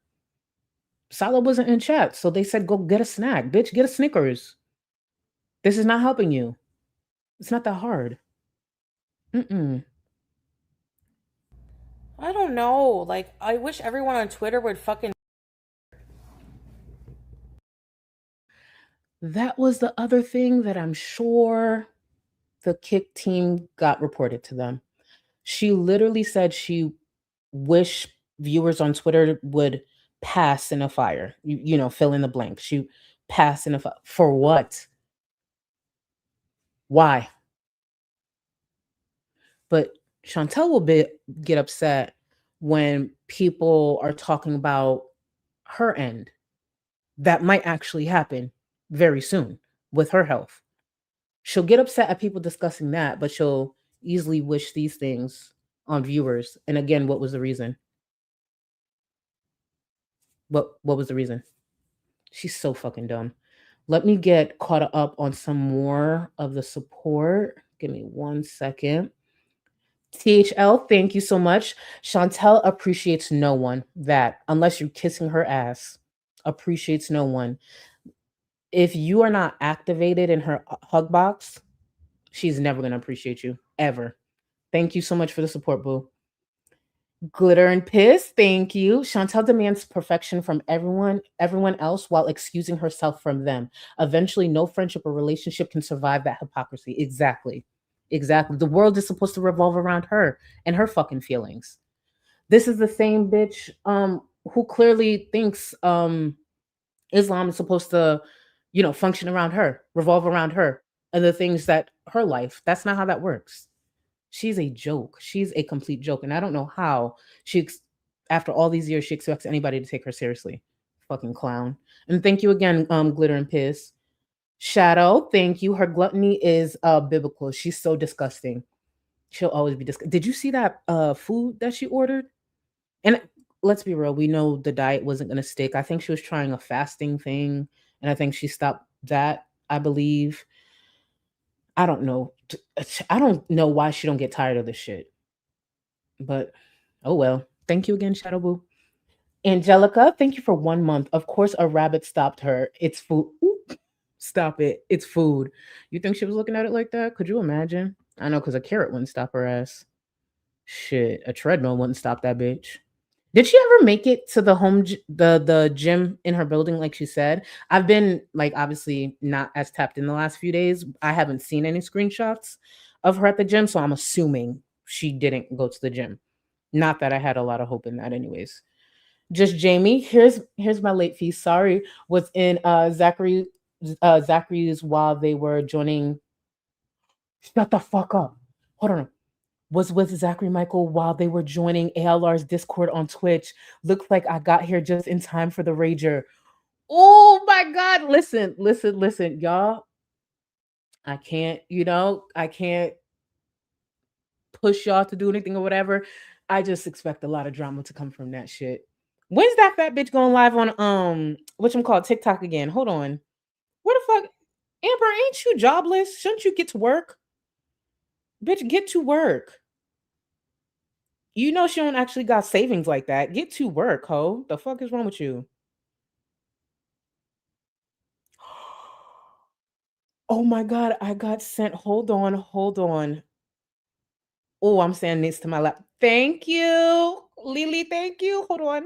Sala wasn't in chat, so they said, go get a snack. Bitch, get a Snickers. This is not helping you. It's not that hard. Mm-mm. I don't know. Like, I wish everyone on Twitter would fucking. That was the other thing that I'm sure the Kick team got reported to them. She literally said she wish viewers on Twitter would pass in a fire. You know, fill in the blank. She passed in a fire. For what? Why? But Chantel will get upset when people are talking about her end. That might actually happen very soon with her health. She'll get upset at people discussing that, but she'll easily wish these things on viewers. And again, what was the reason? What was the reason? She's so fucking dumb. Let me get caught up on some more of the support. Give me 1 second. THL, thank you so much. Chantel appreciates no one. That, unless you're kissing her ass, appreciates no one. If you are not activated in her hug box, she's never going to appreciate you, ever. Thank you so much for the support, boo. Glitter and Piss, thank you. Chantel demands perfection from everyone else while excusing herself from them. Eventually, no friendship or relationship can survive that hypocrisy. Exactly. The world is supposed to revolve around her and her fucking feelings. This is the same bitch who clearly thinks Islam is supposed to, function around her, revolve around her, and the things that her life. That's not how that works. She's a joke. She's a complete joke. And I don't know how after all these years, she expects anybody to take her seriously. Fucking clown. And thank you again, Glitter and Piss. Shadow, thank you. Her gluttony is biblical. She's so disgusting. She'll always be disgusting. Did you see that food that she ordered? And let's be real, we know the diet wasn't going to stick. I think she was trying a fasting thing, and I think she stopped that, I believe. I don't know. I don't know why she don't get tired of this shit. But oh well. Thank you again, Shadow Boo. Angelica, thank you for 1 month. Of course, a rabbit stopped her. It's food. Oop. Stop it. It's food. You think she was looking at it like that? Could you imagine? I know, because a carrot wouldn't stop her ass. Shit, a treadmill wouldn't stop that bitch. Did she ever make it to the gym in her building like she said? I've been like obviously not as tapped in the last few days. I haven't seen any screenshots of her at the gym, so I'm assuming she didn't go to the gym. Not that I had a lot of hope in that anyways. Just Jamie, here's my late fee. Sorry, was in Zachary's while they were joining. Shut the fuck up. Hold on. Was with Zachary Michael while they were joining ALR's Discord on Twitch. Looks like I got here just in time for the Rager. Oh my God. Listen, y'all. I can't push y'all to do anything or whatever. I just expect a lot of drama to come from that shit. When's that fat bitch going live on whatchamacallit TikTok again? Hold on. Where the fuck? Amber, ain't you jobless? Shouldn't you get to work? Bitch, get to work. You know she don't actually got savings like that. Get to work, ho. The fuck is wrong with you? Oh my God, I got sent. Hold on. Oh, I'm sending this to my lap. Thank you, Lily. Thank you. Hold on.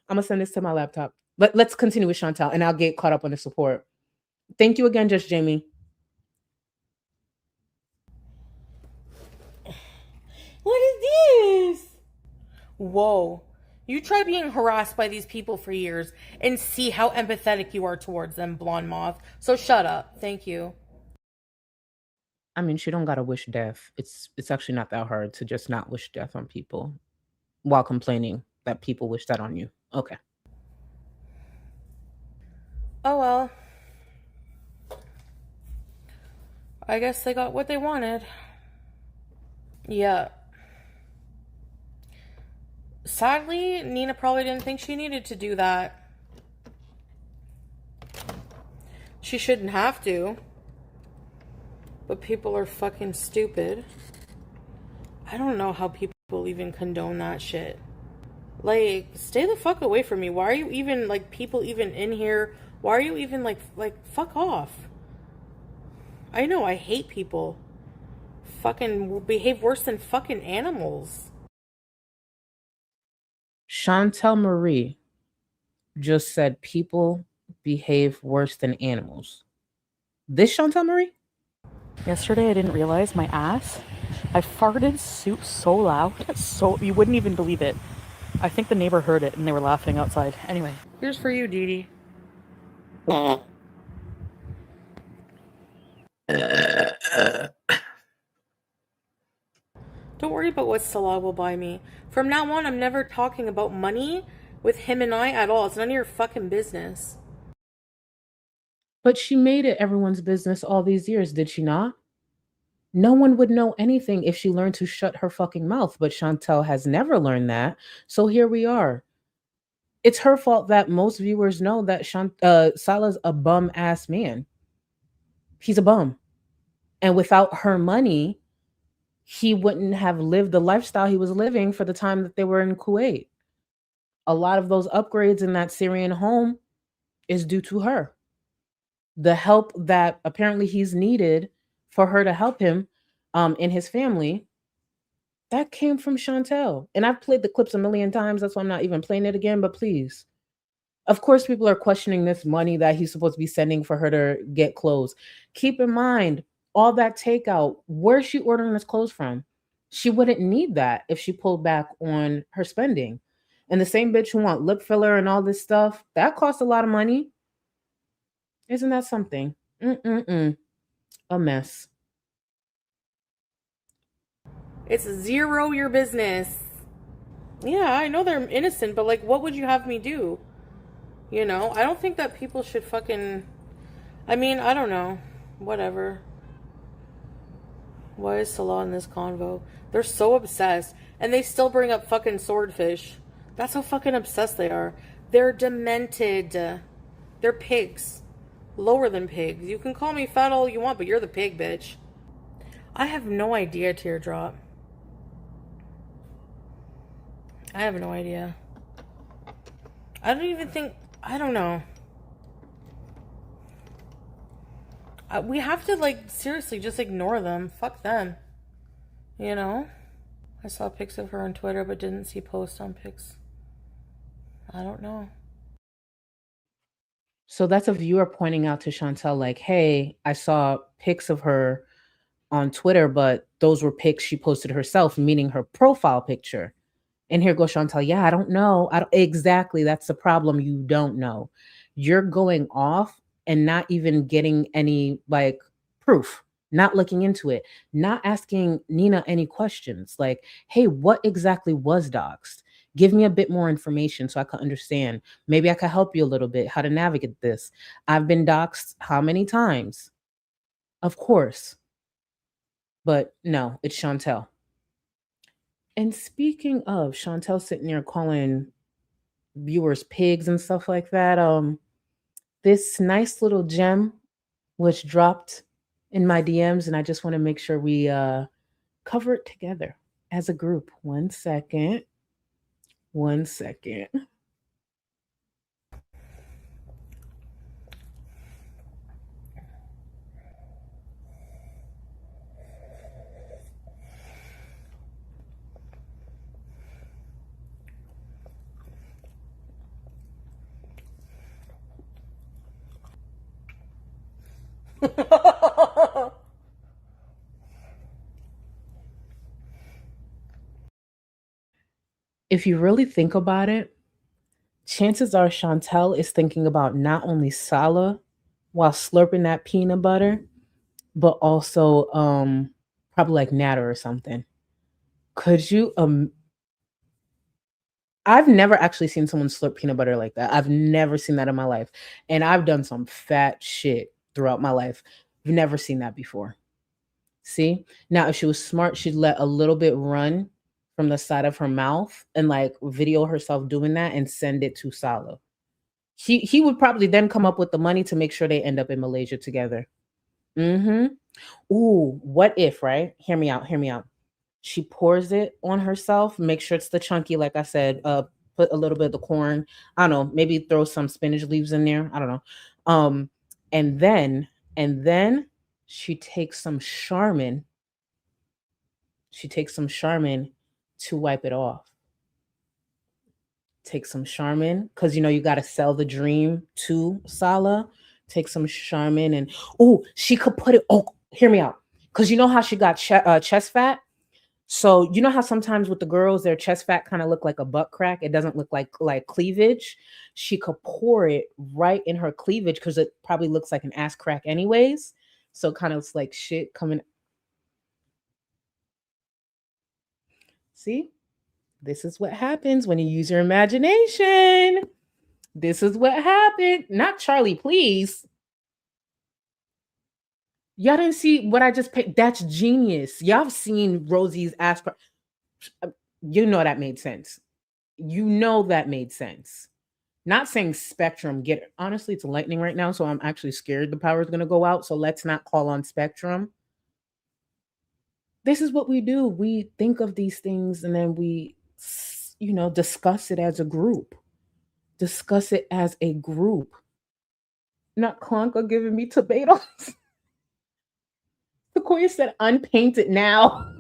I'm gonna send this to my laptop. Let's continue with Chantel, and I'll get caught up on the support. Thank you again, Just Jamie. What is this? Whoa. You try being harassed by these people for years and see how empathetic you are towards them, blonde moth. So shut up. Thank you. I mean, she don't gotta wish death. It's actually not that hard to just not wish death on people while complaining that people wish that on you. Okay. Oh well. I guess they got what they wanted. Yeah. Sadly, Nina probably didn't think she needed to do that. She shouldn't have to. But people are fucking stupid. I don't know how people even condone that shit. Like, stay the fuck away from me. Why are you even, like, people even in here? Why are you even, like, fuck off? I know, I hate people. Fucking behave worse than fucking animals. Chantel Marie just said people behave worse than animals. This Chantel Marie? Yesterday, I didn't realize my ass. I farted so loud, so you wouldn't even believe it. I think the neighbor heard it and they were laughing outside. Anyway, Here's for you, Dee Dee. Don't worry about what Salah will buy me. From now on, I'm never talking about money with him and I at all. It's none of your fucking business. But she made it everyone's business all these years, did she not? No one would know anything if she learned to shut her fucking mouth, but Chantel has never learned that. So here we are. It's her fault that most viewers know that Salah's a bum ass man. He's a bum. And without her money, he wouldn't have lived the lifestyle he was living for the time that they were in Kuwait. A lot of those upgrades in that Syrian home is due to her. The help that apparently he's needed for her to help him in his family, that came from Chantel. And I've played the clips a million times. That's why I'm not even playing it again. But please, of course, people are questioning this money that he's supposed to be sending for her to get clothes. Keep in mind, all that takeout, where's she ordering this clothes from? She wouldn't need that if she pulled back on her spending. And the same bitch who want lip filler and all this stuff, that costs a lot of money. Isn't that something? A mess. It's zero your business. Yeah, I know they're innocent, but like, what would you have me do? You know, I don't think that people should fucking... I mean, I don't know. Whatever. Why is Salah in this convo? They're so obsessed. And they still bring up fucking swordfish. That's how fucking obsessed they are. They're demented. They're pigs. Lower than pigs. You can call me fat all you want, but you're the pig, bitch. I have no idea, Teardrop. I have no idea. I don't even think... I don't know. We have to, like, seriously just ignore them. Fuck them. You know? I saw pics of her on Twitter, but didn't see posts on pics. I don't know. So that's a viewer pointing out to Chantel, like, hey, I saw pics of her on Twitter, but those were pics she posted herself, meaning her profile picture. And here goes Chantel. Yeah, I don't know. Exactly. That's the problem. You don't know. You're going off and not even getting any like proof, not looking into it, not asking Nina any questions like, hey, what exactly was doxed? Give me a bit more information so I can understand. Maybe I can help you a little bit how to navigate this. I've been doxed how many times? Of course. But no, it's Chantel. And speaking of Chantel sitting there calling viewers pigs and stuff like that, this nice little gem was dropped in my DMs, and I just want to make sure we cover it together as a group. 1 second. 1 second. If you really think about it, chances are Chantel is thinking about not only Salah while slurping that peanut butter, but also probably like Natter or something. Could you I've never actually seen someone slurp peanut butter like that. I've never seen that in my life. And I've done some fat shit throughout my life. I've never seen that before. See? Now, if she was smart, she'd let a little bit run from the side of her mouth and like video herself doing that and send it to Salah. He would probably then come up with the money to make sure they end up in Malaysia together. Mm-hmm. Ooh, what if, right? Hear me out. She pours it on herself. Make sure it's the chunky, like I said, put a little bit of the corn. I don't know, maybe throw some spinach leaves in there. I don't know. Um, and then she takes some Charmin. She takes some Charmin to wipe it off. Take some Charmin because you know you got to sell the dream to Sala. Take some Charmin and oh, she could put it. Oh, hear me out. Because you know how she got chest fat. So you know how sometimes with the girls, their chest fat kind of look like a butt crack. It doesn't look like cleavage. She could pour it right in her cleavage because it probably looks like an ass crack anyways. So kind of like shit coming. See, this is what happens when you use your imagination. This is what happened. Not Charlie, please. Y'all didn't see what I just picked. That's genius. Y'all have seen Rosie's ass crack. You know that made sense. You know that made sense. Not saying Spectrum get it. Honestly, it's lightning right now, so I'm actually scared the power is going to go out. So let's not call on Spectrum. This is what we do. We think of these things and then we, discuss it as a group. Discuss it as a group. Not Clunker giving me tomatoes. Sequoia said unpainted now.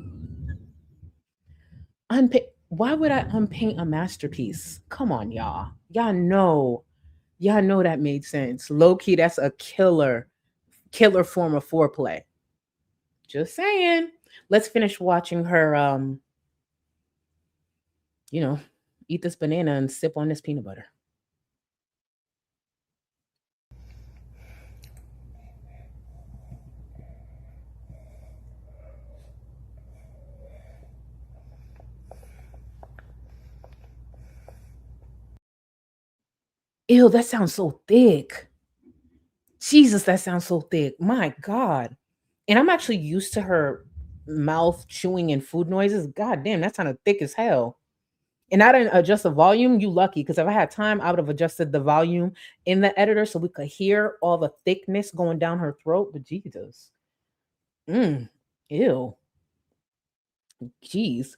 Why would I unpaint a masterpiece? Come on, y'all. Y'all know that made sense. Low key, that's a killer form of foreplay. Just saying. Let's finish watching her eat this banana and sip on this peanut butter. Ew, that sounds so thick. Jesus, that sounds so thick. My God. And I'm actually used to her mouth chewing and food noises. God damn, that sounded thick as hell. And I didn't adjust the volume. You lucky, because if I had time, I would have adjusted the volume in the editor so we could hear all the thickness going down her throat. But Jesus. Ew. Jeez.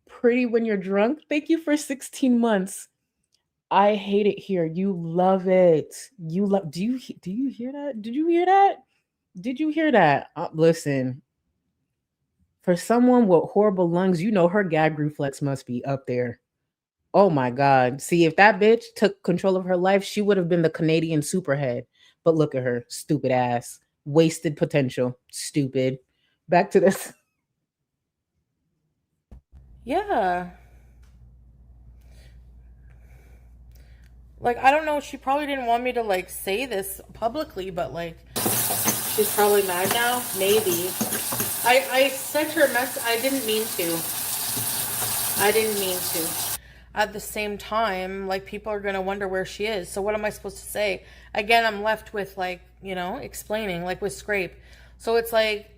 Pretty when you're drunk. Thank you for 16 months. I hate it here. You love it. Do you hear that? Did you hear that? Did you hear that? Listen. For someone with horrible lungs, her gag reflex must be up there. Oh my God. See, if that bitch took control of her life, she would have been the Canadian superhead. But look at her, stupid ass. Wasted potential. Stupid. Back to this. Yeah. Like, I don't know, she probably didn't want me to, like, say this publicly, but, like, she's probably mad now? Maybe. I sent her a message. I didn't mean to. At the same time, like, people are going to wonder where she is. So what am I supposed to say? Again, I'm left with, like, explaining, like with Scrape. So it's like...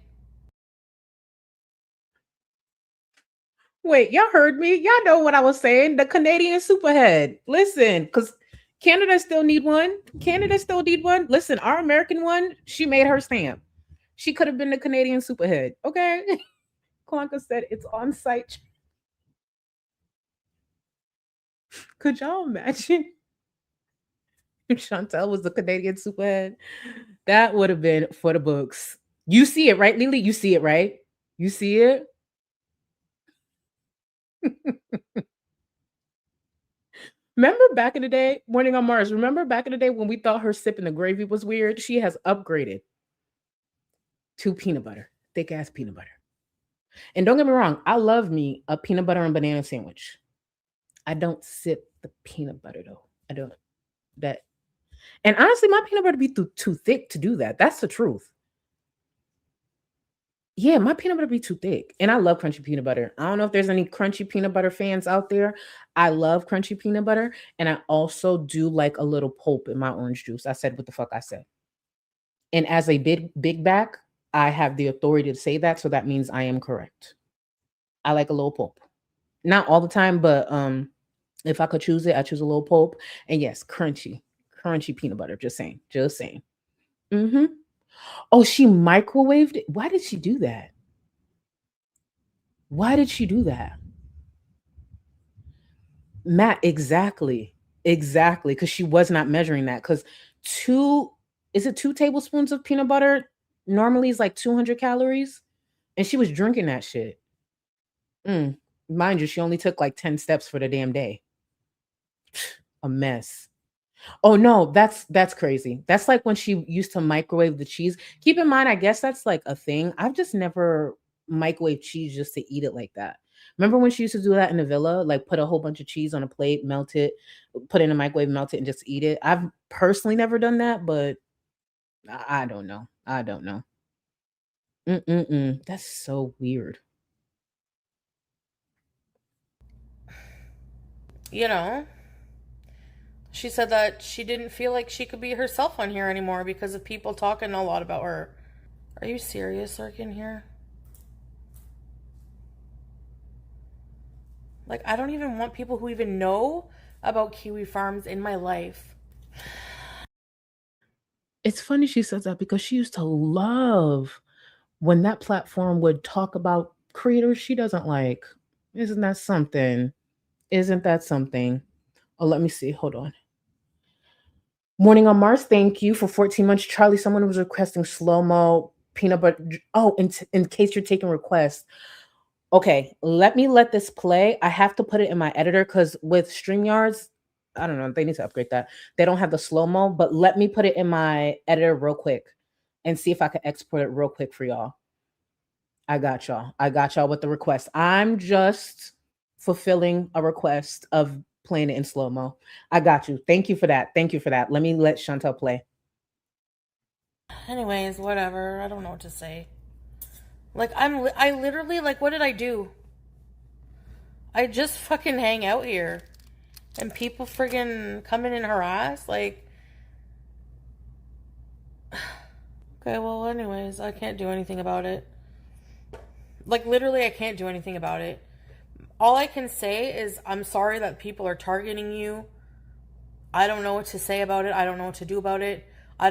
Wait, y'all heard me? Y'all know what I was saying. The Canadian superhead. Listen, because Canada still need one. Listen, our American one, she made her stamp. She could have been the Canadian superhead. Okay. Clonka said it's on site. Could y'all imagine if Chantel was the Canadian superhead? That would have been for the books. You see it, right, Lily? You see it, right? You see it? Remember back in the day, Morning on Mars, remember back in the day when we thought her sipping the gravy was weird? She has upgraded to peanut butter, thick ass peanut butter. And don't get me wrong, I love me a peanut butter and banana sandwich. I don't sip the peanut butter though. I don't. And honestly, my peanut butter be too thick to do that. That's the truth. Yeah, my peanut butter be too thick. And I love crunchy peanut butter. I don't know if there's any crunchy peanut butter fans out there. I love crunchy peanut butter. And I also do like a little pulp in my orange juice. I said what the fuck I said. And as a big back, I have the authority to say that. So that means I am correct. I like a little pulp. Not all the time, but if I could choose it, I choose a little pulp. And yes, crunchy peanut butter. Just saying. Mm-hmm. Oh, she microwaved it. Why did she do that? Matt, exactly. Exactly. Because she was not measuring that. Because two, is it 2 tablespoons of peanut butter? Normally is like 200 calories. And she was drinking that shit. Mm. Mind you, she only took like 10 steps for the damn day. A mess. Oh no, that's crazy. That's like when she used to microwave the cheese. Keep in mind, I guess that's like a thing. I've just never microwave cheese just to eat it like that. Remember when she used to do that in the villa? Like put a whole bunch of cheese on a plate, melt it, put it in a microwave, melt it, and just eat it. I've personally never done that, but I don't know. I don't know. Mm-mm-mm. That's so weird. You know, she said that she didn't feel like she could be herself on here anymore because of people talking a lot about her. Are you serious, Lurkin here? Like, I don't even want people who even know about kiwi farms in my life. It's funny she says that because she used to love when that platform would talk about creators she doesn't like. Isn't that something? Isn't that something? Oh, let me see. Hold on. Morning on Mars, thank you for 14 months. Charlie, someone was requesting slow mo peanut butter. Oh, in case you're taking requests. Okay, let this play. I have to put it in my editor because with StreamYards, I don't know, they need to upgrade that. They don't have the slow mo, but let me put it in my editor real quick and see if I can export it real quick for y'all. I got y'all. I got y'all with the request. I'm just fulfilling a request of playing it in slow mo. I got you. Thank you for that. Thank you for that. Let me let Chantel play. Anyways, whatever. I don't know what to say. Like, I literally, like, what did I do? I just fucking hang out here. And people friggin' come in and harass? Like, okay, well, anyways, I can't do anything about it. Like, literally, I can't do anything about it. All I can say is, I'm sorry that people are targeting you. I don't know what to say about it. I don't know what to do about it. I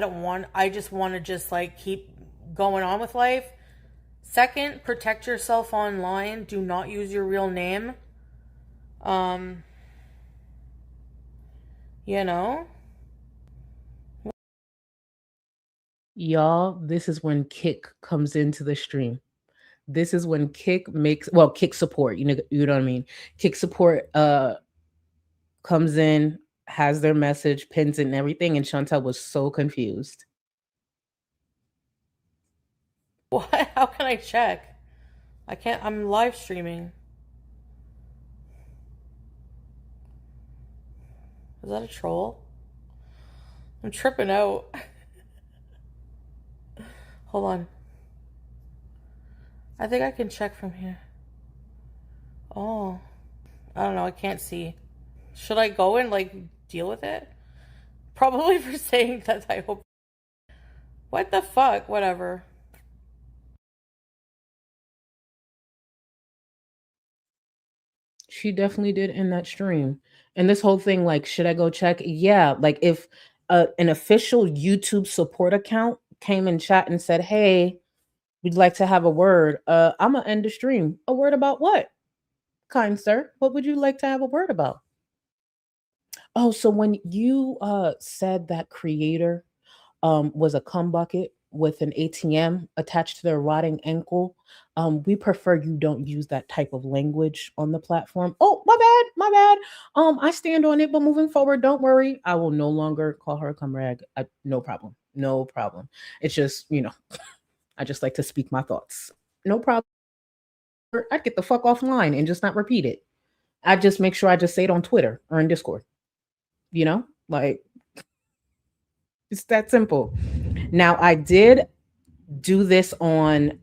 just want to just, like, keep going on with life. Second, protect yourself online. Do not use your real name. You know? Y'all, this is when Kick comes into the stream. This is when Kick Kick support, you know what I mean? Kick support comes in, has their message, pins it and everything, and Chantel was so confused. What? How can I check? I can't. I'm live streaming. Is that a troll? I'm tripping out. Hold on. I think I can check from here. Oh. I don't know. I can't see. Should I go and, like, deal with it? Probably for saying that I hope. What the fuck? Whatever. She definitely did in that stream. And this whole thing, like, should I go check? Yeah, like if an official YouTube support account came in chat and said, "Hey, we'd like to have a word," I'm gonna end the stream. A word about what, kind sir? What would you like to have a word about? Oh, so when you said that creator was a cum bucket with an ATM attached to their rotting ankle. We prefer you don't use that type of language on the platform. Oh, my bad, my bad. I stand on it, but moving forward, don't worry. I will no longer call her a cum rag. No problem. No problem. It's just, I just like to speak my thoughts. No problem. I'd get the fuck offline and just not repeat it. I just make sure I just say it on Twitter or in Discord. Like it's that simple. Now, I did do this on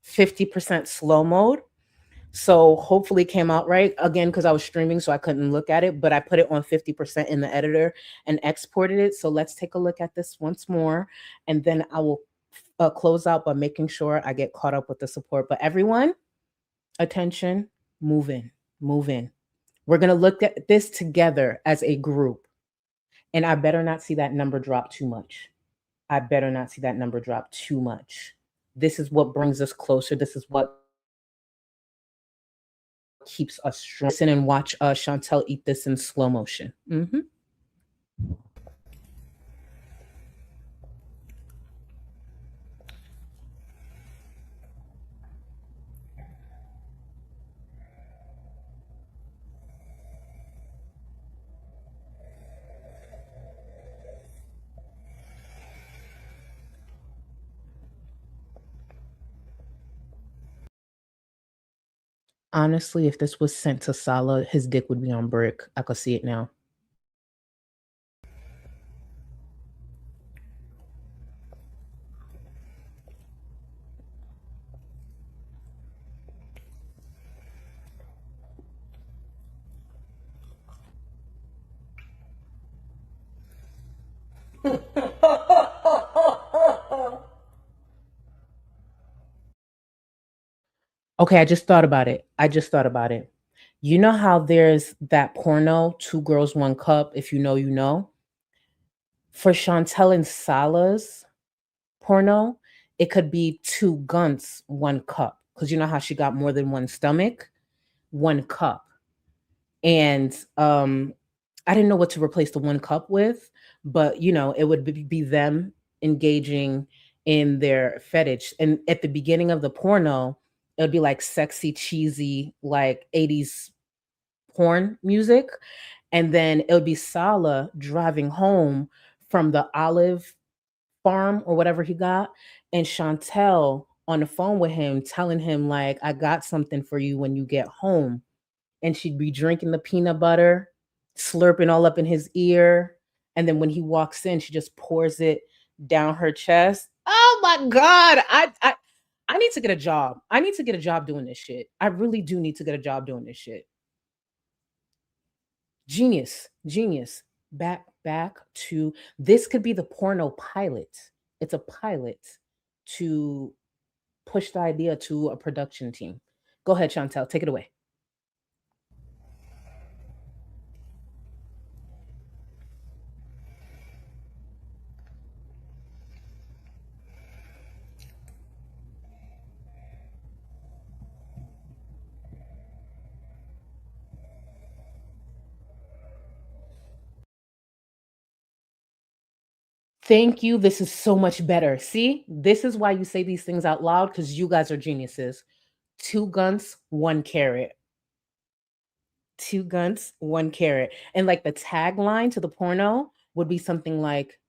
50% slow mode. So hopefully it came out right. Again, because I was streaming, so I couldn't look at it, but I put it on 50% in the editor and exported it. So let's take a look at this once more. And then I will close out by making sure I get caught up with the support. But everyone, attention, move in, move in. We're going to look at this together as a group. And I better not see that number drop too much. I better not see that number drop too much. This is what brings us closer. This is what keeps us strong. Listen and watch Chantel eat this in slow motion. Mm-hmm. Honestly, if this was sent to Salah, his dick would be on brick. I could see it now. Okay, I just thought about it. You know how there's that porno, Two Girls, One Cup, if you know, you know? For Chantel and Salah's porno, it could be Two Gunts, One Cup. Because you know how she got more than one stomach? One cup. And I didn't know what to replace the one cup with, but it would be them engaging in their fetish. And at the beginning of the porno, it would be like sexy, cheesy, like 80s porn music. And then it would be Salah driving home from the olive farm or whatever he got, and Chantel on the phone with him telling him like, I got something for you when you get home. And she'd be drinking the peanut butter, slurping all up in his ear. And then when he walks in, she just pours it down her chest. Oh my God. I need to get a job. I need to get a job doing this shit. I really do need to get a job doing this shit. Genius. Back to this could be the porno pilot. It's a pilot to push the idea to a production team. Go ahead, Chantel, take it away. Thank you. This is so much better. See, this is why you say these things out loud, because you guys are geniuses. Two guns, one carrot. Two guns, one carrot. And like the tagline to the porno would be something like,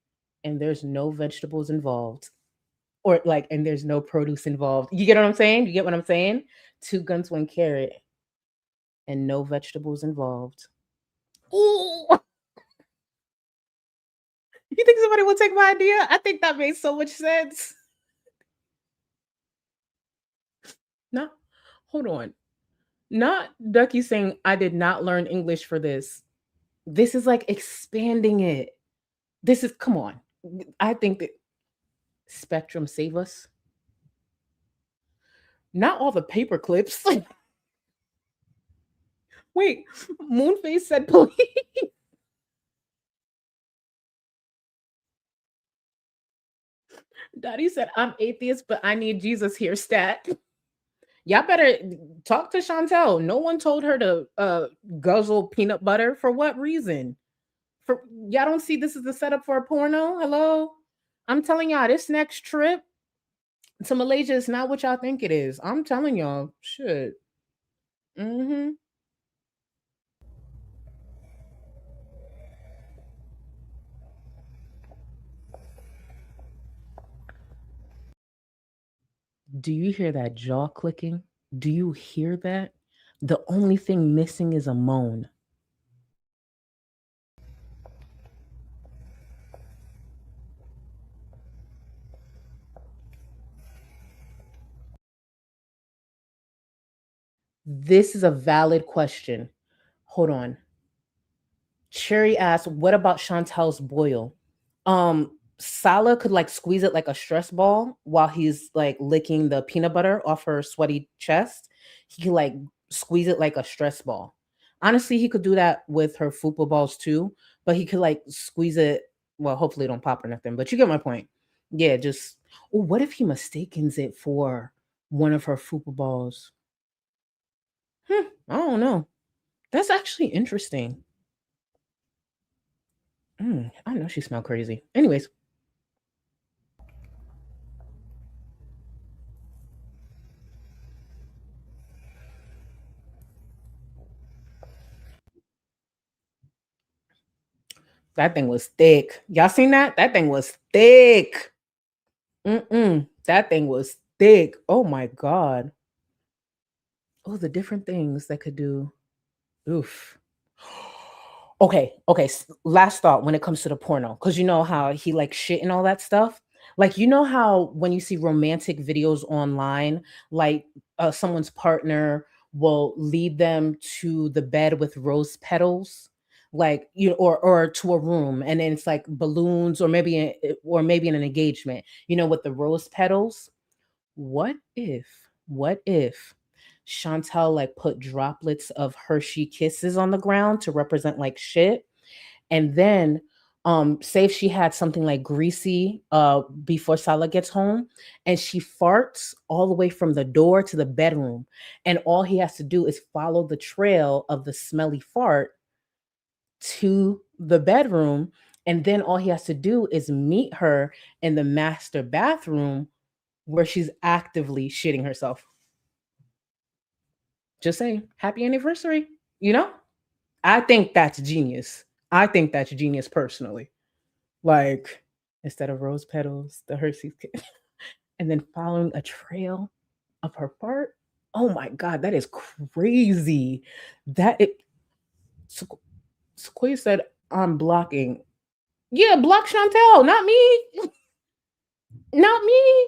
and there's no vegetables involved. Or like, and there's no produce involved. You get what I'm saying? You get what I'm saying? Two guns, one carrot, and no vegetables involved. Ooh. You think somebody will take my idea? I think that makes so much sense. No, hold on. Not Ducky saying I did not learn English for this. This is like expanding it. This is, come on. I think that Spectrum save us. Not all the paper clips. Wait, Moonface said please. Daddy said I'm atheist, but I need Jesus here, stat. Y'all better talk to Chantel. No one told her to guzzle peanut butter. For what reason? For y'all don't see this is the setup for a porno? Hello? I'm telling y'all, this next trip to Malaysia is not what y'all think it is. I'm telling y'all, shit. Mm-hmm. Do you hear that jaw clicking? Do you hear that? The only thing missing is a moan. This is a valid question. Hold on. Cherry asks, what about Chantel's boil? Salah could like squeeze it like a stress ball while he's like licking the peanut butter off her sweaty chest. He could like squeeze it like a stress ball. Honestly, he could do that with her fupa balls too, but he could like squeeze it. Well, hopefully it don't pop or nothing, but you get my point. Yeah, just what if he mistakens it for one of her fupa balls? I don't know. That's actually interesting. I know she smelled crazy. Anyways, that thing was thick. Y'all seen that? That thing was thick. That thing was thick. Oh my god. Oh, the different things that could do. Oof. Okay. Last thought when it comes to the porno, because you know how he like shit and all that stuff. Like you know how when you see romantic videos online, like someone's partner will lead them to the bed with rose petals, like or to a room, and then it's like balloons, or maybe in an engagement, with the rose petals. What if Chantel like put droplets of Hershey kisses on the ground to represent like shit? And then say if she had something like greasy before Salah gets home, and she farts all the way from the door to the bedroom, and all he has to do is follow the trail of the smelly fart to the bedroom, and then all he has to do is meet her in the master bathroom where she's actively shitting herself. Just saying, happy anniversary. You know, I think that's genius. I think that's genius personally. Like, instead of rose petals, the Hershey's kiss, and then following a trail of her fart. Oh my God, that is crazy. That it. Sequoia said, I'm blocking. Yeah, block Chantel, not me. Not me.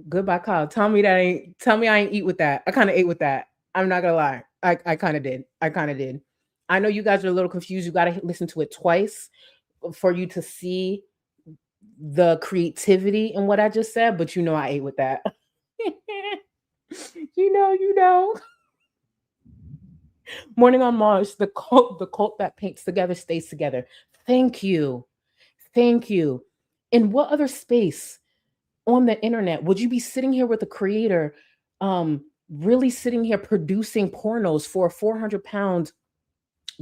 Goodbye, Kyle. Tell me I ain't eat with that. I kind of ate with that. I'm not gonna lie. I kind of did. I know you guys are a little confused. You gotta listen to it twice for you to see the creativity in what I just said, but I ate with that. you know. Morning on Mars, the cult that paints together stays together. Thank you. Thank you. In what other space on the internet would you be sitting here with a creator really sitting here producing pornos for a 400-pound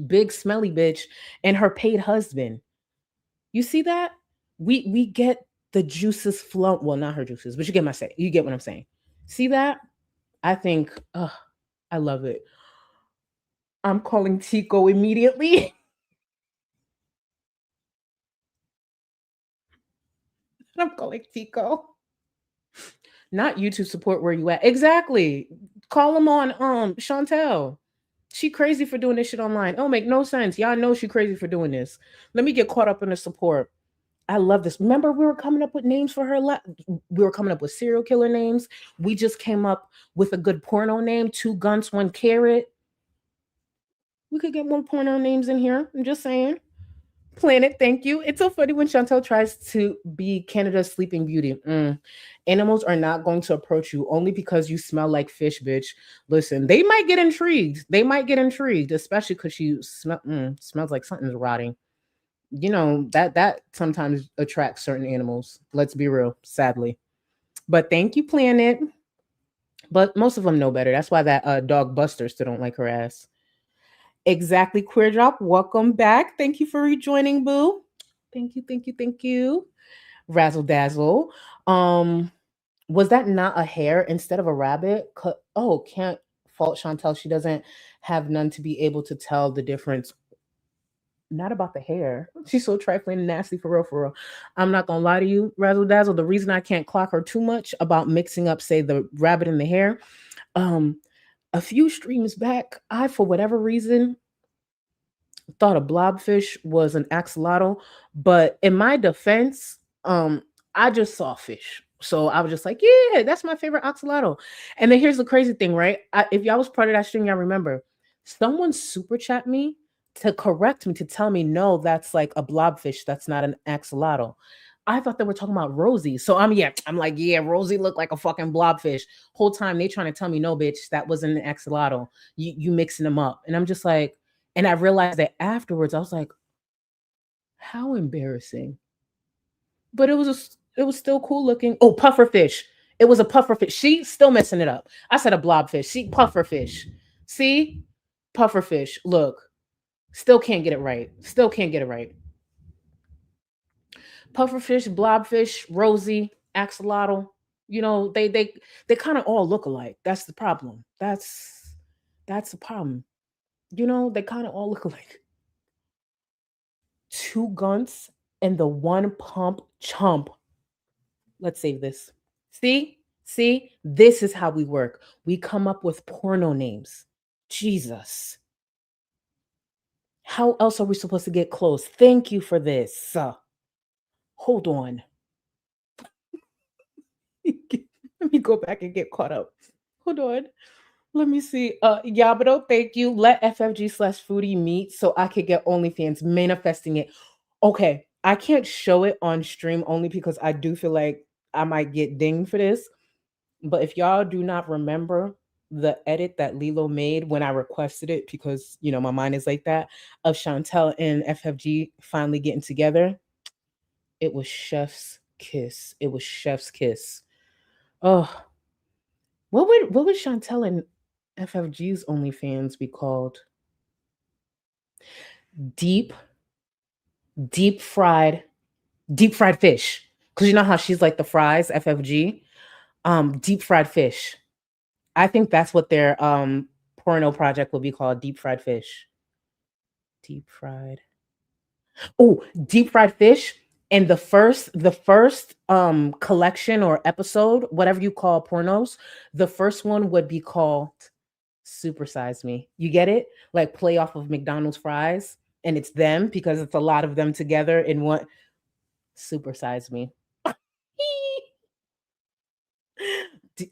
big smelly bitch and her paid husband? You see that? We get the juices flow. Well, not her juices, but you get what I'm saying. See that? I think I love it. I'm calling Tico immediately. I'm calling Tico. Not YouTube support, where you at? Exactly. Call him on Chantel. She crazy for doing this shit online. Oh, make no sense. Y'all know she crazy for doing this. Let me get caught up in the support. I love this. Remember, we were coming up with names for her. We were coming up with serial killer names. We just came up with a good porno name: 2 Guns, 1 Carrot. We could get more porno names in here. I'm just saying. Planet, thank you. It's so funny when Chantel tries to be Canada's Sleeping Beauty. Animals are not going to approach you only because you smell like fish, bitch. Listen, they might get intrigued. Especially because she smells like something's rotting. That sometimes attracts certain animals. Let's be real, sadly. But thank you, Planet. But most of them know better. That's why that dog Buster still don't like her ass. Exactly, Queer Drop. Welcome back. Thank you for rejoining, Boo. Thank you. Razzle Dazzle. Was that not a hare instead of a rabbit? Can't fault Chantel. She doesn't have none to be able to tell the difference. Not about the hair. She's so trifling and nasty, for real. I'm not gonna lie to you, Razzle Dazzle. The reason I can't clock her too much about mixing up, say, the rabbit and the hare, a few streams back, I, for whatever reason, thought a blobfish was an axolotl, but in my defense, I just saw fish. So I was just like, yeah, that's my favorite axolotl. And then here's the crazy thing, right? If y'all was part of that stream, y'all remember, someone super chat me to correct me, to tell me, no, that's like a blobfish. That's not an axolotl. I thought they were talking about Rosie. So I'm like, yeah, Rosie looked like a fucking blobfish. Whole time they trying to tell me, no, bitch, that wasn't an axolotl. You mixing them up. And I'm just like, and I realized that afterwards, I was like, how embarrassing. But it was still cool looking. Oh, pufferfish. It was a pufferfish. She still messing it up. I said a blobfish. See, pufferfish. See, pufferfish. Look, still can't get it right. Still can't get it right. Pufferfish, blobfish, rosy, axolotl. You know, they kind of all look alike. That's the problem. That's the problem. You know, they kind of all look alike. Two gunts and the one pump chump. Let's save this. See? See? This is how we work. We come up with porno names. Jesus. How else are we supposed to get close? Thank you for this. Hold on. Let me go back and get caught up. Hold on. Let me see. Yabado, thank you. Let FFG/Foodie meet so I could get OnlyFans manifesting it. Okay, I can't show it on stream only because I do feel like I might get dinged for this. But if y'all do not remember the edit that Lilo made when I requested it, because you know my mind is like that, of Chantel and FFG finally getting together, it was chef's kiss. It was chef's kiss. Oh, what would Chantel and FFG's OnlyFans be called? Deep, deep fried, deep fried fish. Because you know how she's like the fries, FFG. Deep fried fish. I think that's what their porno project will be called. Deep fried fish. Deep fried. Oh, deep fried fish. And the first collection or episode, whatever you call pornos, the first one would be called Supersize Me. You get it? Like play off of McDonald's fries. And it's them because it's a lot of them together in one. Supersize Me. D-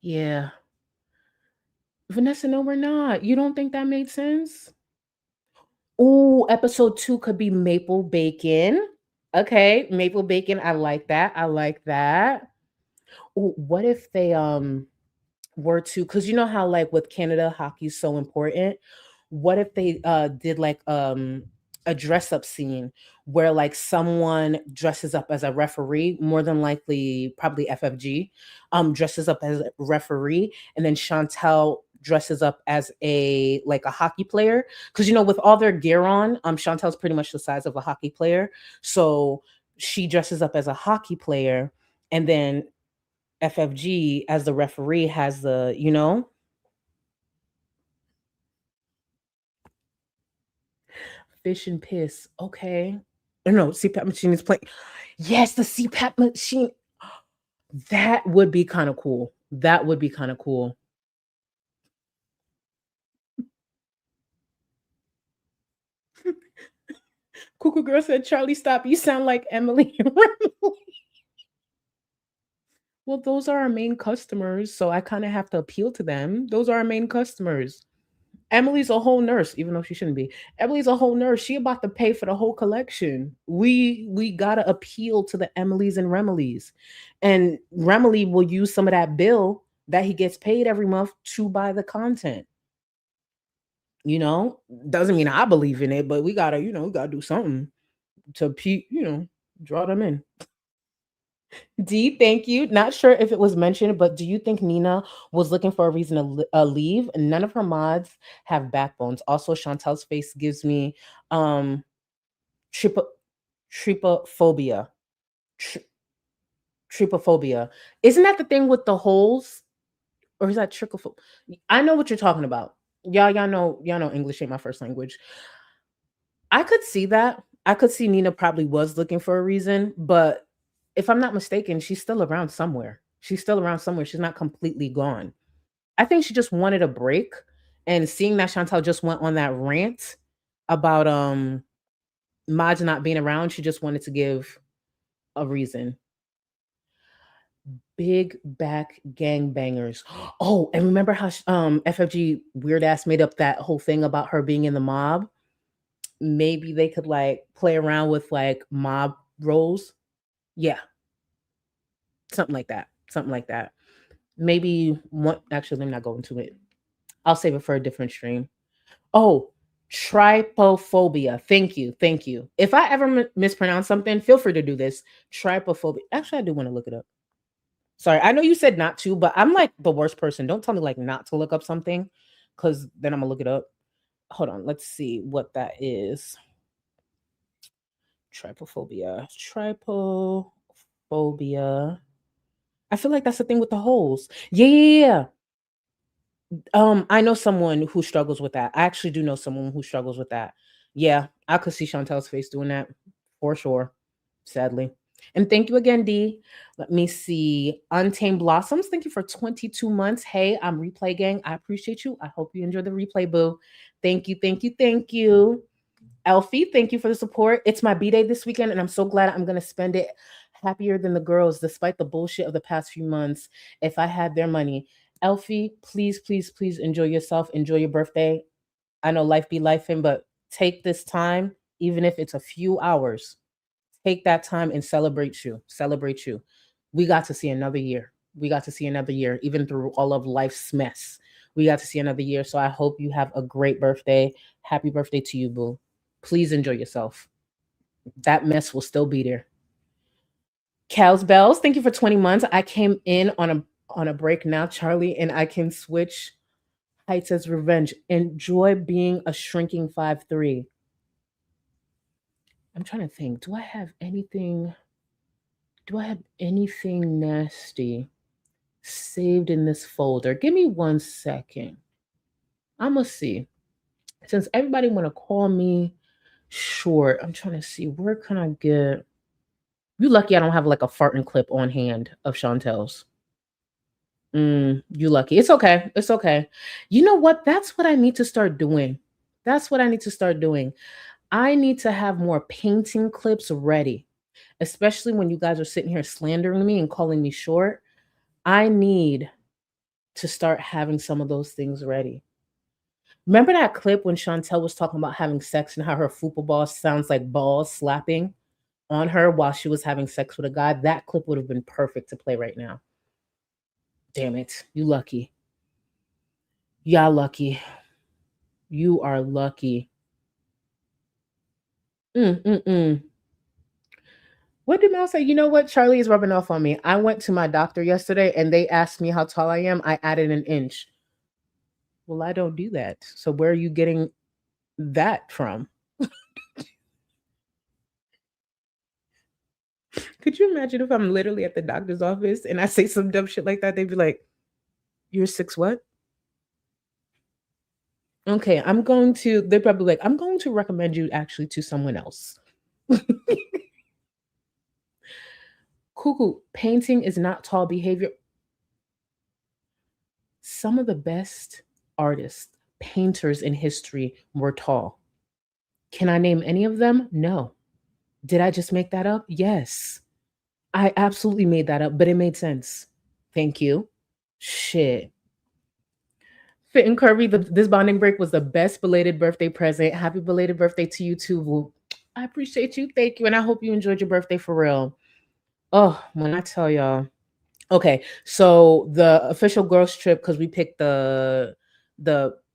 yeah. Vanessa, no, we're not. You don't think that made sense? Oh, episode 2 could be maple bacon. Okay, maple bacon. I like that. I like that. Oh, what if they were to, because you know how like with Canada hockey's so important. What if they did like a dress up scene where like someone dresses up as a referee, more than likely probably FFG, dresses up as a referee, and then Chantel dresses up as a like a hockey player, because you know with all their gear on, Chantel's pretty much the size of a hockey player, so she dresses up as a hockey player, and then FFG as the referee has the, you know, fish and piss. Okay. No, CPAP machine is playing. Yes, the CPAP machine. That would be kind of cool. That would be kind of cool. Cuckoo Girl said, Charlie, stop. You sound like Emily and Remily. Well, those are our main customers, so I kind of have to appeal to them. Those are our main customers. Emily's a whole nurse, even though she shouldn't be. Emily's a whole nurse. She about to pay for the whole collection. We gotta appeal to the Emilys and Remilys. And Remily will use some of that bill that he gets paid every month to buy the content. You know, doesn't mean I believe in it, but we gotta, you know, we gotta do something to you know, draw them in. D, thank you. Not sure if it was mentioned, but do you think Nina was looking for a reason to leave? None of her mods have backbones. Also, Chantel's face gives me um tripo tripophobia. Tri- Tripophobia. Isn't that the thing with the holes? Or is that trichophobia? I know what you're talking about. Y'all know English ain't my first language. I could see that. I could see Nina probably was looking for a reason, but if I'm not mistaken, she's still around somewhere. She's still around somewhere. She's not completely gone. I think she just wanted a break. And seeing that Chantal just went on that rant about Maj not being around, she just wanted to give a reason. Big back gangbangers. Oh, and remember how FFG weird ass made up that whole thing about her being in the mob? Maybe they could like play around with like mob roles. Yeah, something like that. Something like that. Maybe one. Actually, let me not go into it. I'll save it for a different stream. Oh, Trypophobia. Thank you. Thank you. If I ever mispronounce something, feel free to do this. Trypophobia. Actually, I do want to look it up. Sorry, I know you said not to, but I'm like the worst person. Don't tell me like not to look up something, because then I'm gonna look it up. Hold on, let's see what that is. Trypophobia. Trypophobia. I feel like that's the thing with the holes. Yeah. I know someone who struggles with that. I actually do know someone who struggles with that. Yeah, I could see Chantel's face doing that for sure, sadly. And thank you again, D. Let me see. Untamed Blossoms, thank you for 22 months. Hey, I'm Replay Gang. I appreciate you. I hope you enjoy the replay, boo. Thank you, thank you, thank you. Elfie, thank you for the support. It's my B-Day this weekend, and I'm so glad I'm going to spend it happier than the girls, despite the bullshit of the past few months. If I had their money. Elfie, please, please, please enjoy yourself. Enjoy your birthday. I know life be lifing, but take this time, even if it's a few hours. Take that time and celebrate you. Celebrate you. We got to see another year. We got to see another year, even through all of life's mess. We got to see another year. So I hope you have a great birthday. Happy birthday to you, boo. Please enjoy yourself. That mess will still be there. Cal's Bells, thank you for 20 months. I came in on a break now, Charlie, and I can switch heights as revenge. Enjoy being a shrinking 5'3". I'm trying to think. Do I have anything nasty saved in this folder? Give me 1 second. I'm gonna see. Since everybody want to call me short, I'm trying to see, where can I get. You lucky I don't have like a farting clip on hand of Chantel's. You lucky. It's okay. It's okay. You know what? That's what I need to start doing. That's what I need to start doing. I need to have more painting clips ready, especially when you guys are sitting here slandering me and calling me short. I need to start having some of those things ready. Remember that clip when Chantel was talking about having sex and how her fupa ball sounds like balls slapping on her while she was having sex with a guy? That clip would have been perfect to play right now. Damn it. You lucky. Y'all lucky. You are lucky. What did Mel say? You know what? Charlie is rubbing off on me. I went to my doctor yesterday and they asked me how tall I am. I added an inch. Well, I don't do that. So where are you getting that from? Could you imagine if I'm literally at the doctor's office and I say some dumb shit like that? They'd be like, "You're 6 what?" Okay, they're probably like, "I'm going to recommend you actually to someone else." Cuckoo, painting is not tall behavior. Some of the best artists, painters in history were tall. Can I name any of them? No. Did I just make that up? Yes. I absolutely made that up, but it made sense. Thank you. Shit. Fit and Curvy, this bonding break was the best belated birthday present. Happy belated birthday to you too, Vu. I appreciate you. Thank you. And I hope you enjoyed your birthday for real. Oh, when I tell y'all. Okay, so the official girls trip, because we picked the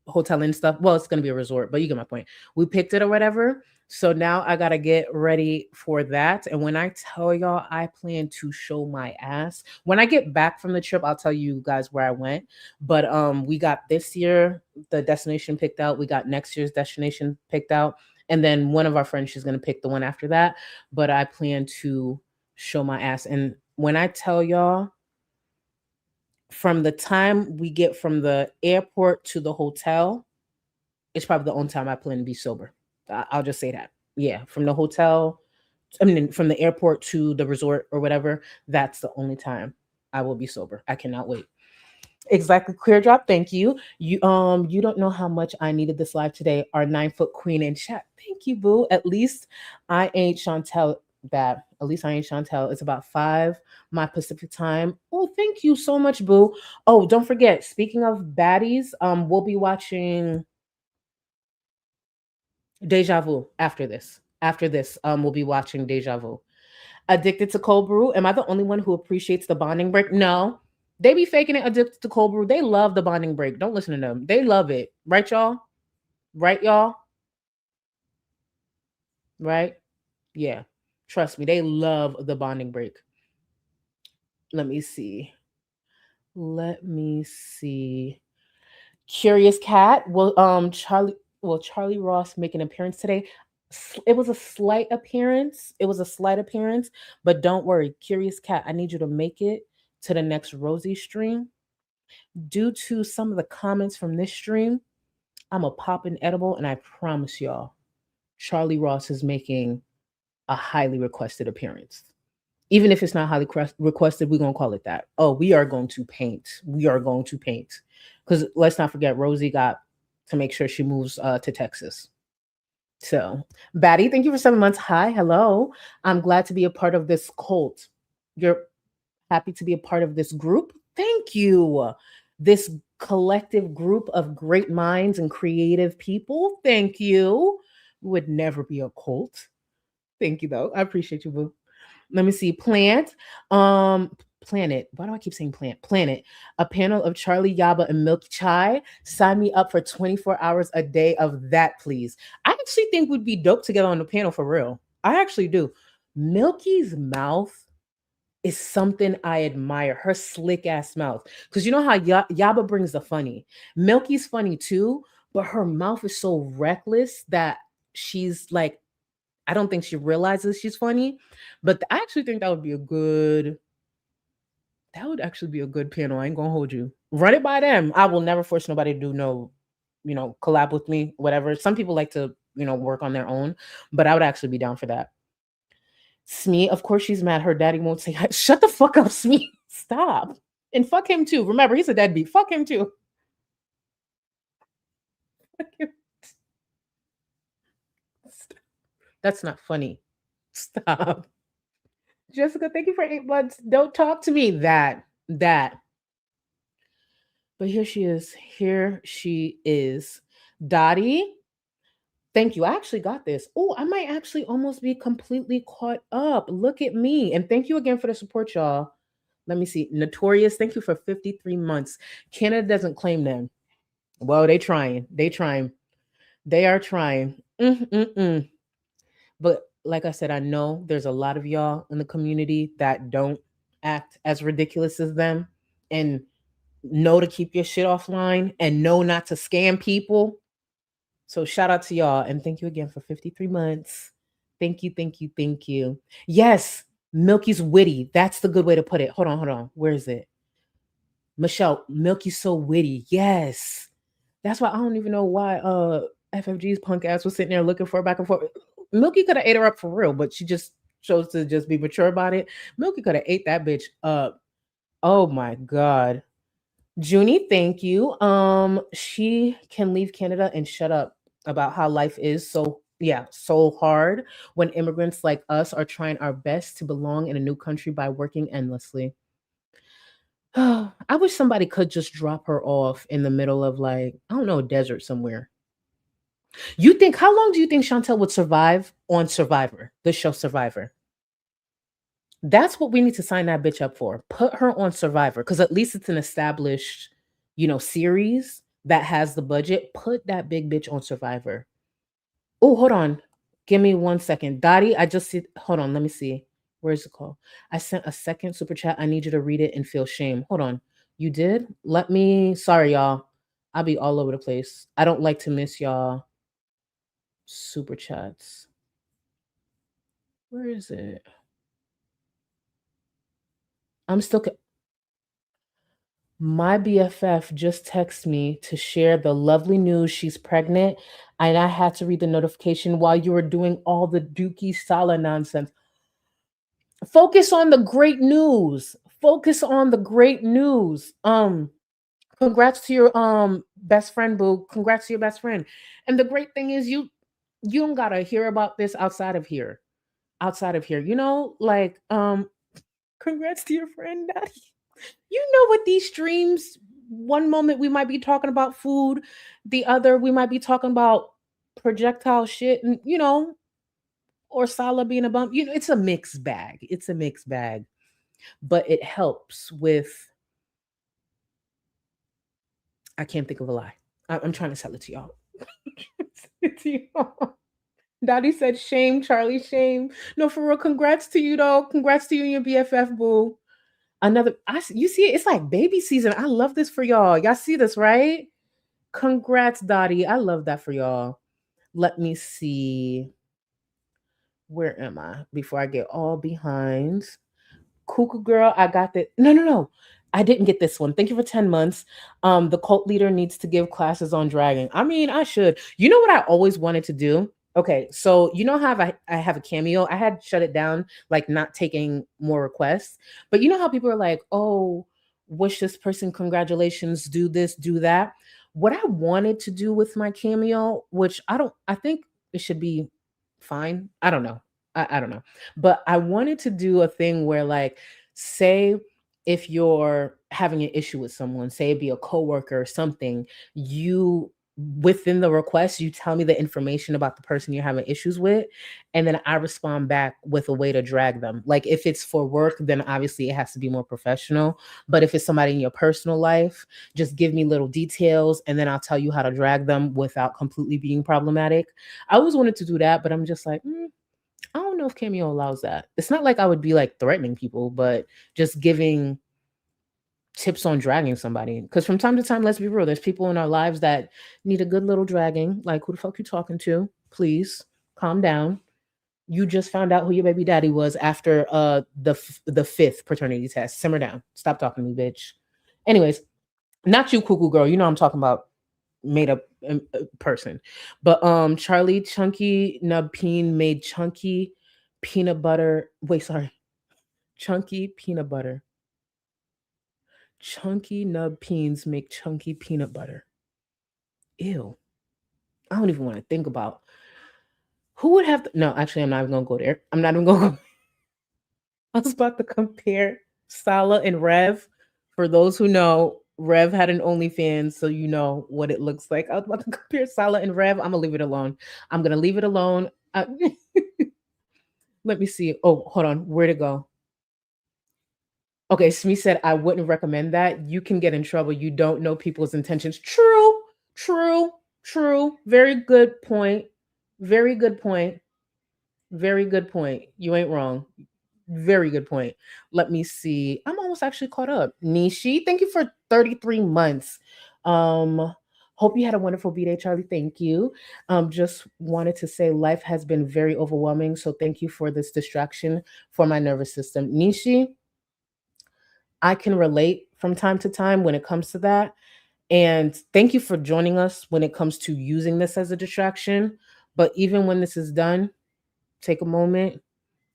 hotel and stuff. Well, it's gonna be a resort, but you get my point. We picked it or whatever. So now I gotta get ready for that. And when I tell y'all, I plan to show my ass. When I get back from the trip, I'll tell you guys where I went. But we got this year the destination picked out. We got next year's destination picked out, and then one of our friends, she's gonna pick the one after that. But I plan to show my ass. And when I tell y'all, from the time we get from the airport to the hotel, it's probably the only time I plan to be sober. I'll just say that. Yeah, from the hotel, from the airport to the resort or whatever, that's the only time I will be sober. I cannot wait. Exactly, Clear Drop. Thank you. You don't know how much I needed this live today. Our 9-foot queen in chat. Thank you, boo. At least I ain't Chantel bad. At least I ain't Chantel. It's about 5 my Pacific time. Oh, thank you so much, boo. Oh, don't forget. Speaking of baddies, we'll be watching Deja Vu after this. After this, we'll be watching Deja Vu. Addicted to Cold Brew. Am I the only one who appreciates the bonding break? No. They be faking it. Addicted to Cold Brew. They love the bonding break. Don't listen to them. They love it. Right, y'all? Right, y'all? right? Yeah. Trust me, they love the bonding break. Let me see. Let me see. Curious Cat. Charlie Ross make an appearance today? It was a slight appearance. It was a slight appearance, but don't worry, Curious Cat, I need you to make it to the next Rosie stream. Due to some of the comments from this stream, I'm a pop an edible, and I promise y'all, Charlie Ross is making a highly requested appearance. Even if it's not highly requested, we're going to call it that. Oh, we are going to paint. We are going to paint. Because let's not forget, Rosie got to make sure she moves to Texas. So, Batty, thank you for 7 months. Hi, hello. I'm glad to be a part of this cult. You're happy to be a part of this group? Thank you. This collective group of great minds and creative people. Thank you. Would never be a cult. Thank you, though. I appreciate you, boo. Let me see. Planet. Why do I keep saying plant? Planet. A panel of Charlie Yaba and Milk Chai. Sign me up for 24 hours a day of that, please. I actually think we'd be dope together on the panel for real. I actually do. Milky's mouth is something I admire. Her slick ass mouth. Because you know how Yaba brings the funny. Milky's funny too, but her mouth is so reckless that she's like, I don't think she realizes she's funny, but I actually think that would actually be a good panel. I ain't gonna hold you. Run it by them. I will never force nobody to do no, collab with me, whatever. Some people like to, work on their own, but I would actually be down for that. Smee, of course she's mad. Her daddy won't say hi. Shut the fuck up, Smee. Stop. And fuck him too. Remember, he's a deadbeat. Fuck him too. Fuck him. That's not funny. Stop. Jessica, thank you for 8 months. Don't talk to me. That. But here she is. Here she is. Dottie, thank you. I actually got this. Oh, I might actually almost be completely caught up. Look at me. And thank you again for the support, y'all. Let me see. Notorious, thank you for 53 months. Canada doesn't claim them. Well, they trying. They are trying. But like I said, I know there's a lot of y'all in the community that don't act as ridiculous as them and know to keep your shit offline and know not to scam people. So shout out to y'all and thank you again for 53 months. Thank you. Yes, Milky's witty. That's the good way to put it. Hold on. Where is it? Michelle, Milky's so witty. Yes. That's why I don't even know why FFG's punk ass was sitting there looking for her back and forth. Milky could have ate her up for real, but she just chose to just be mature about it. Milky could have ate that bitch up. Oh my God. Junie, thank you. She can leave Canada and shut up about how life is so hard when immigrants like us are trying our best to belong in a new country by working endlessly. I wish somebody could just drop her off in the middle of a desert somewhere. How long do you think Chantel would survive on Survivor, the show Survivor? That's what we need to sign that bitch up for. Put her on Survivor, because at least it's an established, series that has the budget. Put that big bitch on Survivor. Oh, hold on. Give me 1 second. Dottie, hold on, let me see. Where's the call? I sent a second super chat. I need you to read it and feel shame. Hold on. You did? Sorry, y'all. I'll be all over the place. I don't like to miss y'all super chats. Where is it? My BFF just texted me to share the lovely news she's pregnant, and I had to read the notification while you were doing all the Dookie Sala nonsense. Focus on the great news. Congrats to your best friend, boo. Congrats to your best friend. And the great thing is you don't gotta hear about this outside of here. Congrats to your friend, Daddy. With these streams, one moment we might be talking about food, the other we might be talking about projectile shit, and or Sala being a bump. It's a mixed bag. But it helps with. I can't think of a lie. I'm trying to sell it to y'all. Dottie said, shame, Charlie, shame. No, for real. Congrats to you, though. Congrats to you and your BFF, boo. You see it? It's like baby season. I love this for y'all. Y'all see this, right? Congrats, Dottie. I love that for y'all. Let me see. Where am I? Before I get all behind. Cuckoo girl, I got that. No. I didn't get this one. Thank you for 10 months. The cult leader needs to give classes on dragging. I mean, I should. You know what I always wanted to do? Okay, so you know how I have a Cameo? I had shut it down, like not taking more requests. But you know how people are like, oh, wish this person congratulations, do this, do that. What I wanted to do with my Cameo, which I think it should be fine. I don't know. I don't know. But I wanted to do a thing where, like, say if you're having an issue with someone, say it be a coworker or something, you within the request, you tell me the information about the person you're having issues with, and then I respond back with a way to drag them. Like if it's for work, then obviously it has to be more professional. But if it's somebody in your personal life, just give me little details and then I'll tell you how to drag them without completely being problematic. I always wanted to do that, but I'm just like, I don't know if Cameo allows that. It's not like I would be like threatening people, but just giving tips on dragging somebody. Because from time to time, let's be real, there's people in our lives that need a good little dragging. Like, who the fuck you talking to? Please calm down. You just found out who your baby daddy was after the fifth paternity test. Simmer down. Stop talking to me, bitch. Anyways, not you, cuckoo girl. You know I'm talking about made up person. But Charlie Chunky Nubpeen made chunky peanut butter. Wait, sorry. Chunky peanut butter. Chunky Nubpeens make chunky peanut butter. Ew. I don't even want to think about who would have to, no, actually, I'm not even gonna go there. I'm not even gonna go. I was about to compare Sala and Rev. For those who know, Rev had an OnlyFans, so you know what it looks like. I was about to compare Sala and Rev. I'm gonna leave it alone. I'm gonna leave it alone. Let me see. Oh, hold on. Where'd it go? Okay, Smee said, I wouldn't recommend that. You can get in trouble. You don't know people's intentions. True, true, true. Very good point. Very good point. Very good point. You ain't wrong. Very good point. Let me see. I'm almost actually caught up. Nishi, thank you for 33 months. Hope you had a wonderful B-Day, Charlie. Thank you. Just wanted to say life has been very overwhelming. So thank you for this distraction for my nervous system. Nishi, I can relate from time to time when it comes to that. And thank you for joining us when it comes to using this as a distraction. But even when this is done, take a moment.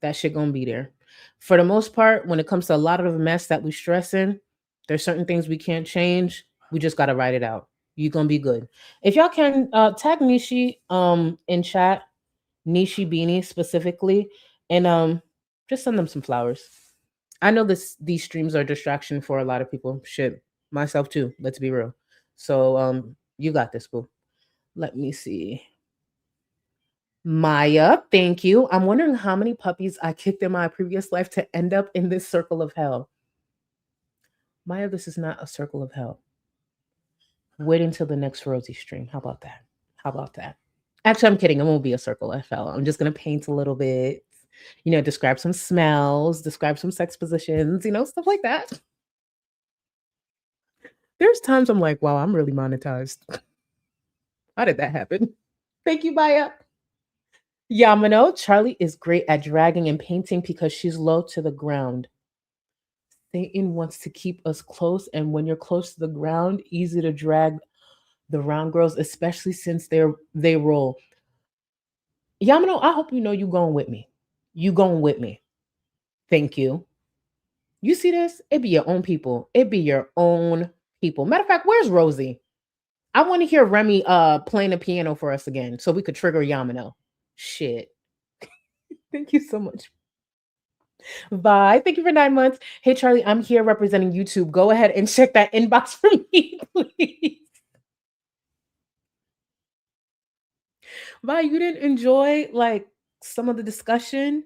That shit gonna be there. For the most part, when it comes to a lot of the mess that we stress in, there's certain things we can't change. We just gotta write it out. You're gonna be good. If y'all can tag Nishi in chat, Nishi Beanie specifically, and just send them some flowers. I know these streams are a distraction for a lot of people. Shit, myself too. Let's be real. So you got this, boo. Let me see. Maya, thank you. I'm wondering how many puppies I kicked in my previous life to end up in this circle of hell. Maya, this is not a circle of hell. Wait until the next Rosie stream. How about that? How about that? Actually, I'm kidding. It won't be a circle of hell. I'm just going to paint a little bit, describe some smells, describe some sex positions, stuff like that. There's times I'm like, wow, I'm really monetized. How did that happen? Thank you, Maya. Yamano, Charlie is great at dragging and painting because she's low to the ground. Satan wants to keep us close, and when you're close to the ground, easy to drag the round girls, especially since they roll. Yamano, I hope you know you going with me. You going with me. Thank you. You see this? It be your own people. It be your own people. Matter of fact, where's Rosie? I want to hear Remy playing the piano for us again so we could trigger Yamano. Shit. Thank you so much. Bye. Thank you for 9 months. Hey, Charlie, I'm here representing YouTube. Go ahead and check that inbox for me, please. Bye. You didn't enjoy like some of the discussion,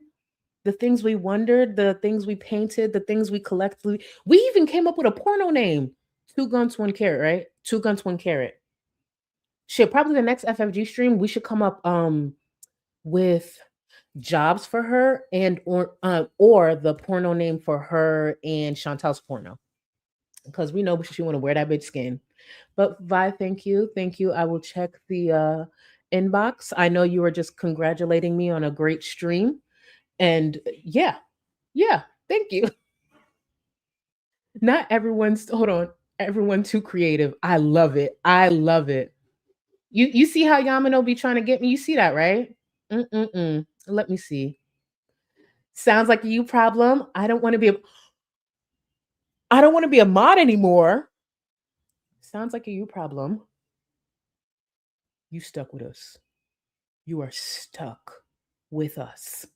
the things we wondered, the things we painted, the things we collectively. We even came up with a porno name. 2 guns, 1 carrot, right? 2 guns, 1 carrot. Shit, probably the next FFG stream, we should come up with jobs for her and or the porno name for her and Chantel's porno. Because we know she want to wear that bitch skin. But Vi, thank you. Thank you. I will check the inbox. I know you were just congratulating me on a great stream. And yeah, thank you. Not everyone's hold on. Everyone too creative. I love it. I love it. You see how Yamano be trying to get me? You see that, right? Mm-mm-mm. Let me see. Sounds like a you problem. I don't want to be a mod anymore. Sounds like a you problem. You stuck with us. You are stuck with us.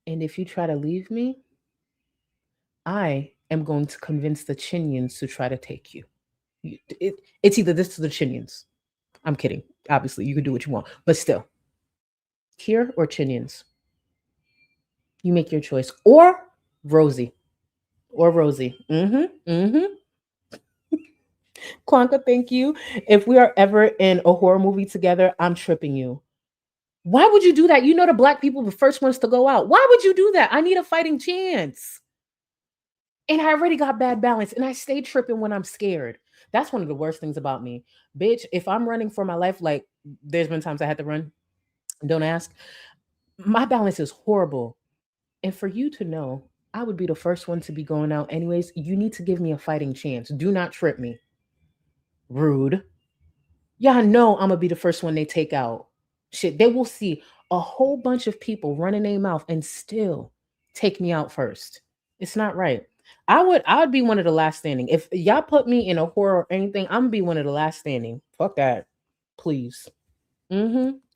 And if you try to leave me, I am going to convince the Chinyans to try to take you. It's either this or the Chinyans. I'm kidding. Obviously, you can do what you want, but still. Here or Chinyans? You make your choice. Or Rosie. Kwanka, thank you. If we are ever in a horror movie together, I'm tripping you. Why would you do that? You know the black people the first ones to go out. Why would you do that? I need a fighting chance. And I already got bad balance and I stay tripping when I'm scared. That's one of the worst things about me. Bitch, if I'm running for my life, like there's been times I had to run, don't ask. My balance is horrible. And for you to know, I would be the first one to be going out anyways. You need to give me a fighting chance. Do not trip me. Rude. Y'all know I'm gonna be the first one they take out. Shit, they will see a whole bunch of people running their mouth and still take me out first. It's not right. I would be one of the last standing. If y'all put me in a horror or anything, I'm gonna be one of the last standing. Fuck that. Please. I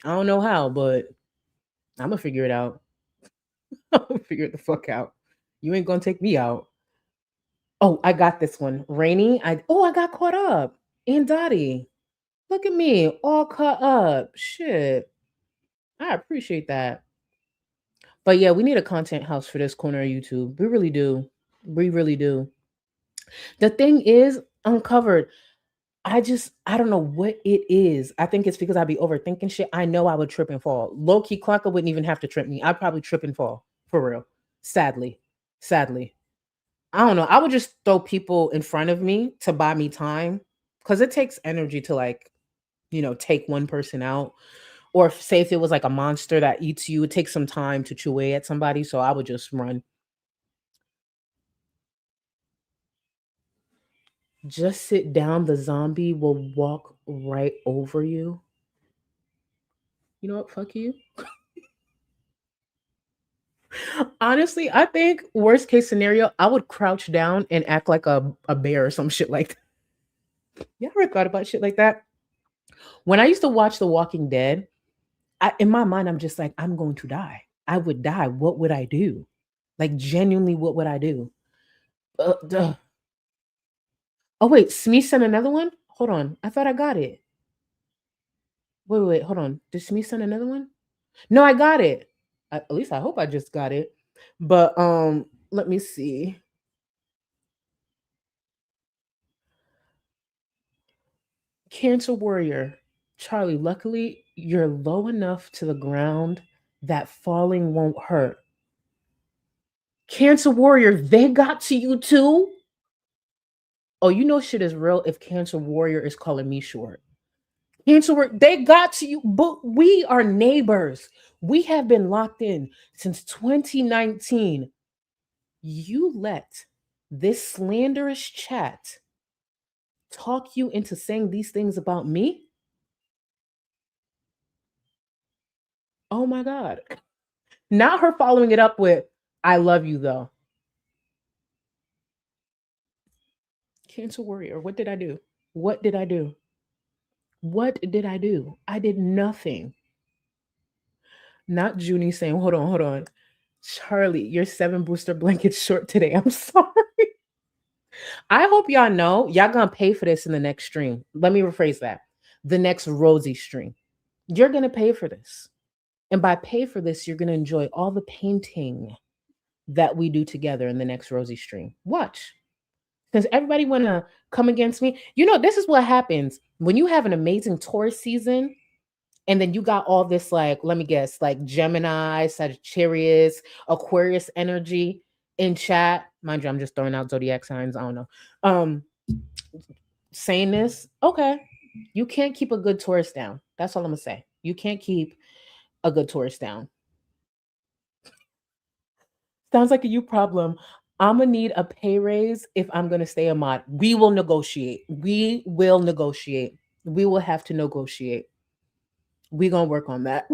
don't know how, but I'm gonna figure it out. I'm gonna figure it the fuck out. You ain't gonna take me out. Oh, I got this one. Rainy. I got caught up. And Dottie. Look at me, all caught up. Shit. I appreciate that. But yeah, we need a content house for this corner of YouTube. We really do. We really do. The thing is, uncovered. I don't know what it is. I think it's because I be overthinking shit. I know I would trip and fall. Low key, Clonka wouldn't even have to trip me. I'd probably trip and fall. For real. Sadly. I don't know. I would just throw people in front of me to buy me time. Because it takes energy to take one person out. Or say if it was like a monster that eats you, it takes some time to chew away at somebody. So I would just run. Just sit down. The zombie will walk right over you. You know what? Fuck you. Honestly, I think worst case scenario, I would crouch down and act like a bear or some shit like that. You ever thought about shit like that? When I used to watch The Walking Dead, in my mind, I'm just like, I'm going to die. I would die. What would I do? Like, genuinely, what would I do? Oh, wait. Smee sent another one? Hold on. I thought I got it. Wait. Hold on. Did Smee send another one? No, I got it. At least I hope I just got it. But let me see. Cancer Warrior. Charlie, luckily you're low enough to the ground that falling won't hurt. Cancer Warrior, they got to you too? Oh, you know shit is real if Cancer Warrior is calling me short. Cancer Warrior, they got to you, but we are neighbors. We have been locked in since 2019. You let this slanderous chat talk you into saying these things about me? Oh my God. Not her following it up with, I love you though. Cancer Warrior, what did I do? What did I do? What did I do? I did nothing. Not Junie saying, hold on. Charlie, you're 7 booster blankets short today. I'm sorry. I hope y'all know y'all gonna pay for this in the next stream. Let me rephrase that. The next Rosie stream. You're gonna pay for this. And by pay for this, you're gonna enjoy all the painting that we do together in the next Rosie stream. Watch. Because everybody want to come against me. You know, this is what happens when you have an amazing tourist season And then you got all this, like, let me guess, like Gemini, Sagittarius, Aquarius energy in chat. Mind you, I'm just throwing out zodiac signs. I don't know. Um, saying this, okay, you can't keep a good Taurus down. That's all I'm gonna say. You can't keep a good Taurus down. Sounds like a you problem. I'm gonna need a pay raise if I'm gonna stay a mod. We will negotiate. We will negotiate. We will have to negotiate. We gonna work on that.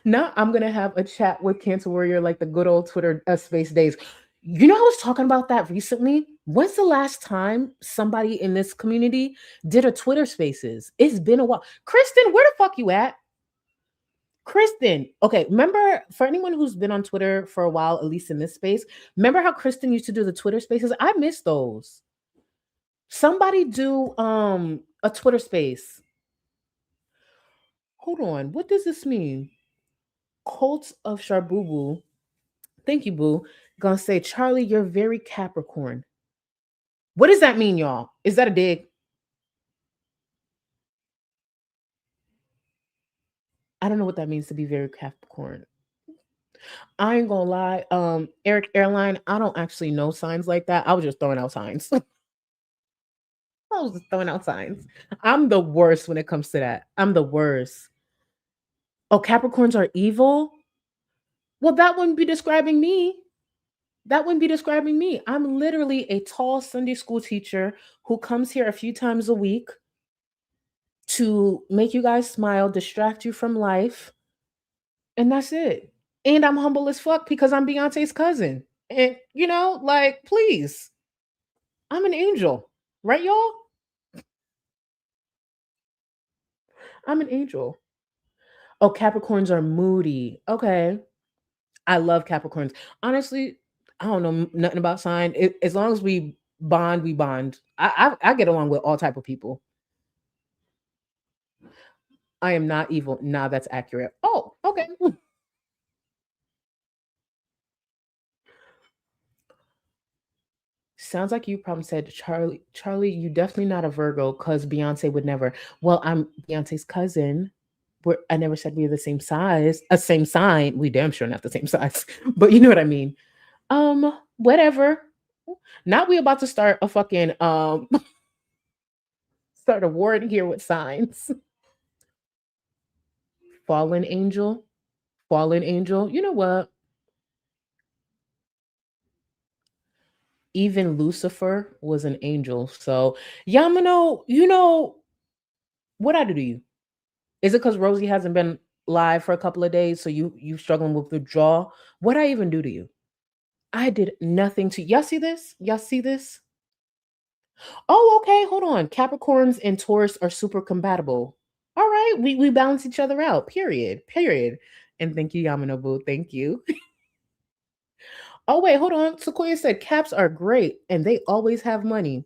Now I'm gonna have a chat with Cancer Warrior like the good old Twitter space days. You know, I was talking about that recently. When's the last time somebody in this community did a Twitter Spaces? It's been a while. Kristen, where the fuck you at? Kristen, okay, remember for anyone who's been on Twitter for a while, at least in this space, remember how Kristen used to do the Twitter Spaces? I miss those. Somebody do a Twitter Space. Hold on, what does this mean? Cult of Sharbubu. Thank you, boo. Gonna say, Charlie, you're very Capricorn. What does that mean, y'all? Is that a dig? I don't know what that means to be very Capricorn. I ain't gonna lie. Eric Airline, I don't actually know signs like that. I was just throwing out signs. I was just throwing out signs. I'm the worst when it comes to that. I'm the worst. Oh, Capricorns are evil? Well, that wouldn't be describing me. That wouldn't be describing me. I'm literally a tall Sunday school teacher who comes here a few times a week to make you guys smile, distract you from life, and that's it. And I'm humble as fuck because I'm Beyonce's cousin. And you know, like, please, I'm an angel, right, y'all? I'm an angel. Oh, Capricorns are moody. Okay. I love Capricorns. Honestly, I don't know nothing about sign. As long as we bond, we bond. I get along with all type of people. I am not evil. Nah, that's accurate. Oh, okay. Sounds like you probably said, Charlie, you definitely not a Virgo because Beyonce would never. Well, I'm Beyonce's cousin. I never said we are the same size, a same sign. We damn sure not the same size, but you know what I mean. Whatever. Now we about to start a fucking start a war in here with signs. Fallen angel, fallen angel. You know what? Even Lucifer was an angel. So Yamano, you know what I do to you? Is it because Rosie hasn't been live for a couple of days, so you struggling with withdrawal? What I even do to you? I did nothing to y'all. See this? Y'all see this? Oh, okay. Hold on. Capricorns and Taurus are super compatible. All right, we balance each other out. Period. Period. And thank you, Yamanobu. Thank you. Oh wait, hold on. Sequoia said Caps are great and they always have money.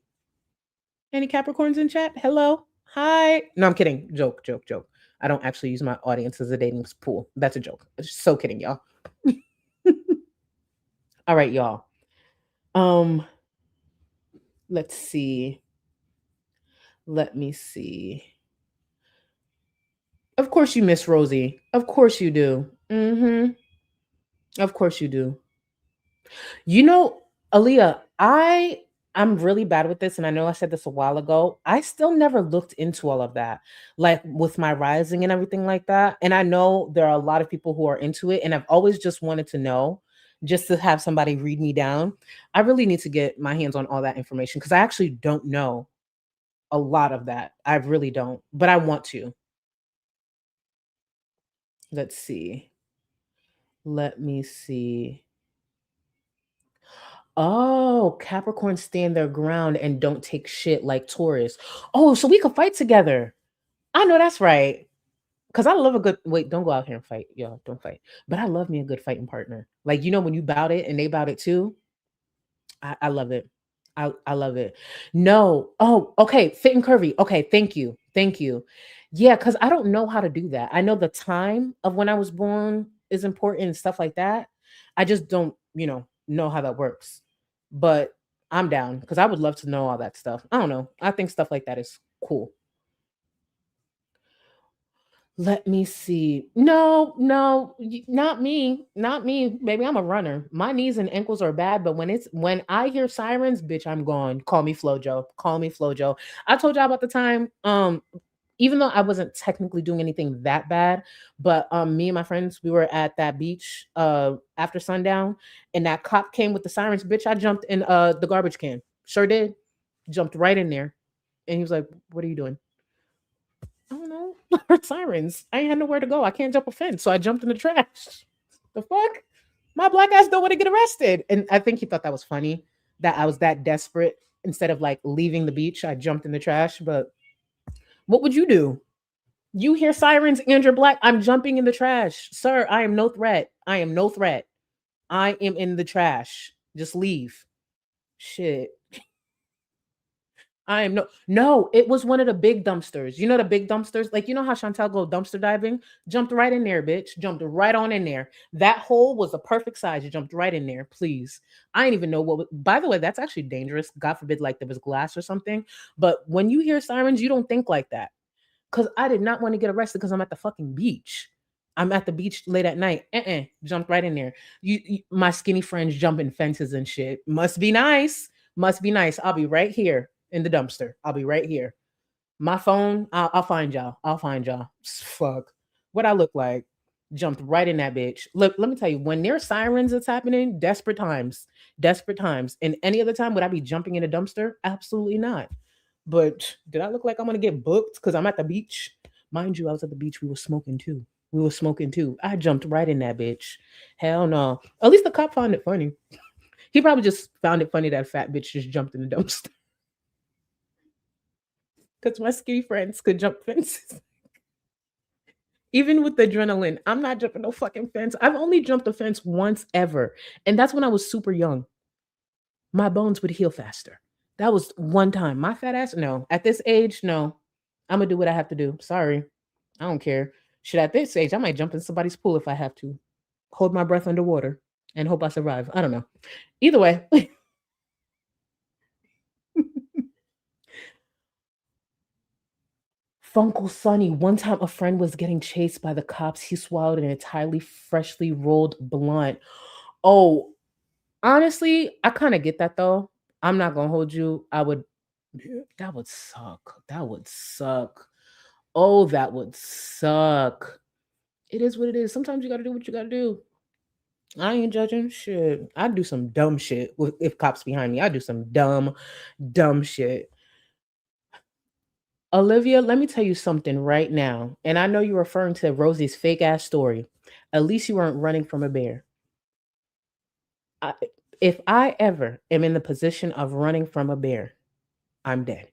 Any Capricorns in chat? Hello? Hi. No, I'm kidding. Joke, joke, joke. I don't actually use my audience as a dating pool. That's a joke. So kidding, y'all. All right, y'all. Let's see. Let me see. Of course you miss Rosie. Of course you do. Mm-hmm. Of course you do. You know, Aaliyah, I'm really bad with this, and I know I said this a while ago. I still never looked into all of that, like with my rising and everything like that. And I know there are a lot of people who are into it, and I've always just wanted to know, just to have somebody read me down. I really need to get my hands on all that information because I actually don't know a lot of that. I really don't, but I want to. Let's see. Let me see. Oh, Capricorns stand their ground and don't take shit like Taurus. Oh, so we could fight together. I know that's right. Cause I love a good wait, don't go out here and fight. Y'all don't fight. But I love me a good fighting partner. Like, you know, when you bout it and they bout it too. I love it. I love it. No. Oh, okay. Fit and curvy. Okay, thank you. Thank you. Yeah, because I don't know how to do that. I know the time of when I was born is important and stuff like that. I just don't, know how that works. But I'm down because I would love to know all that stuff. I don't know. I think stuff like that is Cool. Let me see. No, no, not me. Not me. Baby, I'm a runner. My knees and ankles are bad, but when I hear sirens, bitch, I'm gone. Call me Flojo. Call me Flojo. I told y'all about the time even though I wasn't technically doing anything that bad, but me and my friends, we were at that beach after sundown, and that cop came with the sirens. Bitch, I jumped in the garbage can. Sure did. Jumped right in there. And he was like, "What are you doing?" I don't know. I heard sirens. I ain't had nowhere to go. I can't jump a fence. So I jumped in the trash. The fuck? My black ass don't want to get arrested. And I think he thought that was funny that I was that desperate. Instead of like leaving the beach, I jumped in the trash. But what would you do? You hear sirens and you're black. I'm jumping in the trash. Sir, I am no threat. I am no threat. I am in the trash. Just leave. Shit. I am no, it was one of the big dumpsters. You know the big dumpsters? Like you know how Chantel go dumpster diving? Jumped right in there, bitch. Jumped right on in there. That hole was the perfect size. You jumped right in there, please. I didn't even know by the way, that's actually dangerous. God forbid, like there was glass or something. But when you hear sirens, you don't think like that. Because I did not want to get arrested because I'm at the fucking beach. I'm at the beach late at night. Jumped right in there. My skinny friends jumping fences and shit. Must be nice. Must be nice. I'll be right here in the dumpster. I'll be right here. My phone, I'll find y'all. I'll find y'all. Fuck. What I look like. Jumped right in that bitch. Look, let me tell you, when there's sirens that's happening, desperate times. Desperate times. And any other time would I be jumping in a dumpster? Absolutely not. But did I look like I'm gonna get booked because I'm at the beach? Mind you, I was at the beach. We were smoking too. We were smoking too. I jumped right in that bitch. Hell no. At least the cop found it funny. He probably just found it funny that a fat bitch just jumped in the dumpster. Because my skinny friends could jump fences. Even with the adrenaline, I'm not jumping no fucking fence. I've only jumped a fence once ever. And that's when I was super young. My bones would heal faster. That was one time. My fat ass, no. At this age, no. I'm gonna do what I have to do. Sorry. I don't care. Shit, at this age, I might jump in somebody's pool if I have to. Hold my breath underwater and hope I survive. I don't know. Either way. Funkle Sonny, one time a friend was getting chased by the cops. He swallowed an entirely freshly rolled blunt. Oh, honestly, I kind of get that though. I'm not gonna hold you. That would suck. That would suck. Oh, that would suck. It is what it is. Sometimes you gotta do what you gotta do. I ain't judging shit. I'd do some dumb shit if cops behind me. I'd do some dumb shit. Olivia, let me tell you something right now. And I know you're referring to Rosie's fake ass story. At least you weren't running from a bear. I, if I ever am in the position of running from a bear, I'm dead.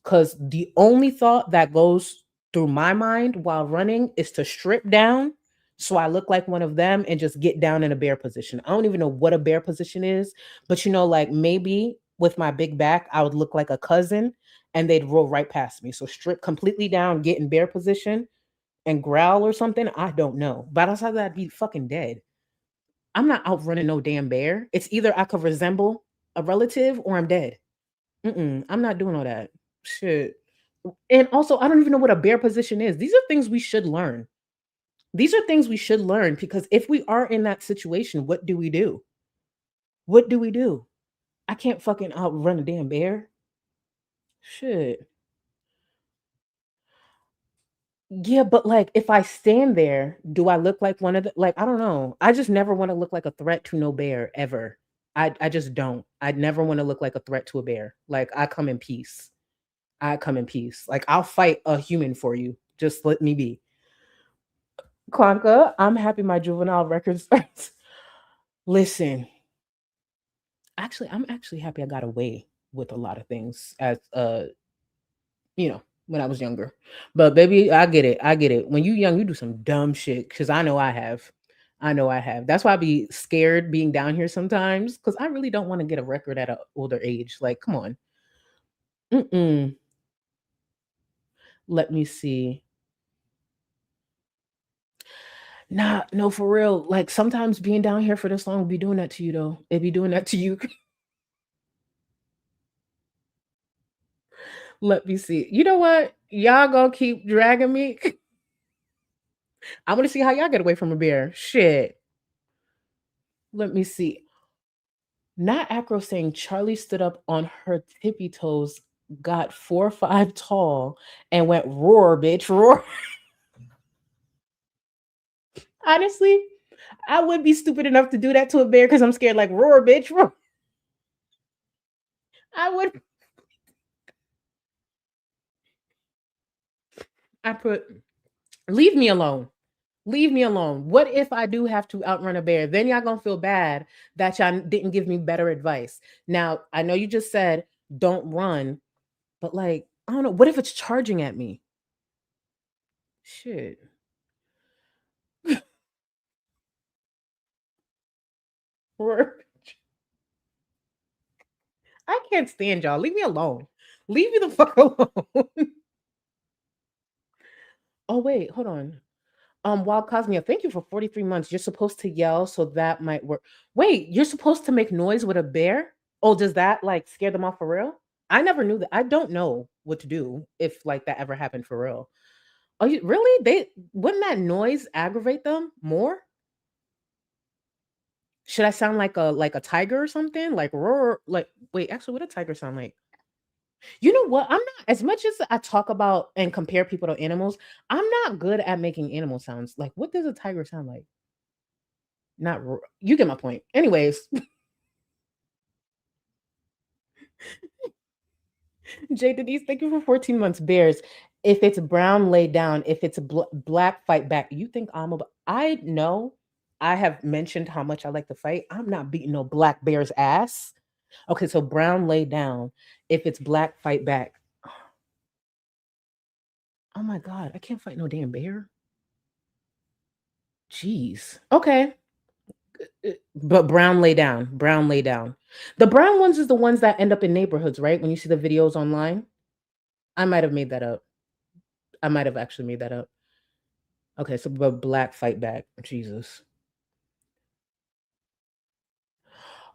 Because the only thought that goes through my mind while running is to strip down so I look like one of them and just get down in a bear position. I don't even know what a bear position is, but like maybe with my big back, I would look like a cousin and they'd roll right past me. So strip completely down, get in bear position and growl or something. I don't know. But outside of that, I'd be fucking dead. I'm not outrunning no damn bear. It's either I could resemble a relative or I'm dead. I'm not doing all that. Shit. And also, I don't even know what a bear position is. These are things we should learn. These are things we should learn because if we are in that situation, what do we do? What do we do? I can't fucking outrun a damn bear. Shit. Yeah, but like if I stand there, do I look like one of the like I don't know. I just never want to look like a threat to no bear ever. I just don't. I'd never want to look like a threat to a bear. Like I come in peace. I come in peace. Like I'll fight a human for you. Just let me be. Kwanka, I'm happy my juvenile record starts. Listen, actually, I'm actually happy I got away with a lot of things as when I was younger. But baby, I get it. I get it. When you young, you do some dumb shit. Cause I know I have. I know I have. That's why I be scared being down here sometimes. Cause I really don't want to get a record at an older age. Like, come on. Let me see. Nah, no, for real. Like sometimes being down here for this long will be doing that to you though. It be doing that to you. Let me see. You know what? Y'all gonna keep dragging me. I want to see how y'all get away from a bear. Shit. Let me see. Not Acro saying Charlie stood up on her tippy toes, got 4 or 5 tall, and went roar, bitch, roar. Honestly, I would be stupid enough to do that to a bear because I'm scared, like roar, bitch, roar. I would. I put, leave me alone. Leave me alone. What if I do have to outrun a bear? Then y'all gonna feel bad that y'all didn't give me better advice. Now, I know you just said don't run, but like, I don't know. What if it's charging at me? Shit. Roar. I can't stand y'all. Leave me alone. Leave me the fuck alone. Oh, wait, hold on. Wild Cosmia, thank you for 43 months. You're supposed to yell, so that might work. Wait, you're supposed to make noise with a bear? Oh, does that like scare them off for real? I never knew that. I don't know what to do if like that ever happened for real. Oh, you really? They wouldn't that noise aggravate them more? Should I sound like a tiger or something? Like roar, like wait, actually, what a tiger sound like? You know what? I'm not as much as I talk about and compare people to animals, I'm not good at making animal sounds. Like, what does a tiger sound like? Not you get my point. Anyways, Jay Denise, thank you for 14 months. Bears. If it's brown, lay down. If it's black, fight back. You think I know I have mentioned how much I like to fight. I'm not beating no black bear's ass. Okay, so brown, lay down. If it's black, fight back. Oh my God, I can't fight no damn bear. Jeez. Okay. But brown lay down. Brown lay down. The brown ones is the ones that end up in neighborhoods, right? When you see the videos online. I might have made that up. I might have actually made that up. Okay, so but black fight back. Jesus.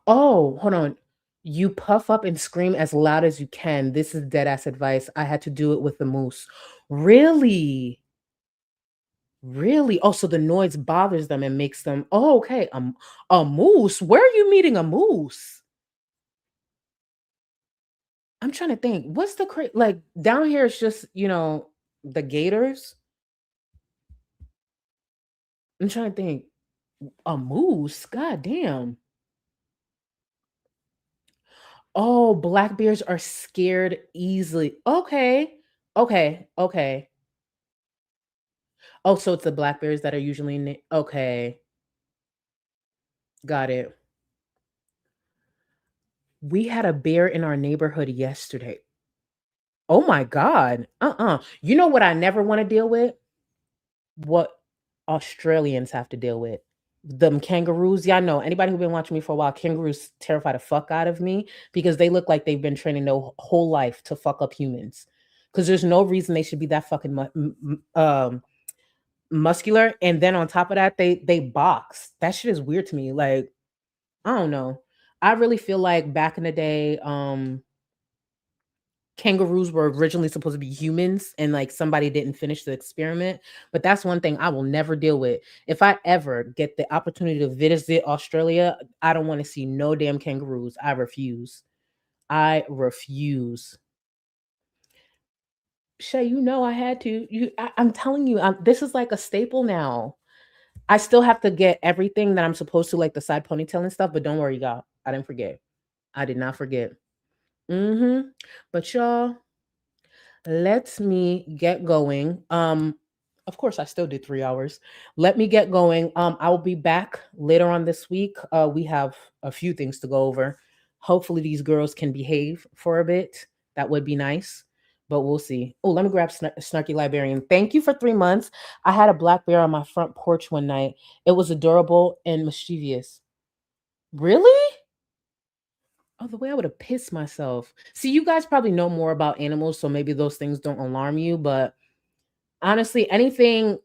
Oh, hold on. You puff up and scream as loud as you can. This is dead ass advice. I had to do it with the moose. Really? Really? Oh, so the noise bothers them and makes them. Oh, okay. A moose. Where are you meeting a moose? I'm trying to think. What's the like down here? It's just the gators. I'm trying to think. A moose. God damn. Oh, black bears are scared easily. Okay. Okay. Okay. Oh, so it's the black bears that are usually okay. Got it. We had a bear in our neighborhood yesterday. Oh my God. You know what I never want to deal with? What Australians have to deal with. Them kangaroos. Y'all know anybody who's been watching me for a while, kangaroos terrify the fuck out of me because they look like they've been training their whole life to fuck up humans. Because there's no reason they should be that fucking muscular. And then on top of that, they box. That shit is weird to me. Like, I don't know. I really feel like back in the day, kangaroos were originally supposed to be humans and like somebody didn't finish the experiment. But that's one thing I will never deal with. If I ever get the opportunity to visit Australia, I don't want to see no damn kangaroos. I refuse. I refuse. Shay, I had to. I'm telling you, this is like a staple now. I still have to get everything that I'm supposed to, like the side ponytail and stuff. But don't worry, y'all. I didn't forget. I did not forget. But y'all, let me get going. Of course, I still did 3 hours. Let me get going. I will be back later on this week. We have a few things to go over. Hopefully, these girls can behave for a bit. That would be nice, but we'll see. Oh, let me grab Snarky Librarian. Thank you for 3 months. I had a black bear on my front porch one night. It was adorable and mischievous. Really? Oh, the way I would have pissed myself. See, you guys probably know more about animals, so maybe those things don't alarm you. But honestly, anything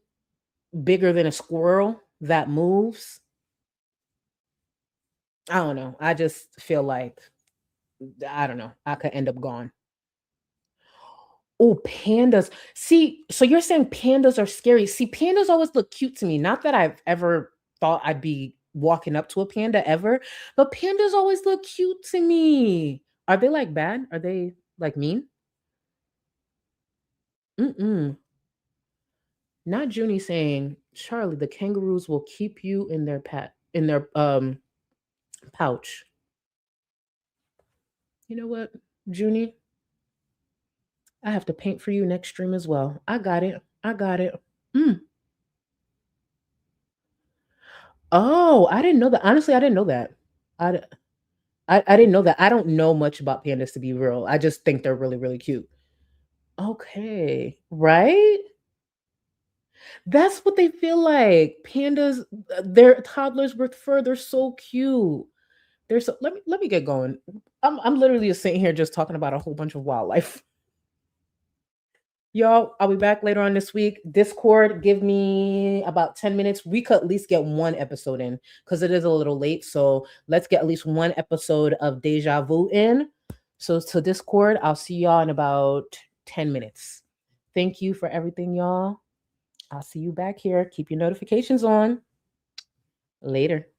bigger than a squirrel that moves, I don't know. I just feel like, I don't know, I could end up gone. Oh, pandas. See, so you're saying pandas are scary. See, pandas always look cute to me. Not that I've ever thought I'd be walking up to a panda ever, but pandas always look cute to me. Are they like bad? Are they like mean? Mm-mm. Not Junie saying, Charlie, the kangaroos will keep you in their pouch. You know what, Junie? I have to paint for you next stream as well. I got it. I got it. Mm. Oh, I didn't know that. Honestly, I didn't know that. I, d- I didn't know that. I don't know much about pandas to be real. I just think they're really, really cute. Okay. Right? That's what they feel like. Pandas, their toddlers with fur, they're so cute. They're so let me get going. I'm literally just sitting here just talking about a whole bunch of wildlife. Y'all, I'll be back later on this week. Discord, give me about 10 minutes. We could at least get one episode in because it is a little late. So let's get at least one episode of Deja Vu in. So to Discord, I'll see y'all in about 10 minutes. Thank you for everything, y'all. I'll see you back here. Keep your notifications on. Later.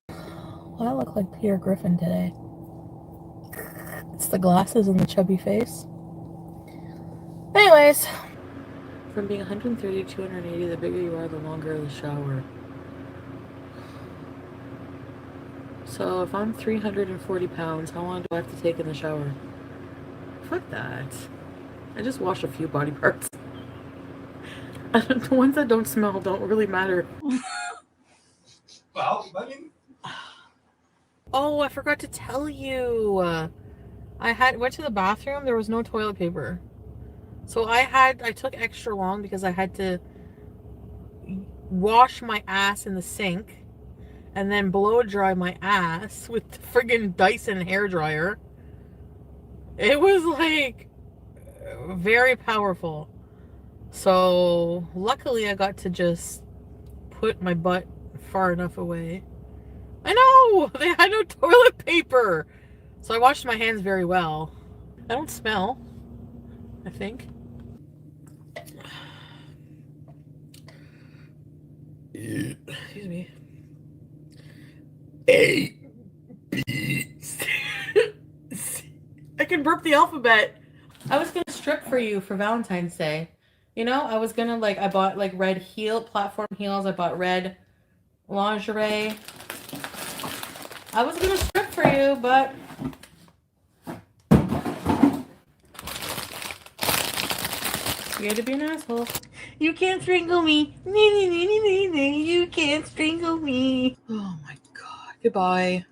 Well, I look like Peter Griffin today. It's the glasses and the chubby face. Anyways. From being 130 to 280, the bigger you are, the longer the shower. So if I'm 340 pounds, how long do I have to take in the shower? Fuck that. I just wash a few body parts. The ones that don't smell don't really matter. Well, I mean... Oh, I forgot to tell you. I went to the bathroom. There was no toilet paper. So I took extra long because I had to wash my ass in the sink and then blow dry my ass with the friggin' Dyson hairdryer. It was like very powerful. So luckily I got to just put my butt far enough away. I know! They had no toilet paper! So I washed my hands very well. I don't smell, I think. Excuse me. A, B, C. I can burp the alphabet. I was gonna strip for you for Valentine's Day. You know, I was gonna I bought red platform heels. I bought red lingerie. I was gonna strip for you, but you had to be an asshole. You can't strangle me. You can't strangle me. Oh my god. Goodbye.